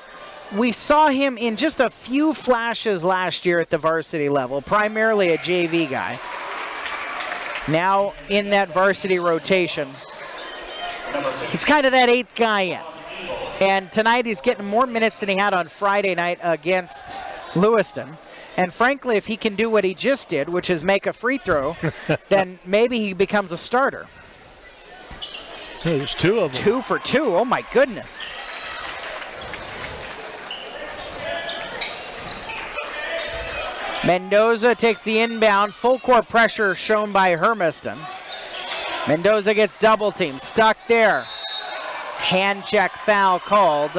we saw him in just a few flashes last year at the varsity level, primarily a JV guy. Now in that varsity rotation, he's kind of that 8th guy in. And tonight he's getting more minutes than he had on Friday night against Lewiston. And frankly, if he can do what he just did, which is make a free throw, then maybe he becomes a starter. There's 2 of them. 2 for 2, oh my goodness. Mendoza takes the inbound, full court pressure shown by Hermiston. Mendoza gets double teamed, stuck there. Hand check foul called.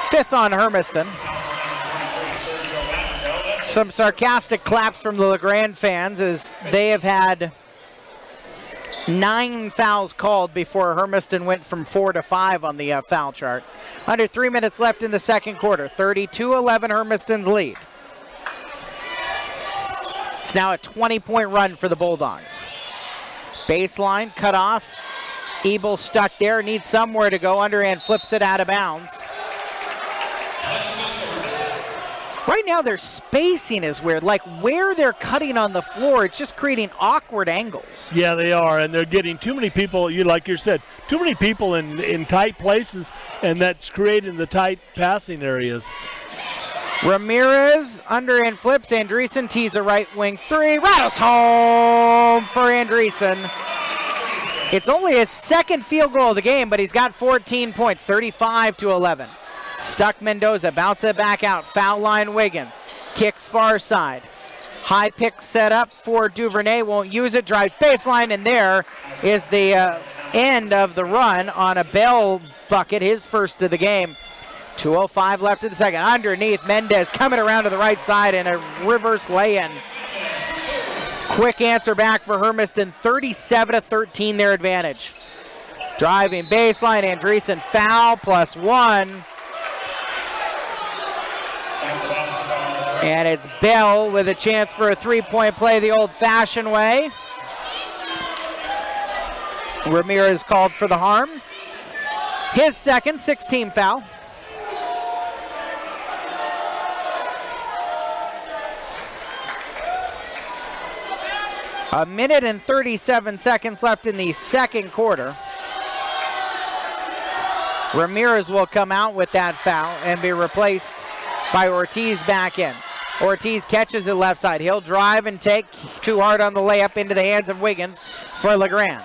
5th on Hermiston. Some sarcastic claps from the LeGrand fans as they have had 9 fouls called before Hermiston went from 4 to 5 on the foul chart. Under 3 minutes left in the second quarter. 32-11 Hermiston's lead. It's now a 20-point run for the Bulldogs. Baseline cut off. Ebel stuck there, needs somewhere to go. Underhand flips it out of bounds. Right now their spacing is weird. Like where they're cutting on the floor, it's just creating awkward angles. Yeah, they are, and they're getting too many people, like you said, too many people in tight places, and that's creating the tight passing areas. Ramirez underhand flips. Andreessen tees a right wing 3. Rattles home for Andreessen. It's only his 2nd field goal of the game, but he's got 14 points, 35-11. Stuck Mendoza, bounce it back out. Foul line Wiggins. Kicks far side. High pick set up for Duvernay. Won't use it. Drives baseline, and there is the end of the run on a Bell bucket, his first of the game. 2:05 left in the second. Underneath, Mendez coming around to the right side and a reverse lay-in. Quick answer back for Hermiston. 37-13 their advantage. Driving baseline, Andreessen foul +1. And it's Bell with a chance for a 3-point play the old-fashioned way. Ramirez called for the harm. His second, 6-team foul. A minute and 37 seconds left in the second quarter. Ramirez will come out with that foul and be replaced by Ortiz back in. Ortiz catches it left side. He'll drive and take too hard on the layup into the hands of Wiggins for LeGrand.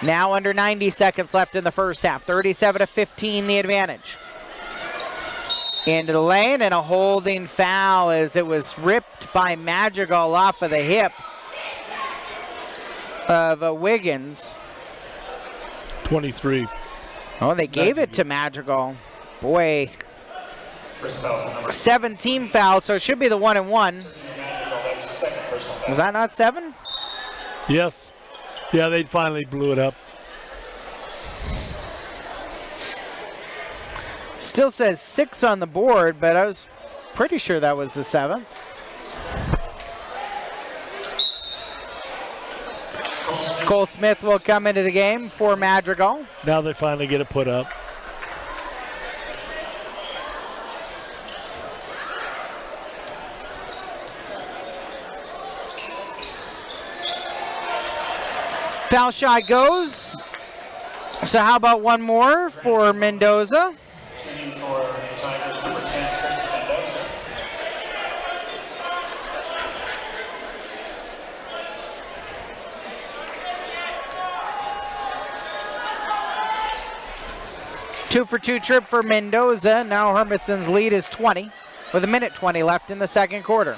Now under 90 seconds left in the first half. 37-15 the advantage. Into the lane and a holding foul as it was ripped by Madrigal off of the hip of Wiggins. 23. Oh, they gave it to Madrigal. Boy. 17 fouls, so it should be the 1-and-1. Was that not 7? Yes. Yeah, they finally blew it up. Still says 6 on the board, but I was pretty sure that was the 7th. Cole Smith will come into the game for Madrigal. Now they finally get it put up. Foul shot goes. So how about one more for Mendoza? Shooting for the Tigers, number 10, Christian Mendoza. Two for two trip for Mendoza. Now Hermiston's lead is 20 with 1:20 left in the second quarter.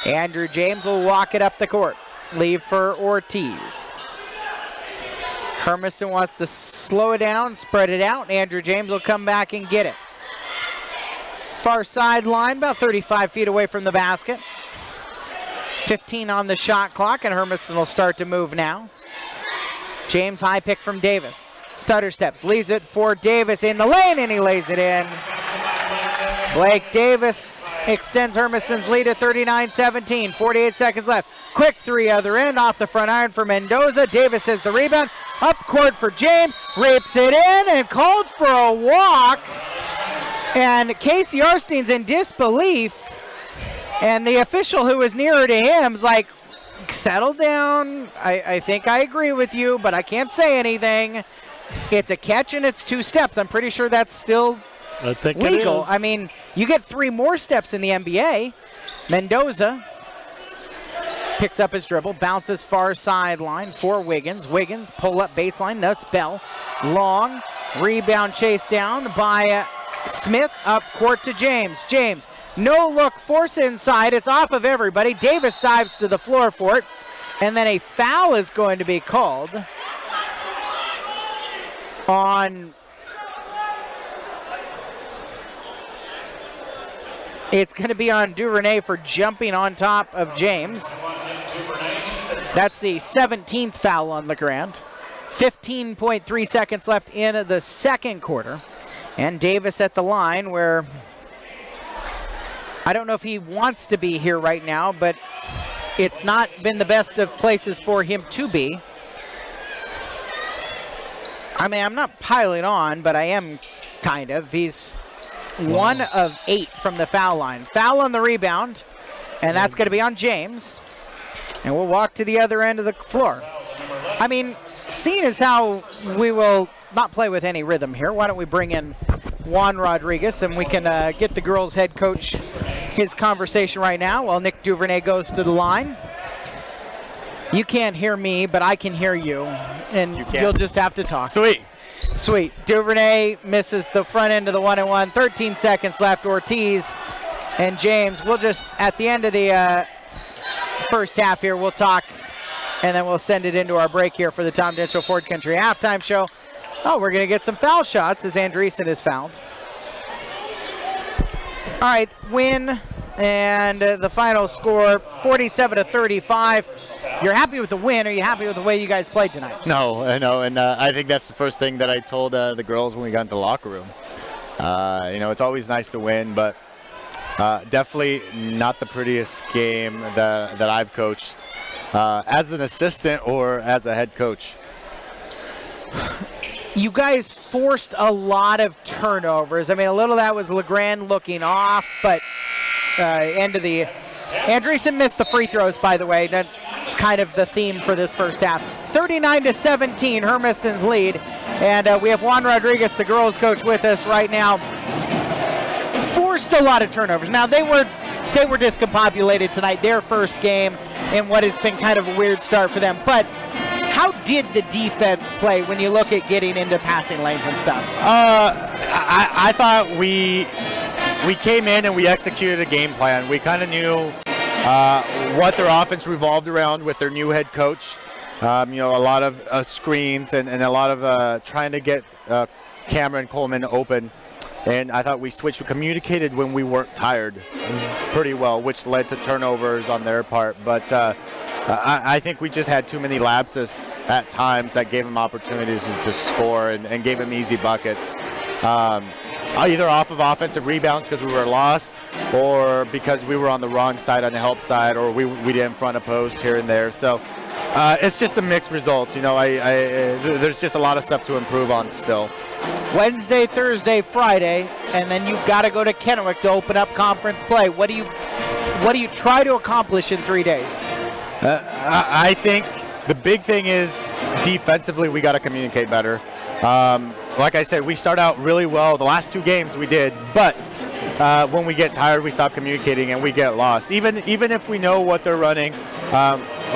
Andrew James will walk it up the court. Leave for Ortiz. Hermiston wants to slow it down, spread it out. Andrew James will come back and get it. Far sideline, about 35 feet away from the basket. 15 on the shot clock, and Hermiston will start to move now. James, high pick from Davis. Stutter steps, leaves it for Davis in the lane, and he lays it in. Blake Davis extends Hermiston's lead at 39-17. 48 seconds left. Quick three other end off the front iron for Mendoza. Davis has the rebound. Up court for James. Rapes it in and called for a walk. And Casey Arstein's in disbelief. And the official who was nearer to him is like, settle down. I think I agree with you, but I can't say anything. It's a catch and it's 2 steps. I'm pretty sure that's still I think legal. It is. I mean, you get 3 more steps in the NBA. Mendoza picks up his dribble, bounces far sideline for Wiggins. Wiggins pull up baseline, nuts Bell. Long rebound chased down by Smith, up court to James. James, no look, force inside. It's off of everybody. Davis dives to the floor for it. And then a foul is going to be called on... It's going to be on Duvernay for jumping on top of James. That's the 17th foul on LeGrand. 15.3 seconds left in the second quarter. And Davis at the line where I don't know if he wants to be here right now, but it's not been the best of places for him to be. I mean, I'm not piling on, but I am kind of. He's 1 of 8 from the foul line. Foul on the rebound, and that's going to be on James. And we'll walk to the other end of the floor. I mean, seeing as how we will not play with any rhythm here, why don't we bring in Juan Rodriguez and we can get the girls' head coach his conversation right now while Nick Duvernay goes to the line. You can't hear me, but I can hear you, and you'll just have to talk. Sweet. Duvernay misses the front end of the 1-and-1. 13 seconds left. Ortiz and James. We'll just, at the end of the first half here, we'll talk, and then we'll send it into our break here for the Tom Denchel Ford Country halftime show. Oh, we're going to get some foul shots as Andreessen is fouled. All right, win, and the final score, 47-35. You're happy with the win? Are you happy with the way you guys played tonight? No, and I think that's the first thing that I told the girls when we got into the locker room. It's always nice to win, but definitely not the prettiest game that I've coached as an assistant or as a head coach. You guys forced a lot of turnovers. I mean, a little of that was LeGrand looking off, but end of the... Andreessen missed the free throws, by the way. That's kind of the theme for this first half. 39-17, Hermiston's lead. And we have Juan Rodriguez, the girls coach, with us right now. Forced a lot of turnovers. Now, they were discombobulated tonight, their first game, in what has been kind of a weird start for them. But how did the defense play when you look at getting into passing lanes and stuff? I thought we came in and we executed a game plan. We kind of knew what their offense revolved around with their new head coach. A lot of screens and a lot of trying to get Cameron Coleman open. And I thought we communicated when we weren't tired pretty well, which led to turnovers on their part. But I think we just had too many lapses at times that gave them opportunities to score and gave them easy buckets. Either off of offensive rebounds because we were lost, or because we were on the wrong side on the help side, or we didn't front a post here and there. So It's just a mixed result. You know, there's just a lot of stuff to improve on still. Wednesday, Thursday, Friday, and then you've got to go to Kennewick to open up conference play. What do you try to accomplish in 3 days? I think the big thing is defensively we got to communicate better. Like I said, we start out really well. The last 2 games we did, but when we get tired, we stop communicating and we get lost. Even if we know what they're running,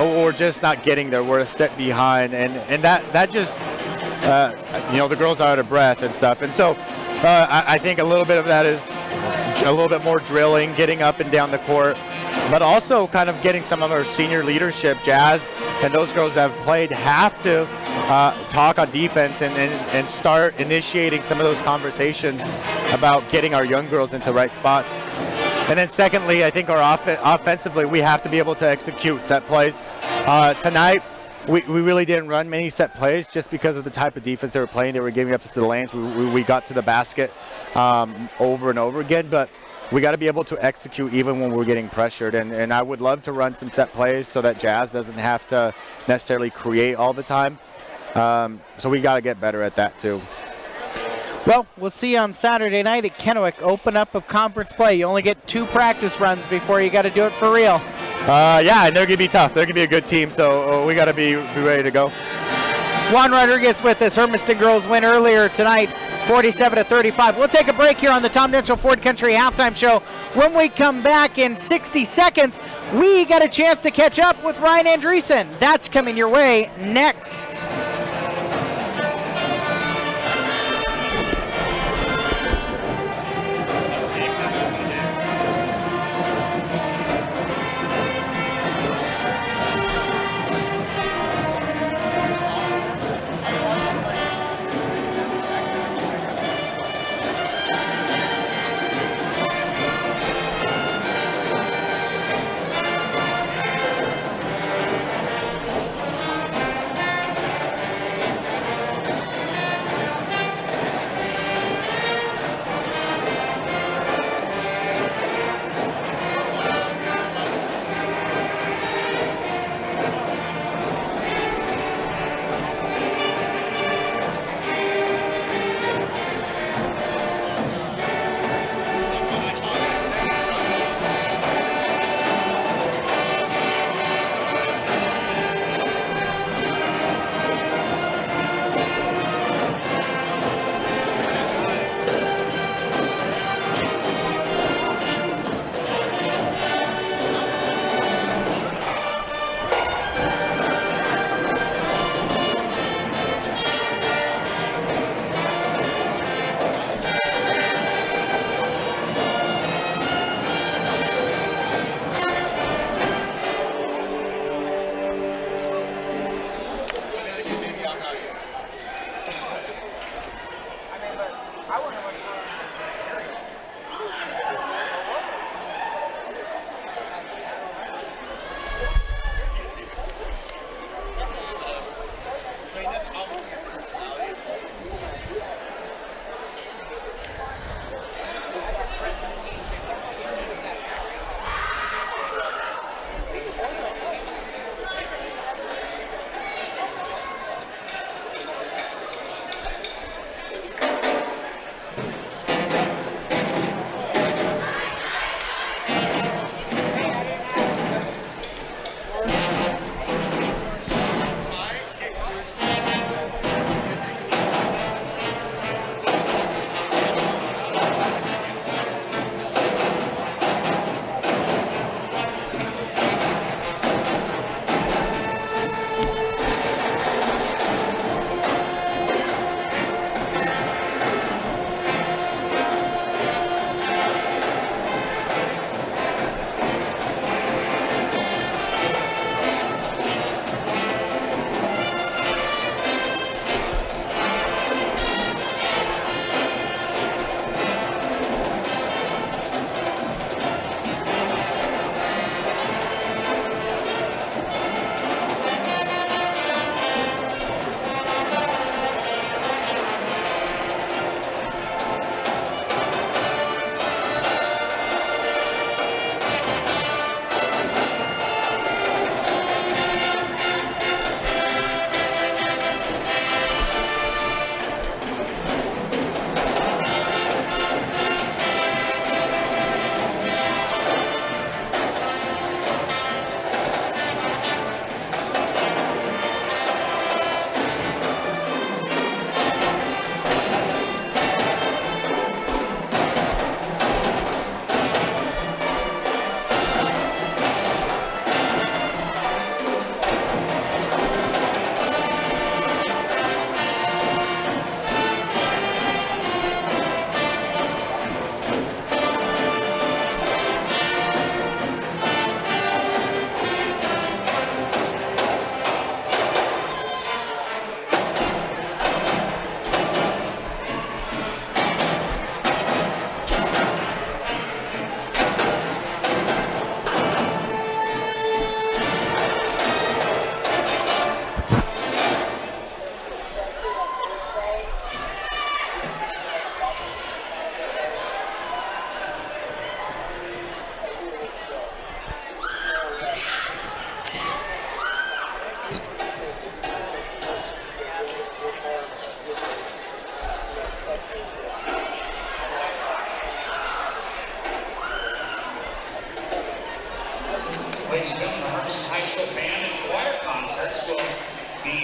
or just not getting there, we're a step behind, and that just the girls are out of breath and stuff. And so I think a little bit of that is a little bit more drilling, getting up and down the court, but also kind of getting some of our senior leadership, Jazz, and those girls that have played have to talk on defense and start initiating some of those conversations about getting our young girls into right spots. And then secondly, I think our offensively, we have to be able to execute set plays. Tonight, we really didn't run many set plays just because of the type of defense they were playing. They were giving up to the lanes. We got to the basket over and over again, but we got to be able to execute even when we're getting pressured. And I would love to run some set plays so that Jazz doesn't have to necessarily create all the time. So we got to get better at that too. Well, we'll see you on Saturday night at Kennewick. Open up of conference play. You only get 2 practice runs before you got to do it for real. Yeah, and they're going to be tough. They're going to be a good team, so we got to be ready to go. Juan Rodriguez with us. Hermiston girls win earlier tonight, 47-35. We'll take a break here on the Tom Mitchell Ford Country Halftime Show. When we come back in 60 seconds, we got a chance to catch up with Ryan Andreessen. That's coming your way next.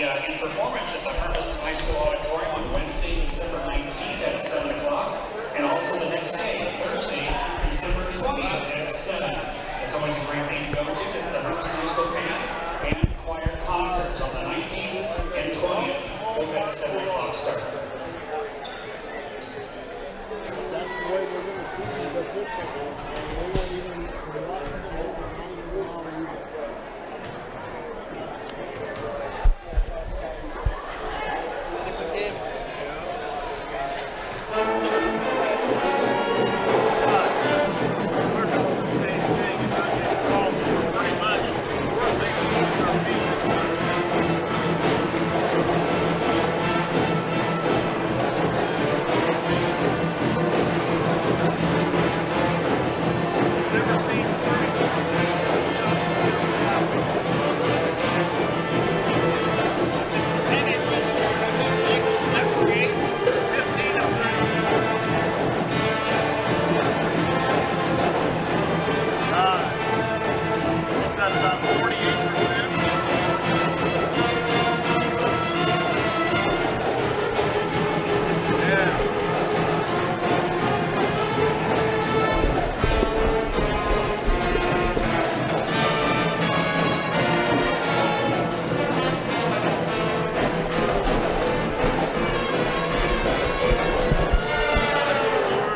in performance at the Hermiston High School Auditorium on Wednesday, December 19th at 7 o'clock, and also the next day, Thursday, December 20th at 7. It's always a great thing to go to. It's the Hermiston High School Band and choir concerts on the 19th and 20th, both at 7 o'clock start. That's the way we're going to see these officials. They won't even, for nothing, they will not even know how to read it. It's a different game. We're doing the same thing and not getting called pretty much. We're making it on our feet. Never seen 34 shot in the first half. The percentage was after 8, 15 of 30. What's that, about 48%? Yeah.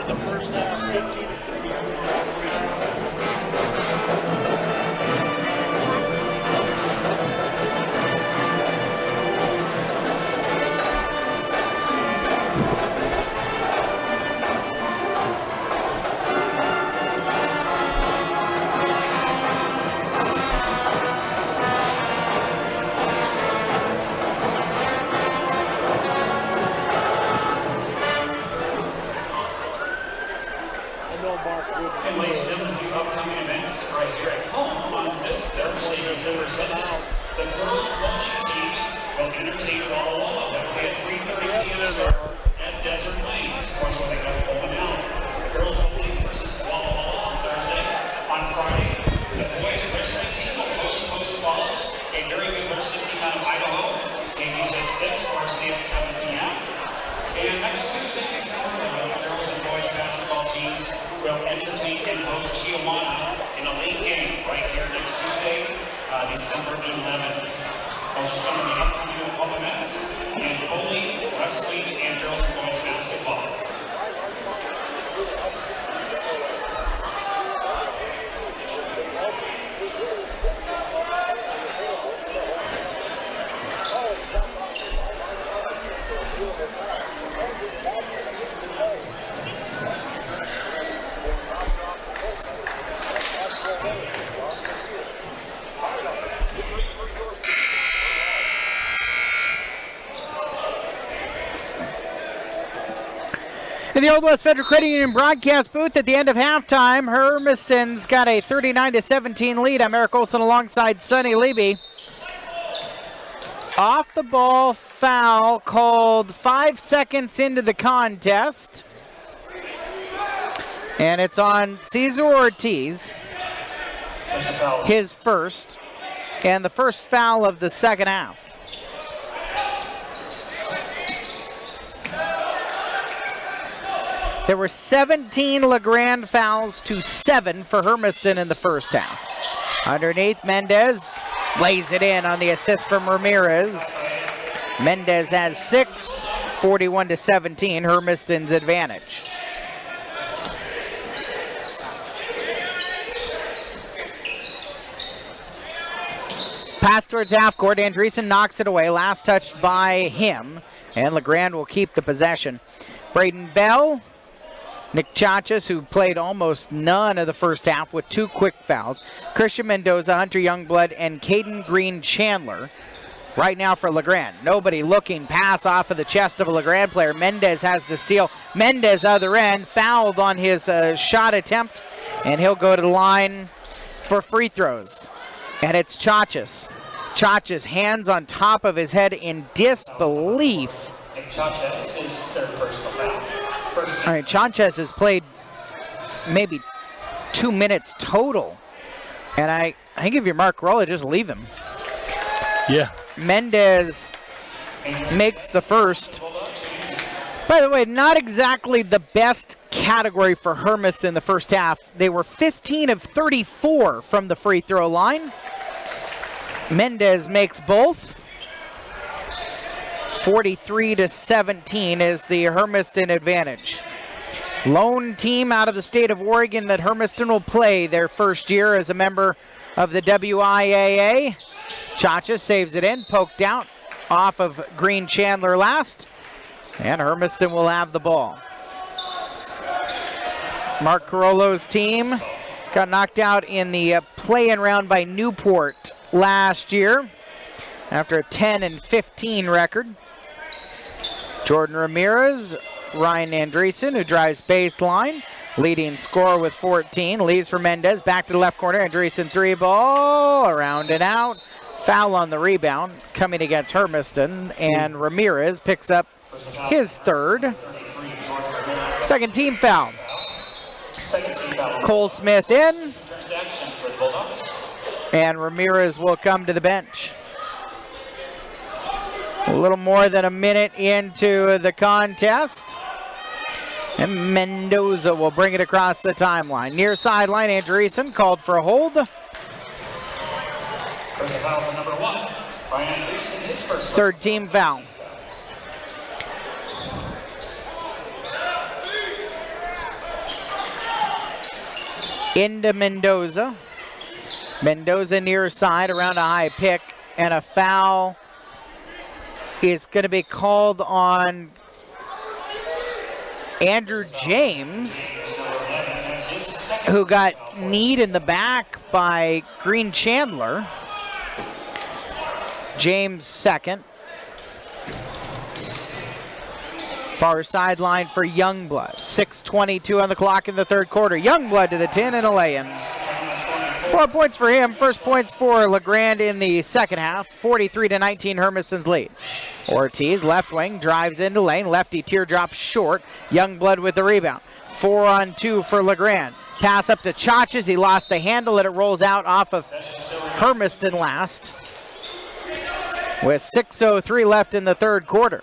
The first half, 15 to 34. I know Mark would. And ladies and gentlemen, a few upcoming events right here at home on this Thursday, December 7th. The girls bowling team will entertain Walla Walla. That will be at 3:30 p.m. start at Desert Lanes. Of course, when they got open out. The girls bowling versus Walla Walla on Thursday. On Friday, the boys varsity team will host Post Falls, a very good varsity team out of Idaho. TV's at 6, varsity at 7 p.m. And next Tuesday, December 11th, the girls and boys basketball teams will entertain and host Chiomana in a league game right here next Tuesday, December 11th. Those are some of the upcoming home events in bowling, wrestling, and girls and boys basketball. In the Old West Federal Credit Union broadcast booth at the end of halftime, Hermiston's got a 39-17 lead on Merrick Olson alongside Sonny Leby. Off the ball foul called 5 seconds into the contest. And it's on Cesar Ortiz, his first, and the first foul of the second half. There were 17 LeGrande fouls to 7 for Hermiston in the first half. Underneath, Mendez lays it in on the assist from Ramirez. Mendez has 6, 41-17, Hermiston's advantage. Pass towards half court, Andreessen knocks it away, last touched by him, and LeGrande will keep the possession. Braden Bell, Nick Chachas, who played almost none of the first half with 2 quick fouls. Christian Mendoza, Hunter Youngblood, and Caden Green Chandler. Right now for LeGrande. Nobody looking, pass off of the chest of a LeGrande player. Mendez has the steal. Mendez other end, fouled on his shot attempt, and he'll go to the line for free throws. And it's Chachas. Chachas, hands on top of his head in disbelief. Nick Chachas, his third personal foul. All right, Chanchez has played maybe 2 minutes total. And I think if you're Mark Rolla, just leave him. Yeah, Mendez makes the first. By the way, not exactly the best category for Hermiston in the first half. They were 15 of 34 from the free throw line. Mendez makes both. 43-17 is the Hermiston advantage. Lone team out of the state of Oregon that Hermiston will play their first year as a member of the WIAA. Chacha saves it in, poked out off of Green Chandler last. And Hermiston will have the ball. Mark Carollo's team got knocked out in the play-in round by Newport last year after a 10-15 record. Jordan Ramirez, Ryan Andreessen, who drives baseline, leading scorer with 14, leaves for Mendez, back to the left corner, Andreessen three ball, around and out. Foul on the rebound coming against Hermiston, and Ramirez picks up his third. Second team foul. Cole Smith in, and Ramirez will come to the bench. A little more than a minute into the contest, and Mendoza will bring it across the timeline. Near sideline, Andreessen called for a hold. Third team foul. Into Mendoza. Mendoza near side around a high pick, and a foul is going to be called on Andrew James, who got kneed in the back by Green Chandler. James second. Far sideline for Youngblood. 6:22 on the clock in the third quarter. Youngblood to the 10 and a lay-in. 4 points for him. First points for LeGrand in the second half. 43-19 Hermiston's lead. Ortiz, left wing, drives into lane. Lefty teardrop short. Youngblood with the rebound. 4-on-2 for LeGrand. Pass up to Chachas. He lost the handle and it rolls out off of Hermiston last. With 6:03 left in the third quarter.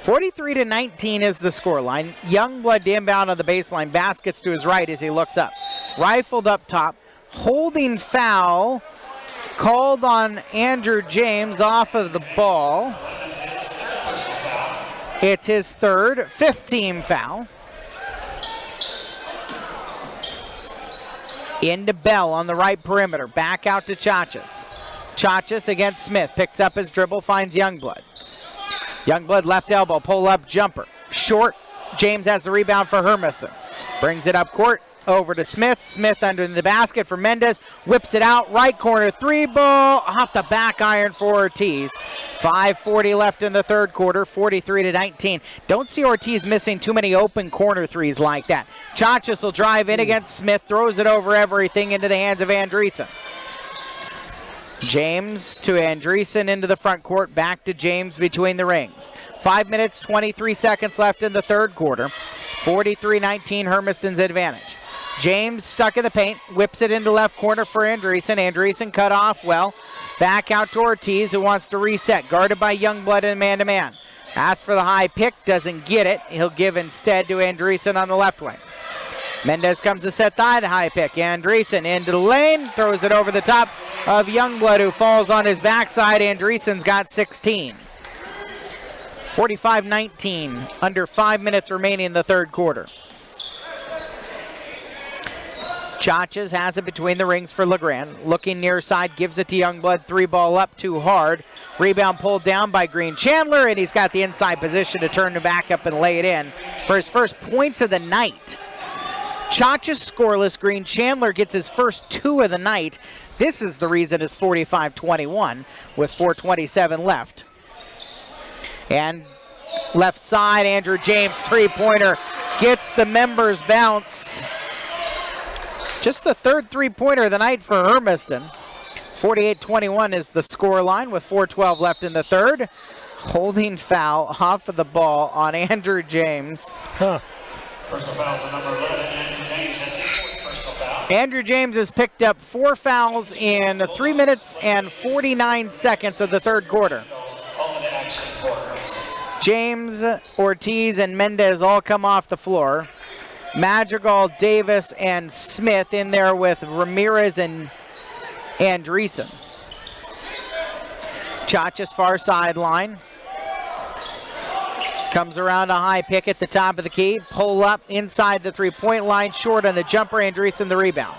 43-19 is the scoreline. Youngblood inbound on the baseline. Baskets to his right as he looks up. Rifled up top. Holding foul called on Andrew James off of the ball. It's his third, fifth team foul. Into Bell on the right perimeter. Back out to Chachas. Chachas against Smith. Picks up his dribble, finds Youngblood. Youngblood left elbow, pull up jumper. Short. James has the rebound for Hermiston. Brings it up court, over to Smith. Smith under the basket for Mendez. Whips it out, right corner, three ball, off the back iron for Ortiz. 5:40 left in the third quarter, 43-19. Don't see Ortiz missing too many open corner threes like that. Chachas will drive in against Smith, throws it over everything into the hands of Andreessen. James to Andreessen into the front court, back to James between the rings. 5 minutes, 23 seconds left in the third quarter. 43-19 Hermiston's advantage. James stuck in the paint, whips it into left corner for Andreessen. Andreessen cut off well. Back out to Ortiz, who wants to reset. Guarded by Youngblood and man-to-man. Asks for the high pick, doesn't get it. He'll give instead to Andreessen on the left wing. Mendez comes to set the high pick. Andreessen into the lane, throws it over the top of Youngblood, who falls on his backside. Andreessen's got 16. 45-19, under 5 minutes remaining in the third quarter. Chachas has it between the rings for LeGrand. Looking near side, gives it to Youngblood. Three ball up too hard. Rebound pulled down by Green Chandler, and he's got the inside position to turn the back up and lay it in for his first points of the night. Chachas scoreless. Green Chandler gets his first two of the night. This is the reason it's 45-21 with 4:27 left. And left side, Andrew James three-pointer gets the members bounce. Just the third three-pointer of the night for Hermiston. 48-21 is the score line with 4:12 left in the third. Holding foul off of the ball on Andrew James. Personal fouls on number 11. Andrew James has his fourth personal foul. Andrew James has picked up 4 fouls in 3 minutes and 49 seconds of the third quarter. James, Ortiz, and Mendez all come off the floor. Madrigal, Davis, and Smith in there with Ramirez and Andreessen. Chachas far sideline. Comes around a high pick at the top of the key. Pull up inside the three-point line. Short on the jumper. Andreessen the rebound.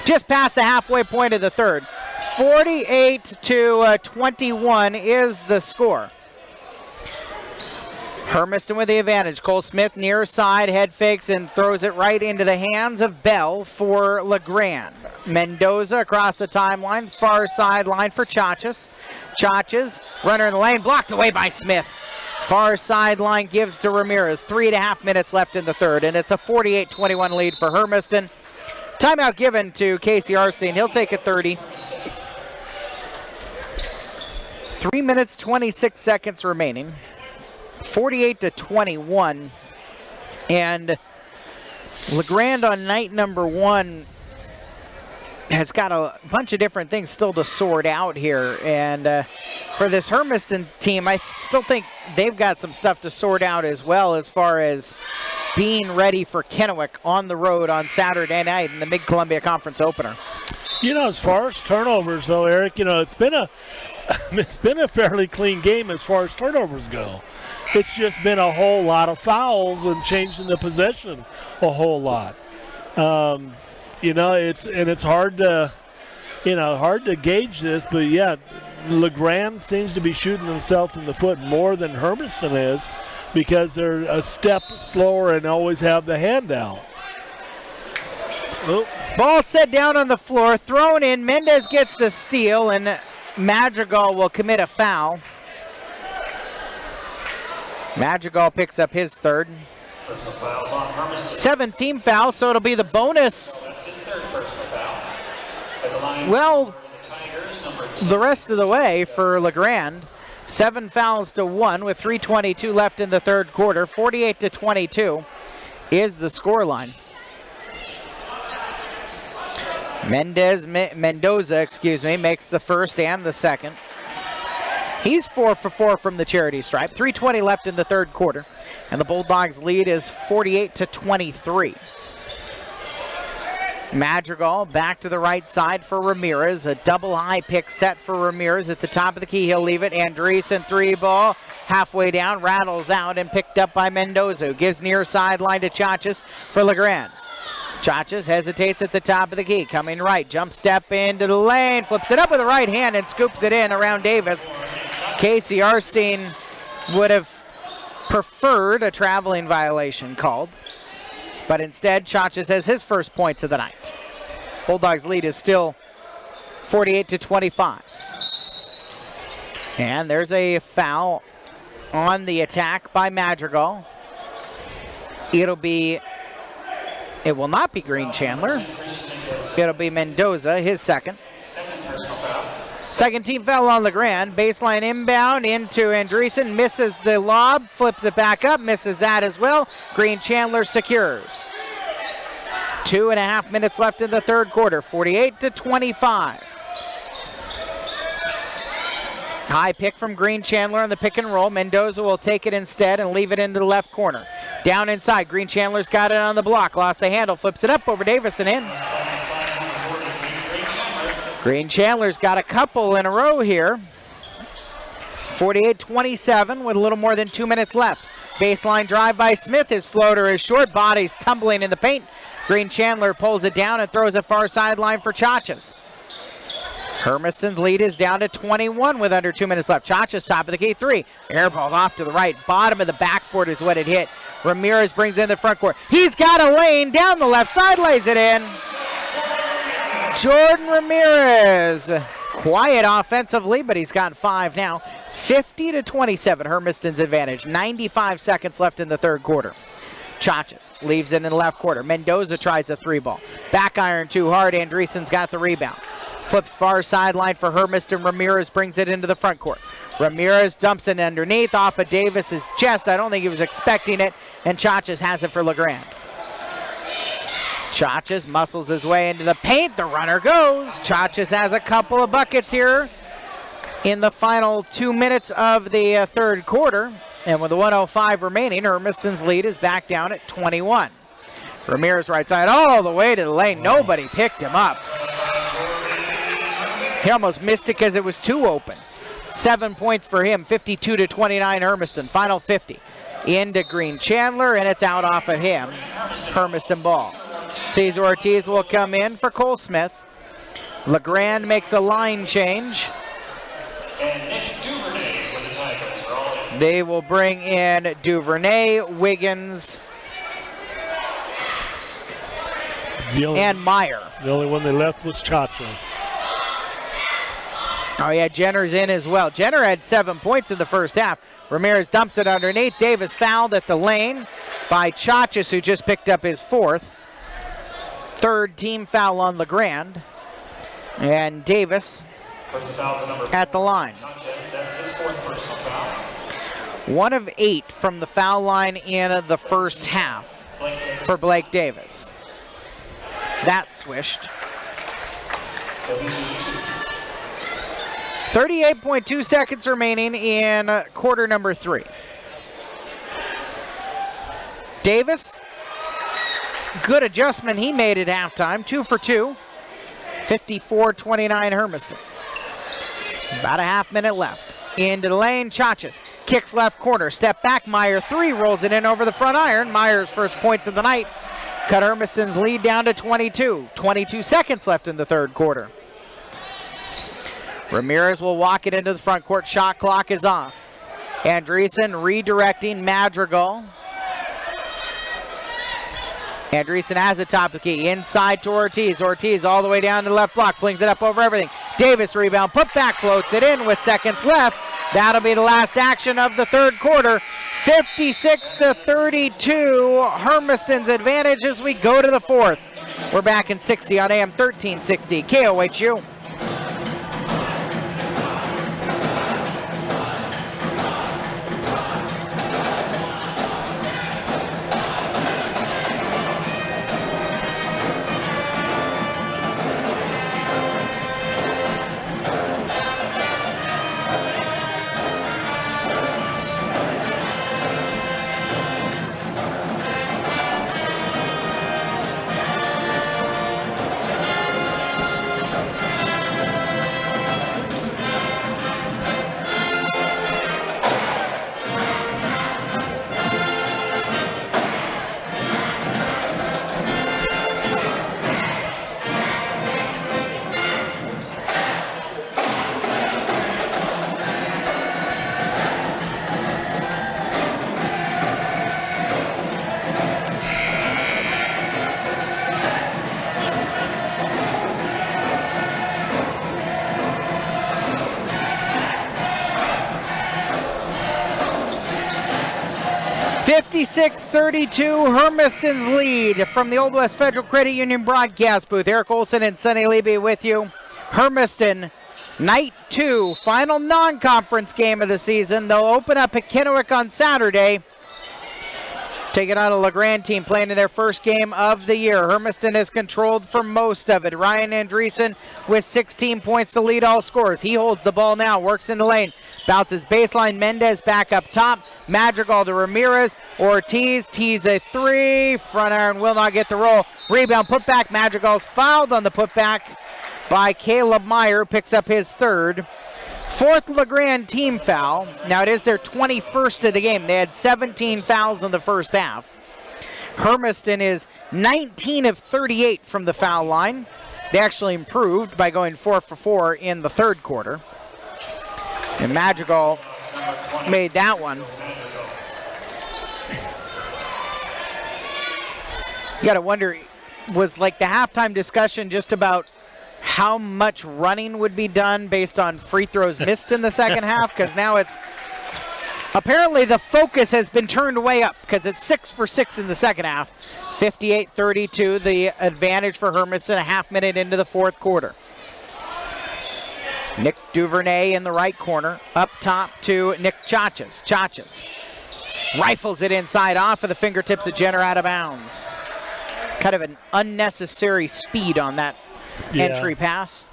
Just past the halfway point of the third. 48-21 is the score. Hermiston with the advantage. Cole Smith near side, head fakes and throws it right into the hands of Bell for LeGrand. Mendoza across the timeline, far sideline for Chachas. Chachas, runner in the lane, blocked away by Smith. Far sideline gives to Ramirez. 3.5 minutes left in the third, and it's a 48-21 lead for Hermiston. Timeout given to Casey Arstein. He'll take a 30. 3 minutes, 26 seconds remaining. 48-21. And LeGrand on night number 1 has got a bunch of different things still to sort out here. And for this Hermiston team, I still think they've got some stuff to sort out as well, as far as being ready for Kennewick on the road on Saturday night in the Mid-Columbia Conference opener. You know, as far as turnovers, though, Eric, you know, it's been a fairly clean game as far as turnovers go. It's just been a whole lot of fouls and changing the possession a whole lot. You know, it's hard to gauge this, but yeah, LeGrand seems to be shooting himself in the foot more than Hermiston is, because they're a step slower and always have the hand out. Oh. Ball set down on the floor, thrown in. Mendez gets the steal, and Madrigal will commit a foul. Madrigal picks up his third. 17 fouls, so it'll be the bonus. That's his third personal foul. At the line, Well, the the rest of the way for LeGrand. 7 fouls to 1 with 3:22 left in the third quarter. 48-22 is the scoreline. Mendoza, makes the first and the second. He's 4 for 4 from the charity stripe. 3:20 left in the third quarter, and the Bulldogs' lead is 48-23. Madrigal back to the right side for Ramirez. A double high pick set for Ramirez at the top of the key. He'll leave it. Andreessen 3-ball. Halfway down, rattles out and picked up by Mendoza, who gives near sideline to Chachas for LeGrand. Chachas hesitates at the top of the key. Coming right, jump step into the lane. Flips it up with the right hand and scoops it in around Davis. Casey Arstein would have preferred a traveling violation called, but instead, Chachas has his first points of the night. Bulldogs' lead is still 48-25. And there's a foul on the attack by Madrigal. It will not be Green Chandler. It'll be Mendoza, his second. Second team foul on LeGrand. Baseline inbound into Andreessen. Misses the lob. Flips it back up. Misses that as well. Green Chandler secures. 2.5 minutes left in the third quarter. 48-25. High pick from Green Chandler on the pick and roll. Mendoza will take it instead and leave it into the left corner. Down inside. Green Chandler's got it on the block. Lost the handle. Flips it up over Davis and in. Green Chandler's got a couple in a row here. 48-27 with a little more than 2 minutes left. Baseline drive by Smith. His floater is short. Body's tumbling in the paint. Green Chandler pulls it down and throws a far sideline for Chachas. Hermiston's lead is down to 21 with under 2 minutes left. Chachas top of the key, 3. Airball off to the right. Bottom of the backboard is what it hit. Ramirez brings in the front court. He's got a lane down the left side, lays it in. Jordan Ramirez. Quiet offensively, but he's got 5 now. 50-27, Hermiston's advantage. 95 seconds left in the third quarter. Chachas leaves it in the left quarter. Mendoza tries a 3-ball. Back iron too hard. Andreessen's got the rebound. Flips far sideline for Hermiston. Ramirez brings it into the front court. Ramirez dumps it underneath off of Davis's chest. I don't think he was expecting it. And Chachas has it for LeGrand. Chachas muscles his way into the paint. The runner goes. Chachas has a couple of buckets here in the final 2 minutes of the third quarter. And with the 1:05 remaining, Hermiston's lead is back down at 21. Ramirez right side all the way to the lane. Nobody picked him up. He almost missed it because it was too open. 7 points for him, 52-29 Hermiston. Final 50. Into Green Chandler, and it's out off of him. Hermiston ball. Cesar Ortiz will come in for Cole Smith. LeGrand makes a line change. And Nick Duvernay for the Tigers are all in. They will bring in Duvernay, Wiggins, and Meyer. The only one they left was Chachas. Oh yeah, Jenner's in as well. Jenner had 7 points in the first half. Ramirez dumps it underneath. Davis fouled at the lane by Chachas, who just picked up his fourth. Third team foul on LeGrand. And Davis at the line. That's his fourth personal foul. 1 of 8 from the foul line in the first half for Blake Davis. That swished. 38.2 seconds remaining in quarter number 3. Davis, good adjustment he made at halftime. 2 for 2. 54-29 Hermiston. About a half minute left. Into the lane, Chachas kicks left corner. Step back, Meyer 3 rolls it in over the front iron. Meyer's first points of the night. Cut Hermiston's lead down to 22. 22 seconds left in the third quarter. Ramirez will walk it into the front court. Shot clock is off. Andreessen redirecting Madrigal. Andreessen has the top of the key. Inside to Ortiz. Ortiz all the way down to the left block. Flings it up over everything. Davis rebound. Put back. Floats it in with seconds left. That'll be the last action of the third quarter. 56-32. Hermiston's advantage as we go to the fourth. We're back in 60 on AM 1360. KOHU. .32 Hermiston's lead from the Old West Federal Credit Union broadcast booth. Eric Olson and Sonny Leby with you. Hermiston, night 2, final non-conference game of the season. They'll open up at Kennewick on Saturday. Taking on a LeGrand team playing in their first game of the year. Hermiston has controlled for most of it. Ryan Andreessen with 16 points to lead all scorers. He holds the ball now, works in the lane. Bounces baseline, Mendez back up top. Madrigal to Ramirez. Ortiz tees a 3. Front iron will not get the roll. Rebound, put back. Madrigal's fouled on the putback by Caleb Meyer. Picks up his third. Fourth LeGrand team foul. Now it is their 21st of the game. They had 17 fouls in the first half. Hermiston is 19 of 38 from the foul line. They actually improved by going 4 for 4 in the third quarter. And Madrigal made that one. You gotta wonder, was like the halftime discussion just about how much running would be done based on free throws missed in the second half? Because now it's apparently the focus has been turned way up because it's 6 for 6 in the second half. 58-32, the advantage for Hermiston a half minute into the fourth quarter. Nick Duvernay in the right corner, up top to Nick Chachas. Chachas rifles it inside off of the fingertips of Jenner out of bounds. Kind of an unnecessary speed on that entry pass.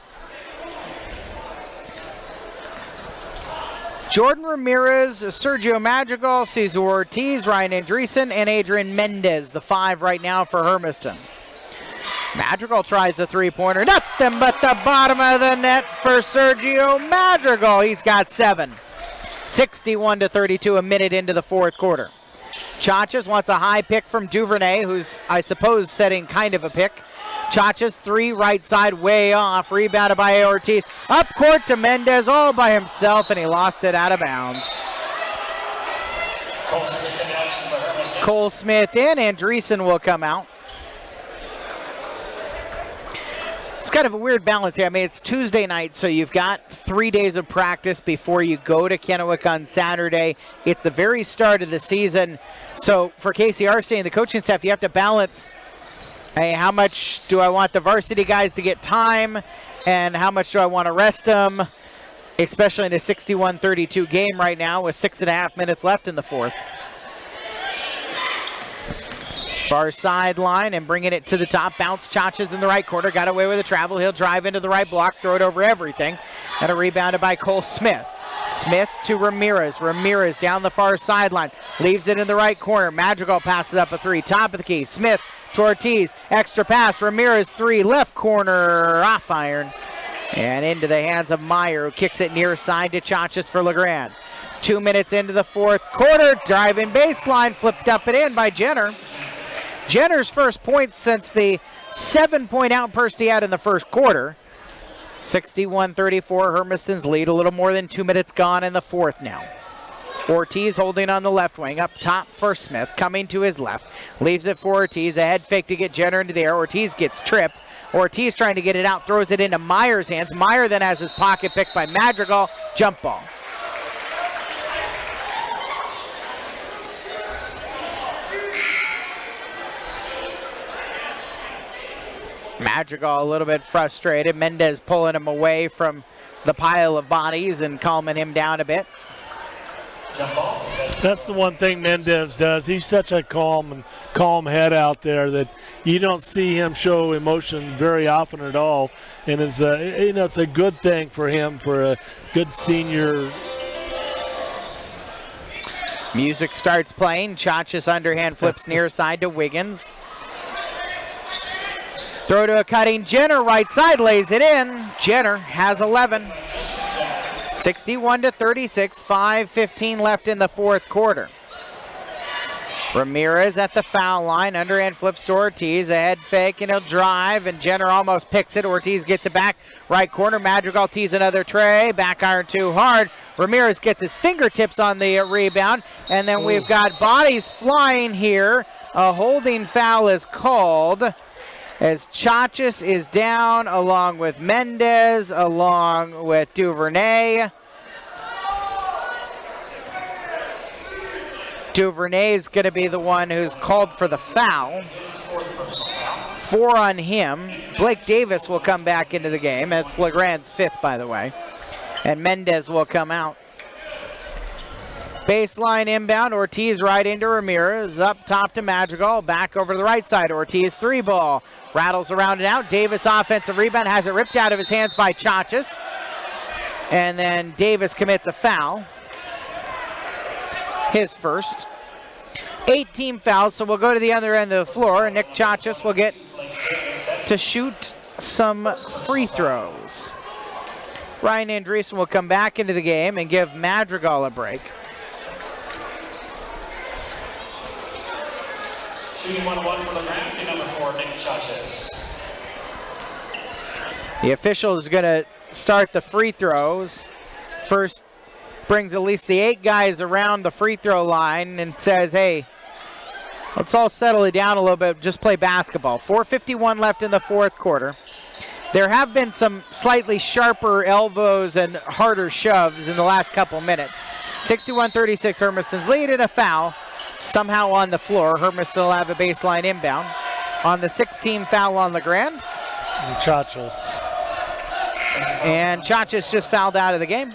Jordan Ramirez, Sergio Madrigal, Cesar Ortiz, Ryan Andreessen, and Adrian Mendez, the 5 right now for Hermiston. Madrigal tries a three-pointer. Nothing but the bottom of the net for Sergio Madrigal. He's got 7. 61-32, a minute into the fourth quarter. Chachas wants a high pick from Duvernay, who's, I suppose, setting kind of a pick. Chachas 3 right side, way off. Rebounded by Ortiz. Up court to Mendez all by himself, and he lost it out of bounds. Cole Smith in. Andreessen will come out. It's kind of a weird balance here. I mean, it's Tuesday night, so you've got 3 days of practice before you go to Kennewick on Saturday. It's the very start of the season. So for KCRC and the coaching staff, you have to balance, hey, how much do I want the varsity guys to get time, and how much do I want to rest them, especially in a 61-32 game right now with 6.5 minutes left in the fourth. Far sideline and bringing it to the top. Bounce Chachas in the right corner. Got away with a travel. He'll drive into the right block, throw it over everything. And a rebounded by Cole Smith. Smith to Ramirez. Ramirez down the far sideline. Leaves it in the right corner. Madrigal passes up a 3. Top of the key. Smith to Ortiz. Extra pass. Ramirez 3. Left corner. Off iron. And into the hands of Meyer, who kicks it near side to Chachas for LeGrand. 2 minutes into the fourth quarter. Driving baseline. Flipped up and in by Jenner. Jenner's first point since the 7-point outburst he had in the first quarter. 61-34, Hermiston's lead. A little more than 2 minutes gone in the fourth now. Ortiz holding on the left wing. Up top for Smith, coming to his left. Leaves it for Ortiz. A head fake to get Jenner into the air. Ortiz gets tripped. Ortiz trying to get it out, throws it into Meyer's hands. Meyer then has his pocket picked by Madrigal. Jump ball. Madrigal a little bit frustrated. Mendez pulling him away from the pile of bodies and calming him down a bit. That's the one thing Mendez does. He's such a calm head out there that you don't see him show emotion very often at all. And it's it's a good thing for him, for a good senior. Music starts playing. Chachas underhand flips near side to Wiggins. Throw to a cutting Jenner, right side, lays it in. Jenner has 11. 61-36, 5:15 left in the fourth quarter. Ramirez at the foul line, underhand flips to Ortiz, a head fake, and he'll drive, and Jenner almost picks it. Ortiz gets it back, right corner. Madrigal tees another tray, back iron too hard. Ramirez gets his fingertips on the rebound, and then we've got bodies flying here. A holding foul is called, as Chachas is down along with Mendez, along with Duvernay. Duvernay is going to be the one who's called for the foul. 4 on him. Blake Davis will come back into the game. That's LeGrand's 5th, by the way. And Mendez will come out. Baseline inbound, Ortiz right into Ramirez, up top to Madrigal, back over to the right side. Ortiz 3 ball, rattles around and out. Davis offensive rebound, has it ripped out of his hands by Chachas. And then Davis commits a foul. His first. 8 fouls, so we'll go to the other end of the floor. Nick Chachas will get to shoot some free throws. Ryan Andreessen will come back into the game and give Madrigal a break. Shooting 1-1 for LeGrand, number 4, Nick Chachas. The official is going to start the free throws. First brings at least the 8 guys around the free throw line and says, hey, let's all settle it down a little bit, just play basketball. 4:51 left in the fourth quarter. There have been some slightly sharper elbows and harder shoves in the last couple minutes. 61-36, Hermiston's lead, and a foul. Somehow on the floor, Hermiston will have a baseline inbound. On the 16 foul on LeGrand. And Chachas. And Chachas just fouled out of the game.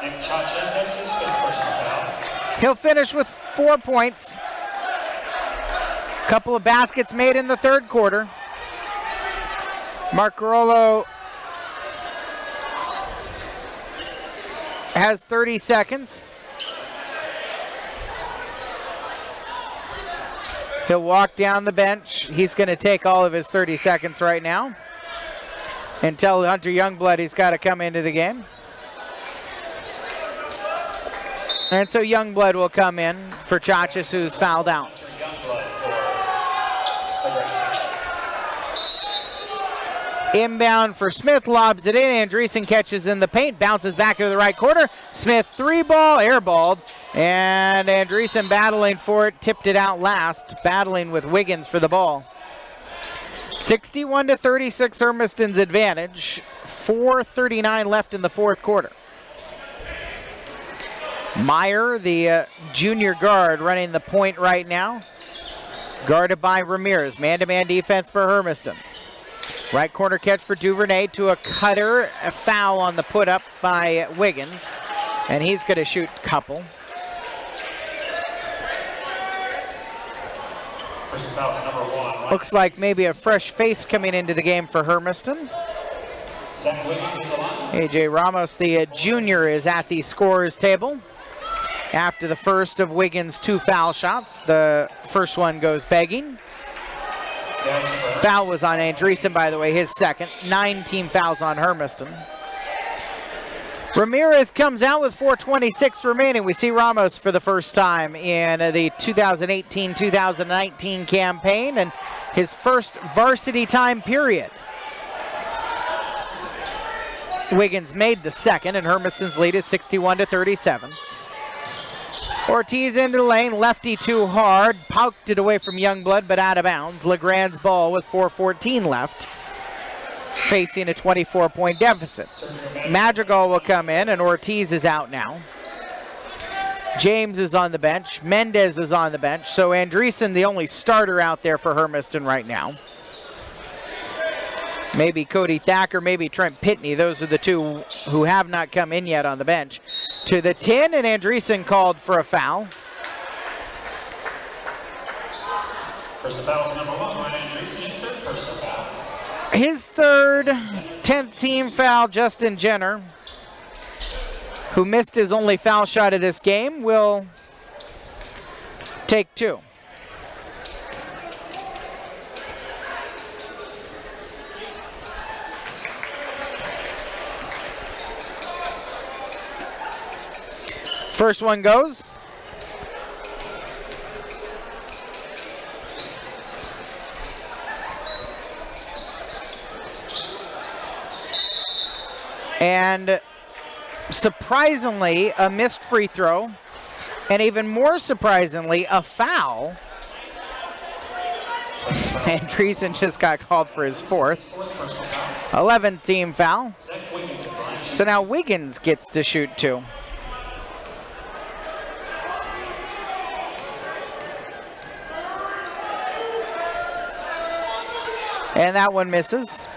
Nick Chachas, that's his 5th personal foul. He'll finish with 4 points. Couple of baskets made in the third quarter. Mark Carollo has 30 seconds. He'll walk down the bench. He's going to take all of his 30 seconds right now and tell Hunter Youngblood he's got to come into the game. And so Youngblood will come in for Chachis, who's fouled out. Inbound for Smith, lobs it in. Andreessen catches in the paint, bounces back into the right corner. Smith 3-ball, airballed. And Andreessen battling for it, tipped it out last, battling with Wiggins for the ball. 61-36, Hermiston's advantage. 4:39 left in the fourth quarter. Meyer, the junior guard, running the point right now. Guarded by Ramirez. Man-to-man defense for Hermiston. Right corner catch for Duvernay to a cutter. A foul on the put-up by Wiggins. And he's going to shoot a couple. Looks like maybe a fresh face coming into the game for Hermiston. AJ Ramos, the junior, is at the scorer's table. After the first of Wiggins' 2 foul shots, the first one goes begging. Foul was on Andreessen, by the way, his second. 9 team fouls on Hermiston. Ramirez comes out with 4:26 remaining. We see Ramos for the first time in the 2018-2019 campaign and his first varsity time period. Wiggins made the second, and Hermiston's lead is 61-37. Ortiz into the lane, lefty too hard, poked it away from Youngblood, but out of bounds. Legrand's ball with 4:14 left, facing a 24-point deficit. Madrigal will come in, and Ortiz is out now. James is on the bench. Mendez is on the bench. So Andreessen, the only starter out there for Hermiston right now. Maybe Cody Thacker, maybe Trent Pitney. Those are the two who have not come in yet on the bench. To the 10, and Andreessen called for a foul. Personal foul is number 1, Ryan Andreessen, his third personal foul. His third, 10th team foul, Justin Jenner, who missed his only foul shot of this game, will take 2. First one goes. And surprisingly, a missed free throw. And even more surprisingly, a foul. Andreessen just got called for his 4th. 11th team foul. So now Wiggins gets to shoot 2. And that one misses.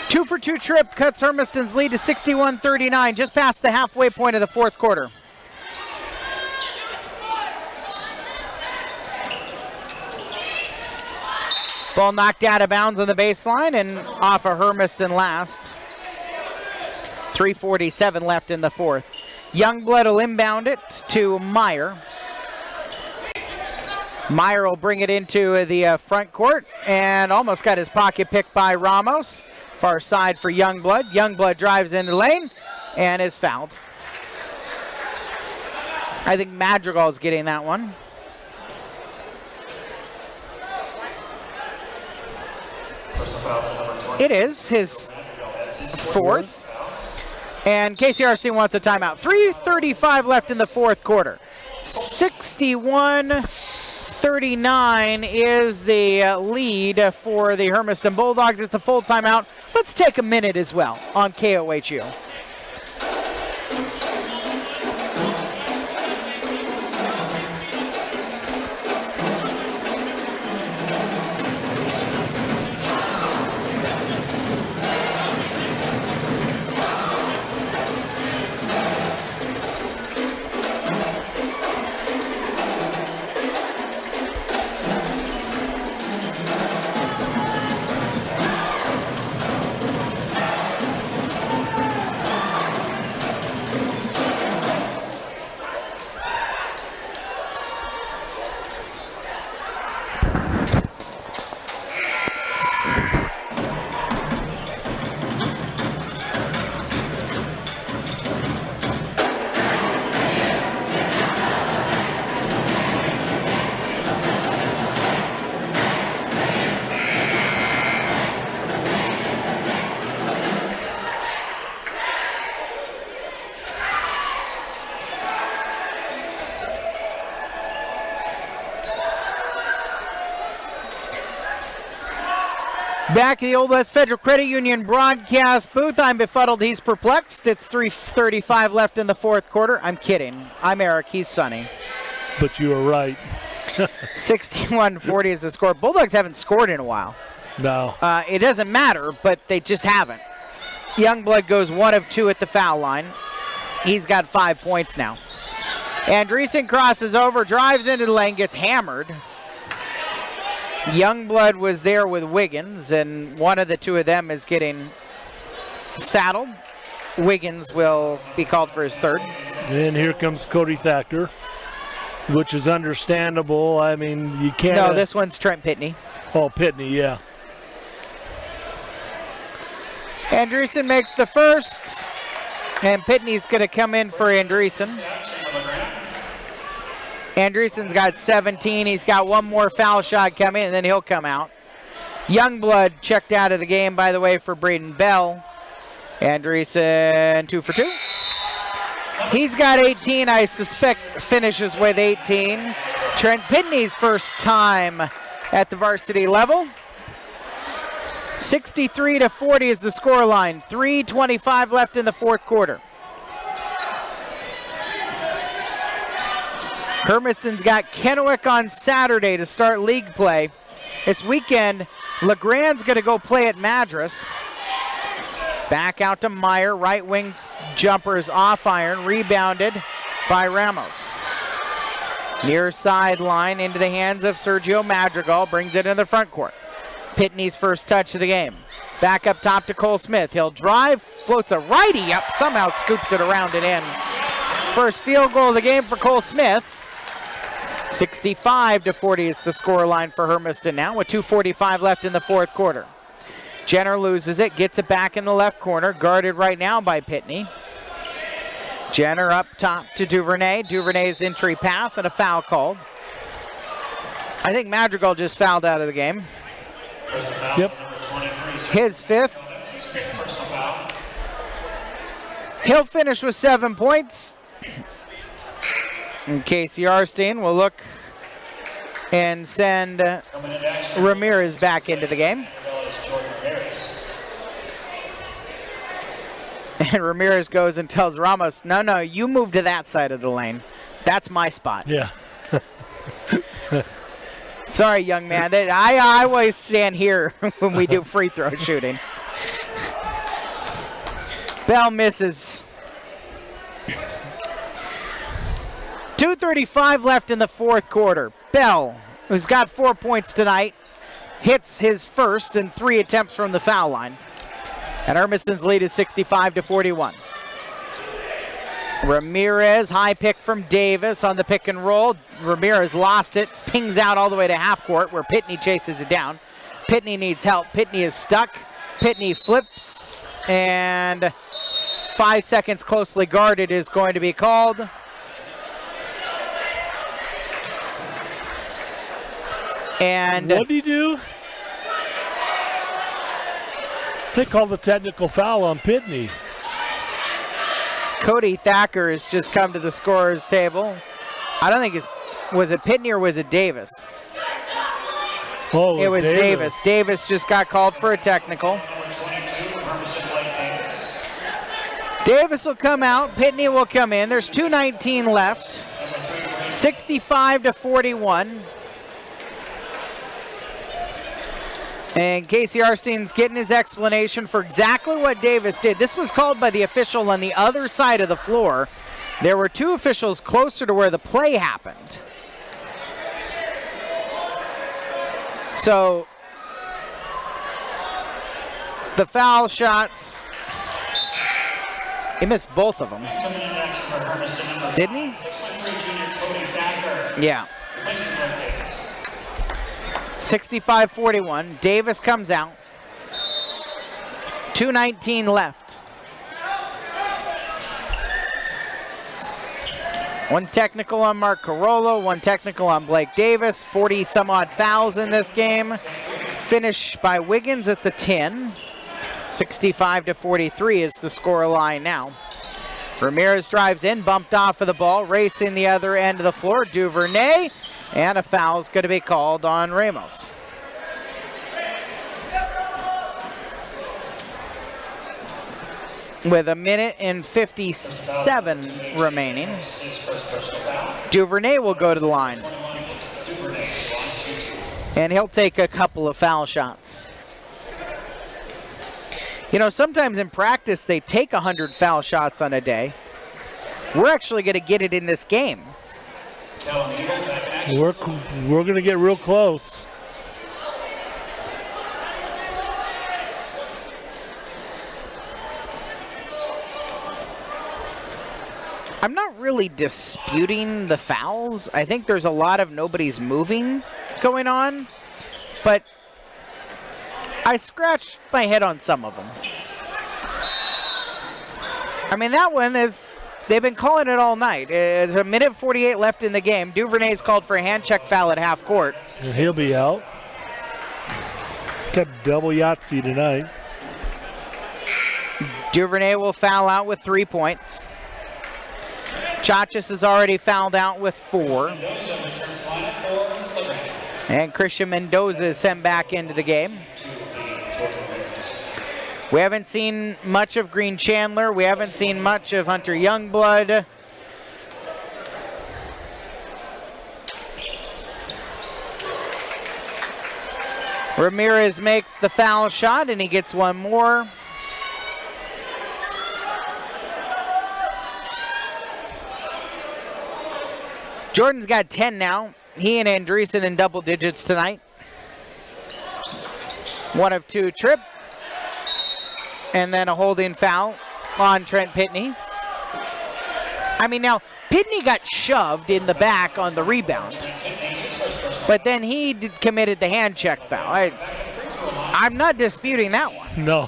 Two for two trip cuts Hermiston's lead to 61-39, just past the halfway point of the fourth quarter. Ball knocked out of bounds on the baseline and off of Hermiston last. 3:47 left in the fourth. Youngblood will inbound it to Meyer. Meyer will bring it into the front court and almost got his pocket picked by Ramos. Far side for Youngblood. Youngblood drives into the lane and is fouled. I think Madrigal is getting that one. It is his 4th. And KCRC wants a timeout. 3:35 left in the fourth quarter. 61-39 is the lead for the Hermiston Bulldogs. It's a full timeout. Let's take a minute as well on KOHU. Back at the Old West Federal Credit Union broadcast booth, I'm befuddled, he's perplexed. It's 3:35 left in the fourth quarter. I'm kidding. I'm Eric, he's Sonny. But you were right. 61-40 is the score. Bulldogs haven't scored in a while. No. It doesn't matter, but they just haven't. Youngblood goes 1 of 2 at the foul line. He's got 5 points now. Andreessen crosses over, drives into the lane, gets hammered. Youngblood was there with Wiggins, and one of the two of them is getting saddled. Wiggins will be called for his third. And here comes Cody Thacker, which is understandable. I mean, you can't... No, this one's Trent Pitney. Oh, Pitney, yeah. Andreessen makes the first, and Pitney's going to come in for Andreessen. Andreessen's got 17. He's got one more foul shot coming, and then he'll come out. Youngblood checked out of the game, by the way, for Braden Bell. Andreessen 2 for 2. He's got 18. I suspect finishes with 18. Trent Pitney's first time at the varsity level. 63-40 is the scoreline. 3:25 left in the fourth quarter. Hermiston's got Kennewick on Saturday to start league play. This weekend, LeGrand's going to go play at Madras. Back out to Meyer, right wing jumpers off iron, rebounded by Ramos. Near sideline into the hands of Sergio Madrigal, brings it in the front court. Pitney's first touch of the game. Back up top to Cole Smith. He'll drive, floats a righty up, somehow scoops it around and in. First field goal of the game for Cole Smith. 65-40 is the scoreline for Hermiston now with 2:45 left in the fourth quarter. Jenner loses it, gets it back in the left corner, guarded right now by Pitney. Jenner up top to Duvernay. Duvernay's entry pass and a foul called. I think Madrigal just fouled out of the game. Yep. His fifth. He'll finish with 7 points. And Casey Arstein will look and send Ramirez back into the game. And Ramirez goes and tells Ramos, no, you move to that side of the lane. That's my spot. Yeah. Sorry, young man. I always stand here when we do free throw shooting. Bell misses. 2:35 left in the fourth quarter. Bell, who's got 4 points tonight, hits his first and 3 attempts from the foul line. And Hermiston's lead is 65-41. Ramirez, high pick from Davis on the pick and roll. Ramirez lost it, pings out all the way to half court where Pitney chases it down. Pitney needs help. Pitney is stuck. Pitney flips, and 5 seconds closely guarded is going to be called. And what did he do? They called a technical foul on Pitney. Cody Thacker has just come to the scorer's table. I don't think was it Pitney or was it Davis? Oh, it was Davis. Davis just got called for a technical. Davis will come out. Pitney will come in. There's 2:19 left. 65-41. And Casey Arstein's getting his explanation for exactly what Davis did. This was called by the official on the other side of the floor. There were 2 officials closer to where the play happened. So the foul shots, he missed both of them. Didn't he? Yeah. 65-41. Davis comes out. 2:19 left. One technical on Mark Carollo, one technical on Blake Davis. 40 some odd fouls in this game. Finish by Wiggins at the 10. 65-43 is the score line now. Ramirez drives in, bumped off of the ball, racing the other end of the floor. Duvernay. And a foul is going to be called on Ramos. with a minute and 57 remaining. Duvernay will go to the line. And he'll take a couple of foul shots. You know, sometimes in practice they take 100 foul shots on a day. We're actually going to get it in this game. We're going to get real close. I'm not really disputing the fouls. I think there's a lot of nobody's moving going on, but I scratched my head on some of them. I mean, that one is, they've been calling it all night. There's a minute 48 left in the game. Duvernay's called for a hand check foul at half court. And he'll be out. Got double Yahtzee tonight. Duvernay will foul out with 3 points. Chachas has already fouled out with 4. And Christian Mendoza is sent back into the game. We haven't seen much of Green Chandler. We haven't seen much of Hunter Youngblood. Ramirez makes the foul shot and he gets one more. Jordan's got 10 now. He and Andreessen in double digits tonight. 1 of 2 trip. And then a holding foul on Trent Pitney. I mean, now, Pitney got shoved in the back on the rebound. But then he committed the hand check foul. I'm not disputing that one. No.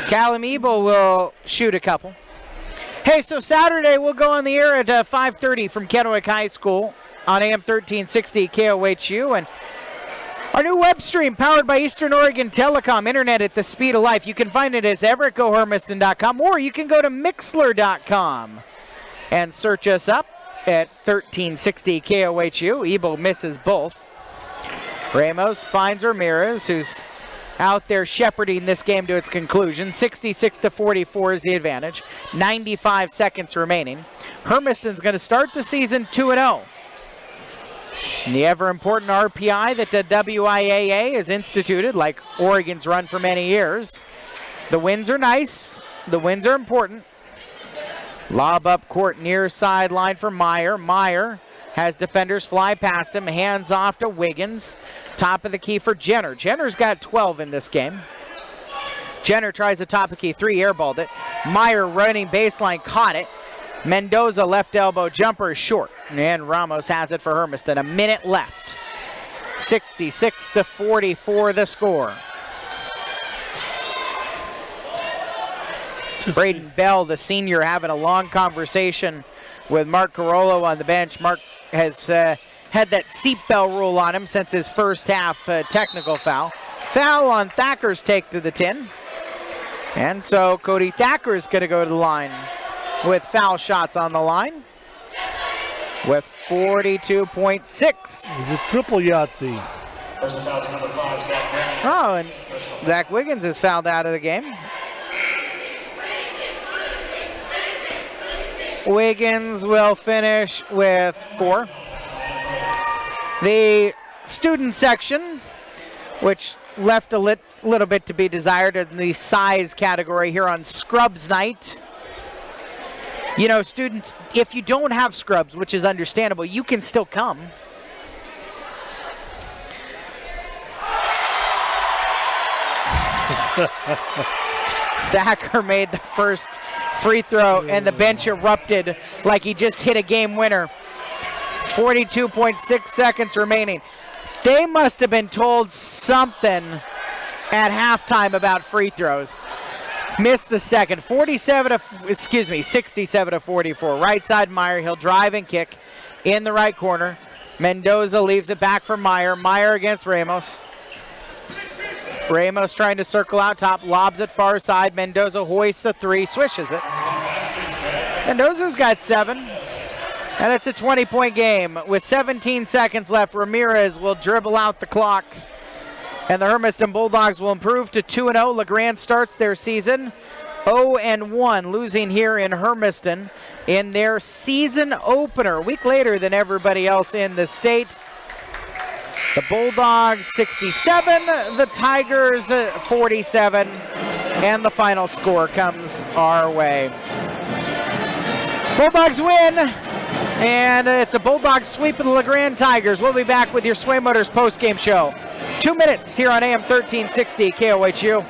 Callum Ebel will shoot a couple. Hey, so Saturday we'll go on the air at 5:30 from Kennewick High School on AM 1360 KOHU. And our new web stream powered by Eastern Oregon Telecom, internet at the speed of life. You can find it as ever at GoHermiston.com, or you can go to Mixler.com and search us up at 1360 KOHU. Ebel misses both. Ramos finds Ramirez, who's out there shepherding this game to its conclusion. 66-44 is the advantage. 95 seconds remaining. Hermiston's going to start the season 2-0. And the ever-important RPI that the WIAA has instituted, like Oregon's run for many years. The wins are nice. The wins are important. Lob up court near sideline for Meyer. Meyer has defenders fly past him. Hands off to Wiggins. Top of the key for Jenner. Jenner's got 12 in this game. Jenner tries the top of the key 3, airballed it. Meyer running baseline, caught it. Mendoza left elbow jumper is short. And Ramos has it for Hermiston. A minute left. 66-44 the score. Braden Bell, the senior, having a long conversation with Mark Carollo on the bench. Mark has had that seatbelt rule on him since his first half technical foul. Foul on Thacker's take to the 10. And so Cody Thacker is going to go to the line with foul shots on the line with 42.6. It's a triple Yahtzee. Oh, and Zach Wiggins is fouled out of the game. Wiggins will finish with 4. The student section, which left a little bit to be desired in the size category here on Scrubs night. You know, students, if you don't have scrubs, which is understandable, you can still come. Thacker made the first free throw, and the bench erupted like he just hit a game winner. 42.6 seconds remaining. They must have been told something at halftime about free throws. Missed the second. 67-44. Right side Meyer. He'll drive and kick in the right corner. Mendoza leaves it back for Meyer. Meyer against Ramos. Ramos trying to circle out top, lobs it far side. Mendoza hoists a 3, swishes it. Mendoza's got 7, and it's a 20-point game. With 17 seconds left, Ramirez will dribble out the clock And the Hermiston Bulldogs will improve to 2-0. LeGrand starts their season 0-1, losing here in Hermiston in their season opener, a week later than everybody else in the state. The Bulldogs 67, the Tigers 47, and the final score comes our way. Bulldogs win, and it's a Bulldog sweep of the LeGrand Tigers. We'll be back with your Sway Motors postgame show. 2 minutes here on AM 1360 KOHU.